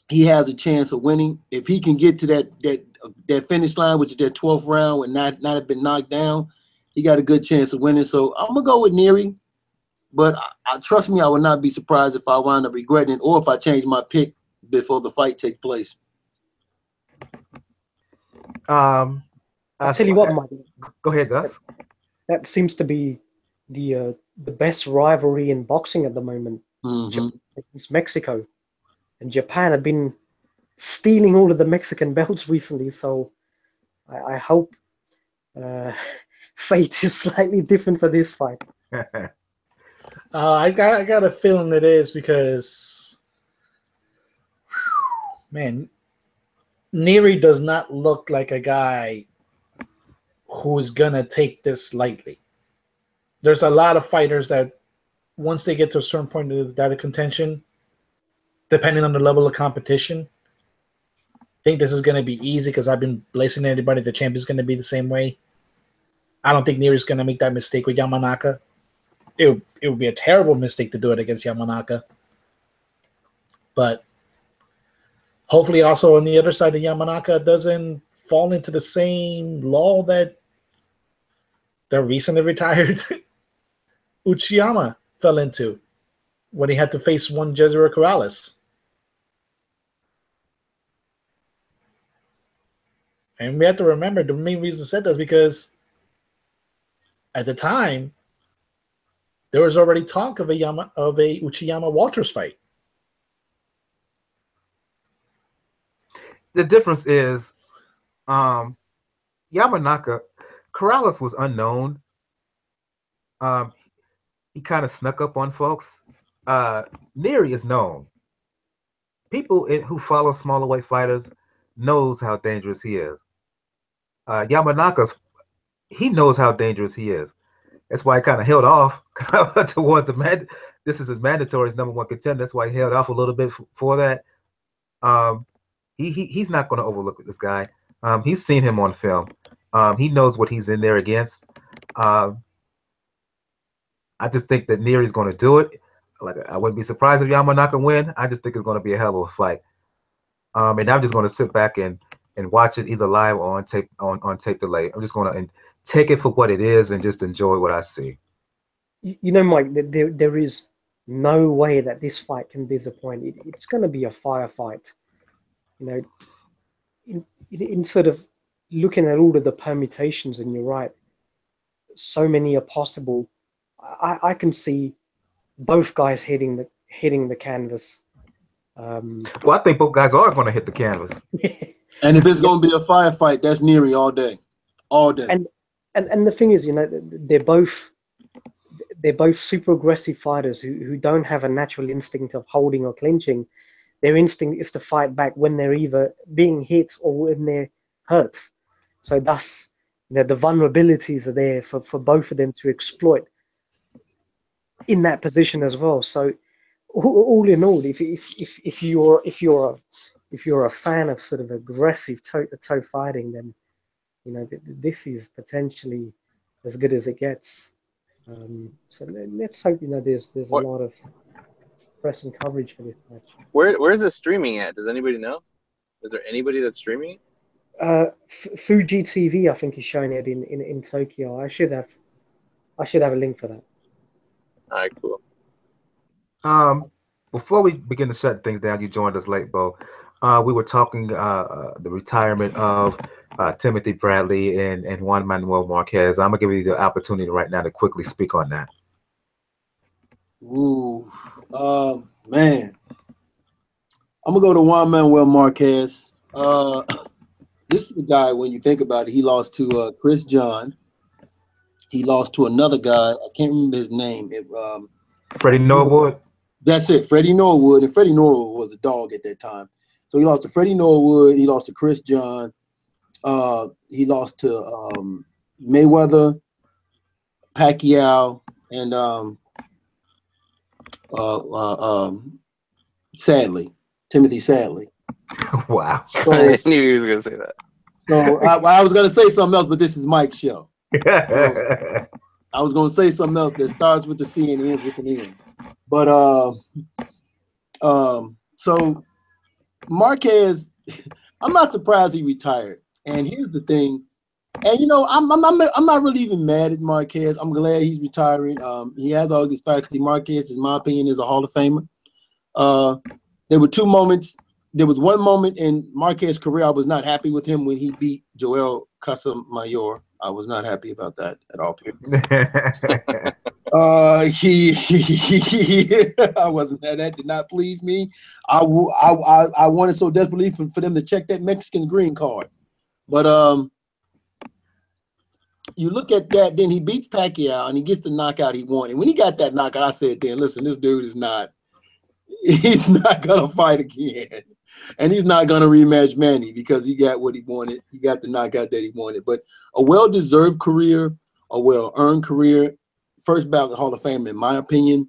he has a chance of winning. If he can get to that finish line, which is that 12th round, and not have been knocked down, he got a good chance of winning. So I'm gonna go with Nery, but I trust me, I would not be surprised if I wind up regretting it or if I change my pick before the fight takes place. I'll tell you what, Mike. Go ahead, Gus. That seems to be the best rivalry in boxing at the moment. Japan against Mexico, and Japan have been stealing all of the Mexican belts recently. So I hope fate is slightly different for this fight. I got a feeling it is because, man, Nery does not look like a guy who's gonna take this lightly. There's a lot of fighters that once they get to a certain point of data contention, depending on the level of competition, think this is going to be easy because I've been blazing everybody. The champion's going to be the same way. I don't think Nery's going to make that mistake with Yamanaka. It would be a terrible mistake to do it against Yamanaka. But hopefully also on the other side of Yamanaka doesn't fall into the same law that the recently retired Uchiyama fell into when he had to face one Jesus Karass. And we have to remember the main reason I said that is because at the time there was already talk of a Uchiyama Walters fight. The difference is Yamanaka, Karass was unknown. He kind of snuck up on folks. Nery is known. People who follow smaller weight fighters knows how dangerous he is. Yamanaka, he knows how dangerous he is. That's why he kind of held off towards the man. This is his mandatory, his number one contender. That's why he held off a little bit for that. He's not going to overlook this guy. He's seen him on film. He knows what he's in there against. I just think that Nery's going to do it. Like, I wouldn't be surprised if Yamanaka win. I just think it's going to be a hell of a fight. And I'm just going to sit back and watch it either live or on tape delay. I'm just going to take it for what it is and just enjoy what I see. You know, Mike, there is no way that this fight can disappoint. It's going to be a firefight. You know, in sort of looking at all of the permutations, and you're right, so many are possible. I can see both guys hitting the canvas. Well, I think both guys are going to hit the canvas. And if it's going to be a firefight, that's Nery all day, all day. And the thing is, you know, they're both super aggressive fighters who don't have a natural instinct of holding or clinching. Their instinct is to fight back when they're either being hit or when they're hurt. So thus, you know, the vulnerabilities are there for both of them to exploit in that position as well. So all in all, if you're a fan of sort of aggressive toe-to-toe fighting, then you know this is potentially as good as it gets. So let's hope, you know, there's a lot of press and coverage for this match. Where's it streaming at? Does anybody know? Is there anybody that's streaming it? Fuji TV, I think, is showing it in Tokyo. I should have a link for that. All right, cool. Before we begin to shut things down, you joined us late, Bo. We were talking the retirement of Timothy Bradley and Juan Manuel Marquez. I'm gonna give you the opportunity right now to quickly speak on that. Ooh, man, I'm gonna go to Juan Manuel Marquez. This is the guy, when you think about it, he lost to Chris John. He lost to another guy. I can't remember his name. Freddie Norwood. That's it, Freddie Norwood. And Freddie Norwood was a dog at that time. So he lost to Freddie Norwood. He lost to Chris John. He lost to Mayweather, Pacquiao, and Timothy Sadley. Wow. So, I knew he was going to say that. So I was going to say something else, but this is Mike's show. So, I was going to say something else that starts with the C and ends with an N. But so Marquez, I'm not surprised he retired. And here's the thing. And, you know, I'm not really even mad at Marquez. I'm glad he's retiring. He has all these faculty. Marquez, in my opinion, is a Hall of Famer. There were two moments. There was one moment in Marquez's career I was not happy with him when he beat Joel Casamayor. I was not happy about that at all. I wasn't. That did not please me. I wanted so desperately for them to check that Mexican green card. But you look at that, then he beats Pacquiao and he gets the knockout he wanted. When he got that knockout, I said, then listen, this dude is not, he's not gonna fight again. And he's not gonna rematch Manny because he got what he wanted. He got the knockout that he wanted. But a well-deserved career, a well-earned career, first ballot Hall of Fame, in my opinion.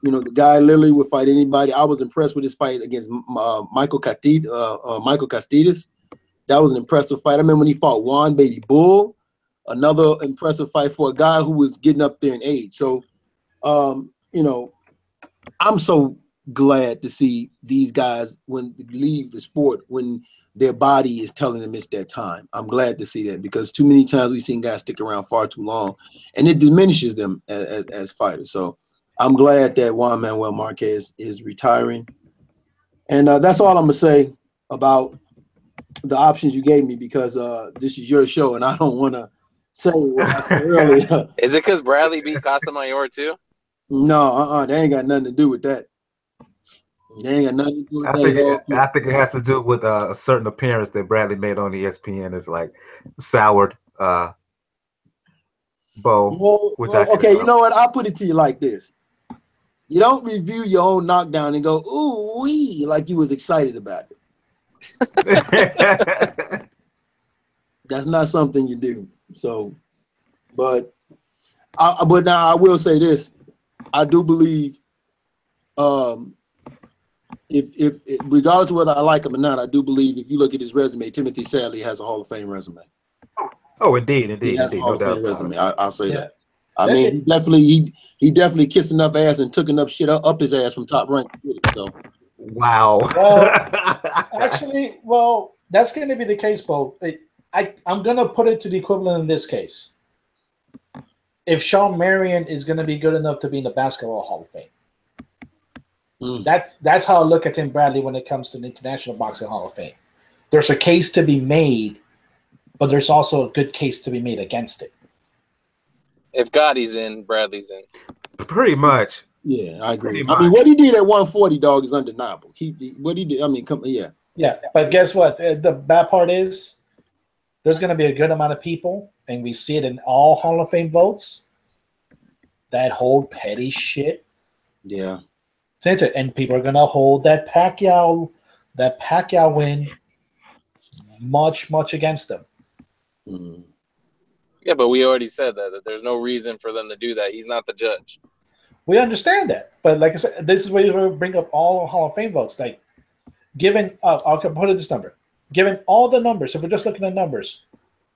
You know, the guy literally would fight anybody. I was impressed with his fight against Michael Castidis. That was an impressive fight. I remember when he fought Juan Baby Bull, another impressive fight for a guy who was getting up there in age. So, you know, I'm so glad to see these guys when they leave the sport when their body is telling them it's their time. I'm glad to see that because too many times we've seen guys stick around far too long, and it diminishes them as fighters. So I'm glad that Juan Manuel Marquez is retiring. And that's all I'm going to say about the options you gave me because this is your show, and I don't want to say what I said earlier. Is it because Bradley beat Casamayor too? No, they ain't got nothing to do with that. They ain't got nothing to do with I think it has to do with a certain appearance that Bradley made on ESPN. It's like soured bow. Well, okay, you know what? I'll put it to you like this. You don't review your own knockdown and go, ooh, wee, like you was excited about it. That's not something you do. So, but now I will say this. I do believe if regardless of whether I like him or not, I do believe if you look at his resume, Timothy Sadley has a Hall of Fame resume. Oh, indeed. He has a Hall No of doubt Fame resume. I'll say Yeah. that. I mean, he definitely kissed enough ass and took enough shit up his ass from Top Rank. So, wow. Well, actually, that's going to be the case, Bo. I'm going to put it to the equivalent in this case. If Sean Marion is going to be good enough to be in the Basketball Hall of Fame. That's how I look at Tim Bradley when it comes to the International Boxing Hall of Fame. There's a case to be made, but there's also a good case to be made against it. If Gotti's in, Bradley's in. Pretty much. Yeah, I agree. I mean, what he did at 140, dog, is undeniable. What he did, I mean, yeah. But guess what? The bad part is there's going to be a good amount of people, and we see it in all Hall of Fame votes, that hold petty shit. Yeah. And people are going to hold that Pacquiao win much, much against them. Mm. Yeah, but we already said that there's no reason for them to do that. He's not the judge. We understand that. But like I said, this is where you bring up all Hall of Fame votes. Like, given, I'll put it this number. Given all the numbers, if we're just looking at numbers,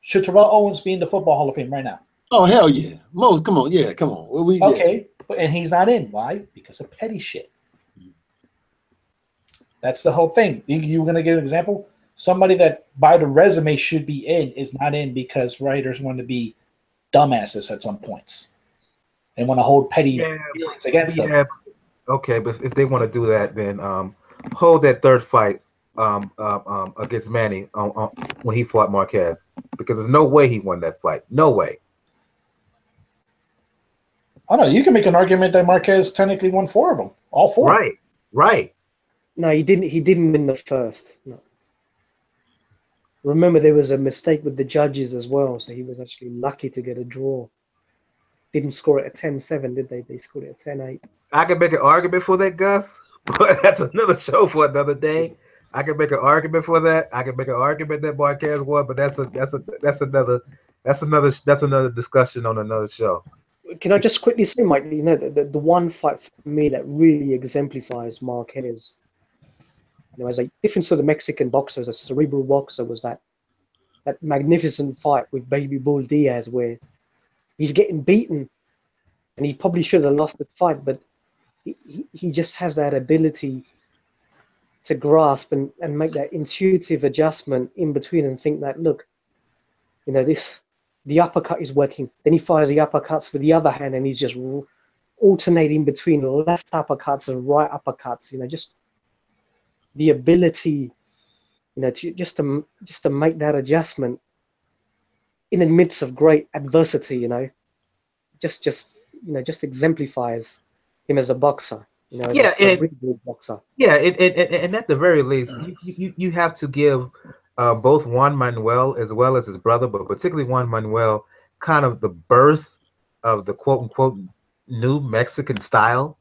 should Terrell Owens be in the Football Hall of Fame right now? Oh, hell yeah. Most, come on. Yeah, come on. Okay, and he's not in. Why? Because of petty shit. That's the whole thing. You were going to give an example? Somebody that by the resume should be in is not in because writers want to be dumbasses at some points and want to hold petty feelings against them. Okay, but if they want to do that, then hold that third fight against Manny when he fought Marquez, because there's no way he won that fight. No way. Oh no, you can make an argument that Marquez technically won 4 of them, all 4. Right. No, he didn't. He didn't win the first. No. Remember, there was a mistake with the judges as well, so he was actually lucky to get a draw. Didn't score it at 10-7, did they? They scored it at 10-8. I can make an argument for that, Gus, but that's another show for another day. I can make an argument for that. I can make an argument that Marquez won, but that's another discussion on another show. Can I just quickly say, Mike? You know, the one fight for me that really exemplifies Marquez, you know, as a difference to the Mexican boxer, as a cerebral boxer, was that magnificent fight with Baby Bull Diaz, where he's getting beaten, and he probably should have lost the fight, but he just has that ability to grasp and make that intuitive adjustment in between and think that, look, you know, the uppercut is working. Then he fires the uppercuts with the other hand, and he's just alternating between left uppercuts and right uppercuts. You know, just the ability, you know, to make that adjustment in the midst of great adversity. You know, just exemplifies him as a boxer. You know, as a cerebral boxer. Yeah, and at the very least, you have to give both Juan Manuel as well as his brother, but particularly Juan Manuel, kind of the birth of the quote unquote new Mexican style.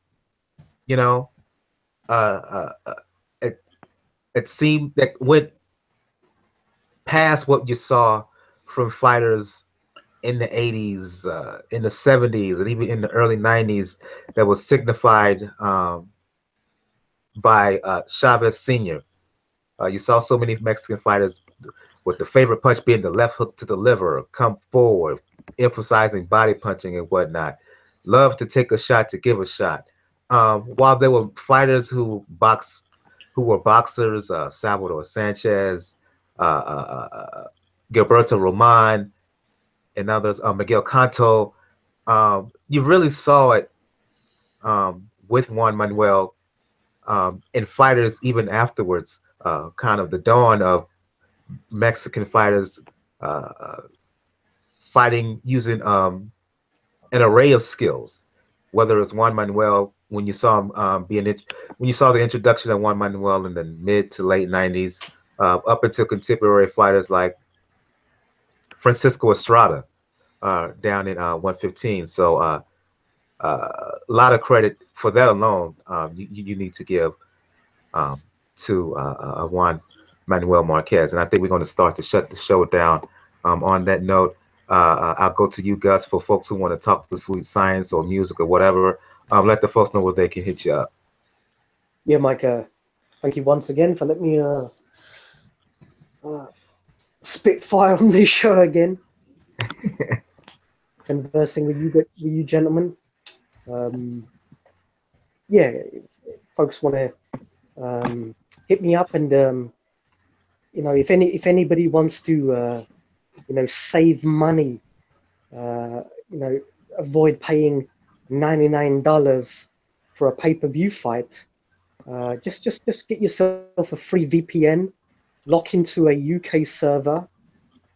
You know, it seemed that went past what you saw from fighters in the 80s, in the 70s, and even in the early 90s that was signified by Chavez Sr. You saw so many Mexican fighters with the favorite punch being the left hook to the liver, come forward, emphasizing body punching and whatnot. Love to take a shot to give a shot. While there were fighters who were boxers, Salvador Sanchez, Gilberto Roman, and others, Miguel Canto, you really saw it with Juan Manuel and fighters even afterwards, kind of the dawn of Mexican fighters fighting using an array of skills, whether it's Juan Manuel when you saw him when you saw the introduction of Juan Manuel in the mid to late 90s, up until contemporary fighters like Francisco Estrada down in 115. So a lot of credit for that alone. You need to give to Juan Manuel Marquez, and I think we're going to start to shut the show down. On that note, I'll go to you, Gus, for folks who want to talk to Sweet Science or music or whatever. Let the folks know where they can hit you up. Yeah, Mike. Thank you once again for letting me spit fire on this show again. Conversing with you gentlemen. Yeah, if folks want to hit me up, and you know, if anybody wants to you know, save money, you know, avoid paying $99 for a pay-per-view fight, just get yourself a free VPN, lock into a UK server,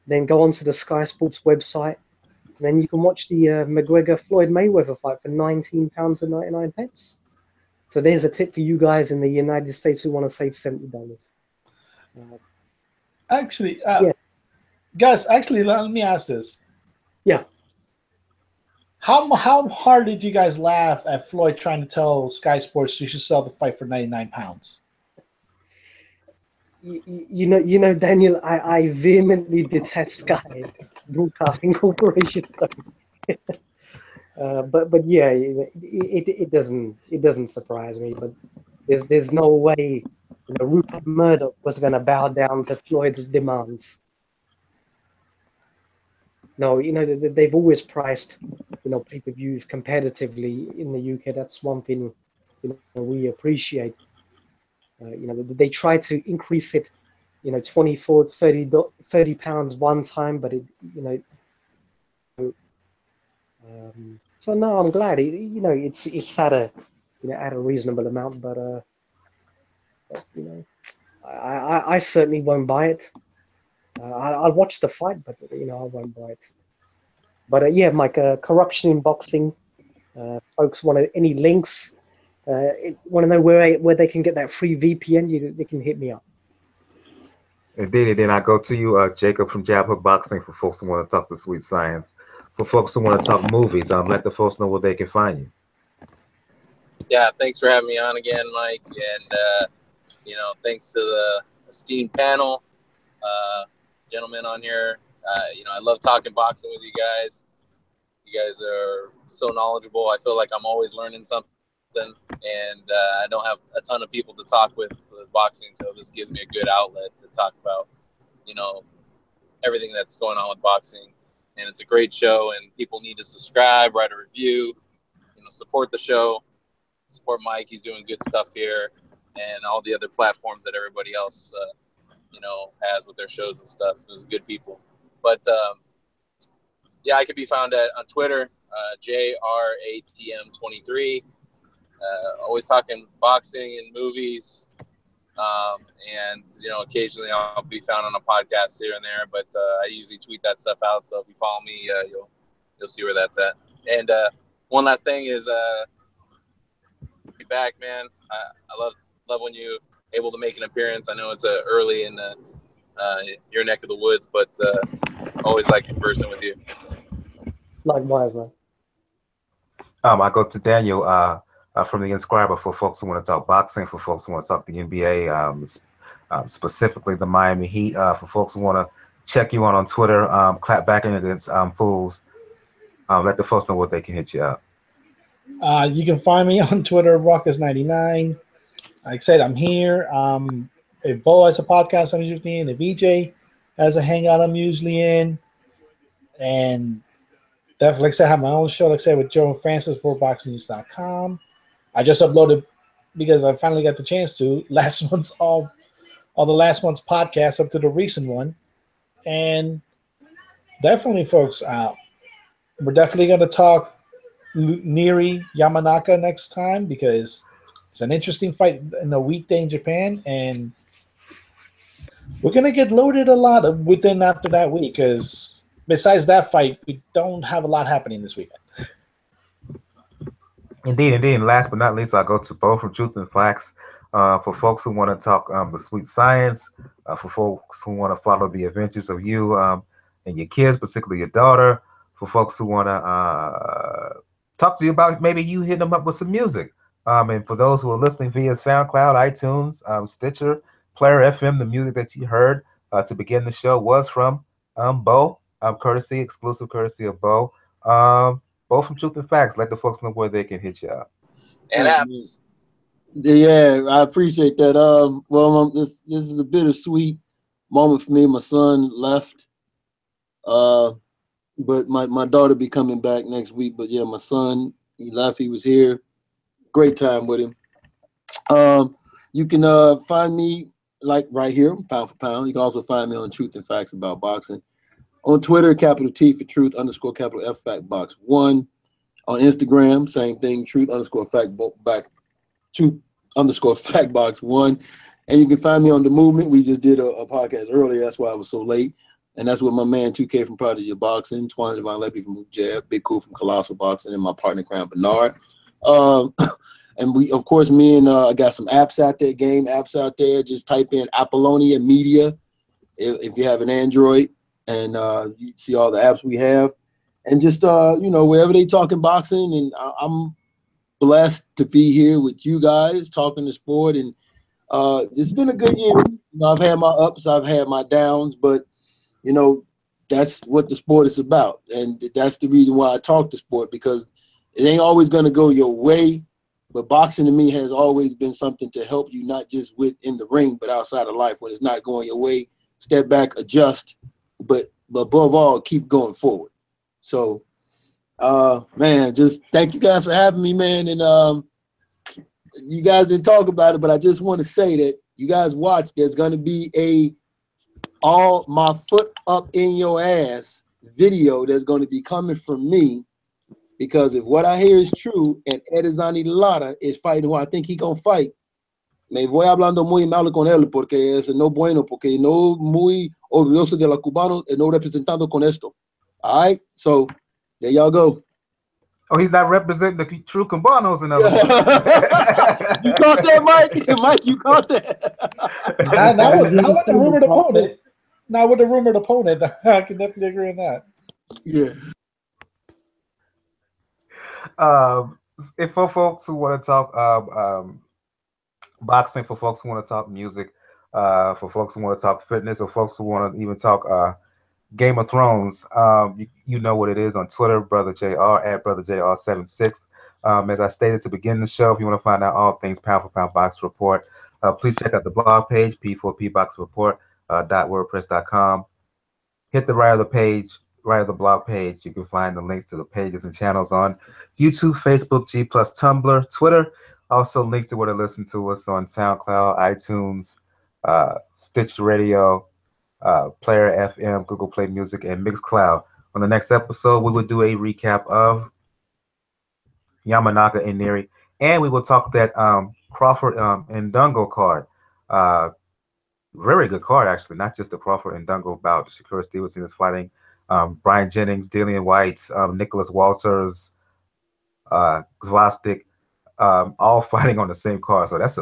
then go onto the Sky Sports website, and then you can watch the McGregor-Floyd Mayweather fight for £19.99. So there's a tip for you guys in the United States who want to save $70. Actually, yeah. Gus, actually, let me ask this. Yeah. How hard did you guys laugh at Floyd trying to tell Sky Sports you should sell the fight for 99 pounds? You know, Daniel, I vehemently detest Sky Broadcasting Corporation. But yeah, it doesn't surprise me. But there's no way, you know, Rupert Murdoch was going to bow down to Floyd's demands. No, you know, they've always priced, you know, pay-per-views competitively in the UK. That's one thing, you know, we appreciate. You know, they try to increase it, you know, 24, 30 pounds one time, but it, you know, so no, I'm glad you know, it's at a, you know, at a reasonable amount, but you know, I certainly won't buy it. I'll watch the fight, but you know, I won't buy it. But yeah, Mike, corruption in boxing. Folks want any links? Want to know where they can get that free VPN? They can hit me up. Indeed, and then I go to you, Jacob from Jab Hook Boxing, for folks who want to talk to Sweet Science. For folks who want to talk movies, let the folks know where they can find you. Yeah, thanks for having me on again, Mike, and you know, thanks to the esteemed panel, gentlemen on here. You know, I love talking boxing with you guys. You guys are so knowledgeable. I feel like I'm always learning something, and I don't have a ton of people to talk with boxing, so this gives me a good outlet to talk about, you know, everything that's going on with boxing. And it's a great show, and people need to subscribe, write a review, you know, support the show, support Mike. He's doing good stuff here, and all the other platforms that everybody else, you know, has with their shows and stuff. There's good people. But yeah, I could be found on Twitter, JRATM23. Always talking boxing and movies. And, you know, occasionally I'll be found on a podcast here and there, but I usually tweet that stuff out. So if you follow me, you'll see where that's at. And one last thing is, be back, man. I love when you able to make an appearance. I know it's early in the your neck of the woods, but always like conversing with you. Likewise, man. I go to Daniel from the Inscriber for folks who want to talk boxing, for folks who want to talk the NBA, specifically the Miami Heat, for folks who want to check you on Twitter, clap back against fools. Let the folks know what they can hit you up. You can find me on Twitter, Ruckus99. Like I said, I'm here. If Bo has a podcast, I'm usually in. If EJ has a hangout, I'm usually in. And definitely, like I said, I have my own show, like I said, with Joe and Francis for BoxingNews.com. I just uploaded, because I finally got the chance to, last month's all the last month's podcasts up to the recent one. And definitely, folks, we're definitely going to talk Nery Yamanaka next time, because it's an interesting fight in a weekday in Japan, and we're going to get loaded a lot within after that week, because besides that fight, we don't have a lot happening this weekend. Indeed. And last but not least, I'll go to Bo from Truth and Facts. For folks who want to talk the sweet science, for folks who want to follow the adventures of you and your kids, particularly your daughter, for folks who want to talk to you about maybe you hitting them up with some music. And for those who are listening via SoundCloud, iTunes, Stitcher, Player FM, the music that you heard to begin the show was from Bo, exclusive courtesy of Bo. Bo from Truth and Facts. Let the folks know where they can hit you up. And apps. Yeah, I appreciate that. Well, this is a bittersweet moment for me. My son left, but my daughter be coming back next week. But yeah, my son, he left. He was here. Great time with him. You can find me like right here, pound for pound. You can also find me on Truth and Facts about boxing. On Twitter, capital T for Truth _ capital F Fact Box 1. On Instagram, same thing, Truth _ Fact Box 1. And you can find me on The Movement. We just did a podcast earlier. That's why I was so late. And that's with my man 2K from Prodigy of Boxing, Twan Devon Leppy from Jab, Big Cool from Colossal Boxing, and my partner, Crown Bernard. And we, of course, I got some apps out there, game apps out there. Just type in Apollonia Media if you have an Android, and you see all the apps we have. And just, wherever they talking boxing, and I'm blessed to be here with you guys talking the sport. And it's been a good year. I've had my ups, I've had my downs, but, that's what the sport is about. And that's the reason why I talk the sport, because it ain't always going to go your way. But boxing to me has always been something to help you, not just within the ring, but outside of life. When it's not going your way, step back, adjust, but above all, keep going forward. So, man, just thank you guys for having me, man. And you guys didn't talk about it, but I just want to say that you guys watch. There's going to be all my foot up in your ass video that's going to be coming from me, because if what I hear is true and Edizani Lara is fighting who I think he going to fight, me voy hablando muy malo con él porque es no bueno, porque no muy orgulloso de la cubano y no representando con esto. All right, so there y'all go. Oh, he's not representing the true Cubanos in other words. You caught that, Mike? Mike, you caught that? Not with the rumored opponent. Not with the rumored opponent. I can definitely agree on that. Yeah. If for folks who want to talk boxing, for folks who want to talk music, for folks who want to talk fitness, or folks who want to even talk Game of Thrones, you know what it is on Twitter, Brother JR at Brother JR76. As I stated to begin the show, if you want to find out all things Pound for Pound Box Report, please check out the blog page, p4pboxreport.wordpress.com. Hit the right of the page, right of the blog page. You can find the links to the pages and channels on YouTube, Facebook, G+, Tumblr, Twitter. Also links to where to listen to us on SoundCloud, iTunes, Stitcher Radio, Player FM, Google Play Music, and Mixcloud. On the next episode, we will do a recap of Yamanaka and Nery, and we will talk that Crawford and Dungo card. Very good card, actually. Not just the Crawford and Dungo bout. Shakur Stevenson is fighting Brian Jennings, Dillian White, Nicholas Walters, Zvostik, all fighting on the same card. So that's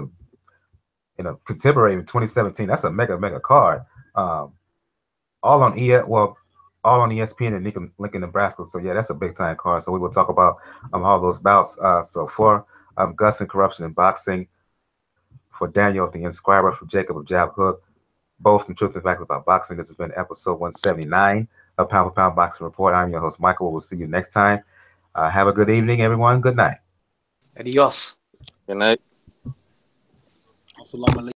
contemporary in 2017. That's a mega card. all on ESPN in Lincoln, Nebraska. So yeah, that's a big time card. So we will talk about all those bouts. So for Gus and Corruption in Boxing, for Daniel the Inscriber, for Jacob of Jab Hook, both from Truth and Facts About Boxing. This has been episode 179 of Pound for Pound Boxing Report. I'm your host, Michael. We'll see you next time. Have a good evening, everyone. Good night. Adios. Good night. Assalamu alaikum.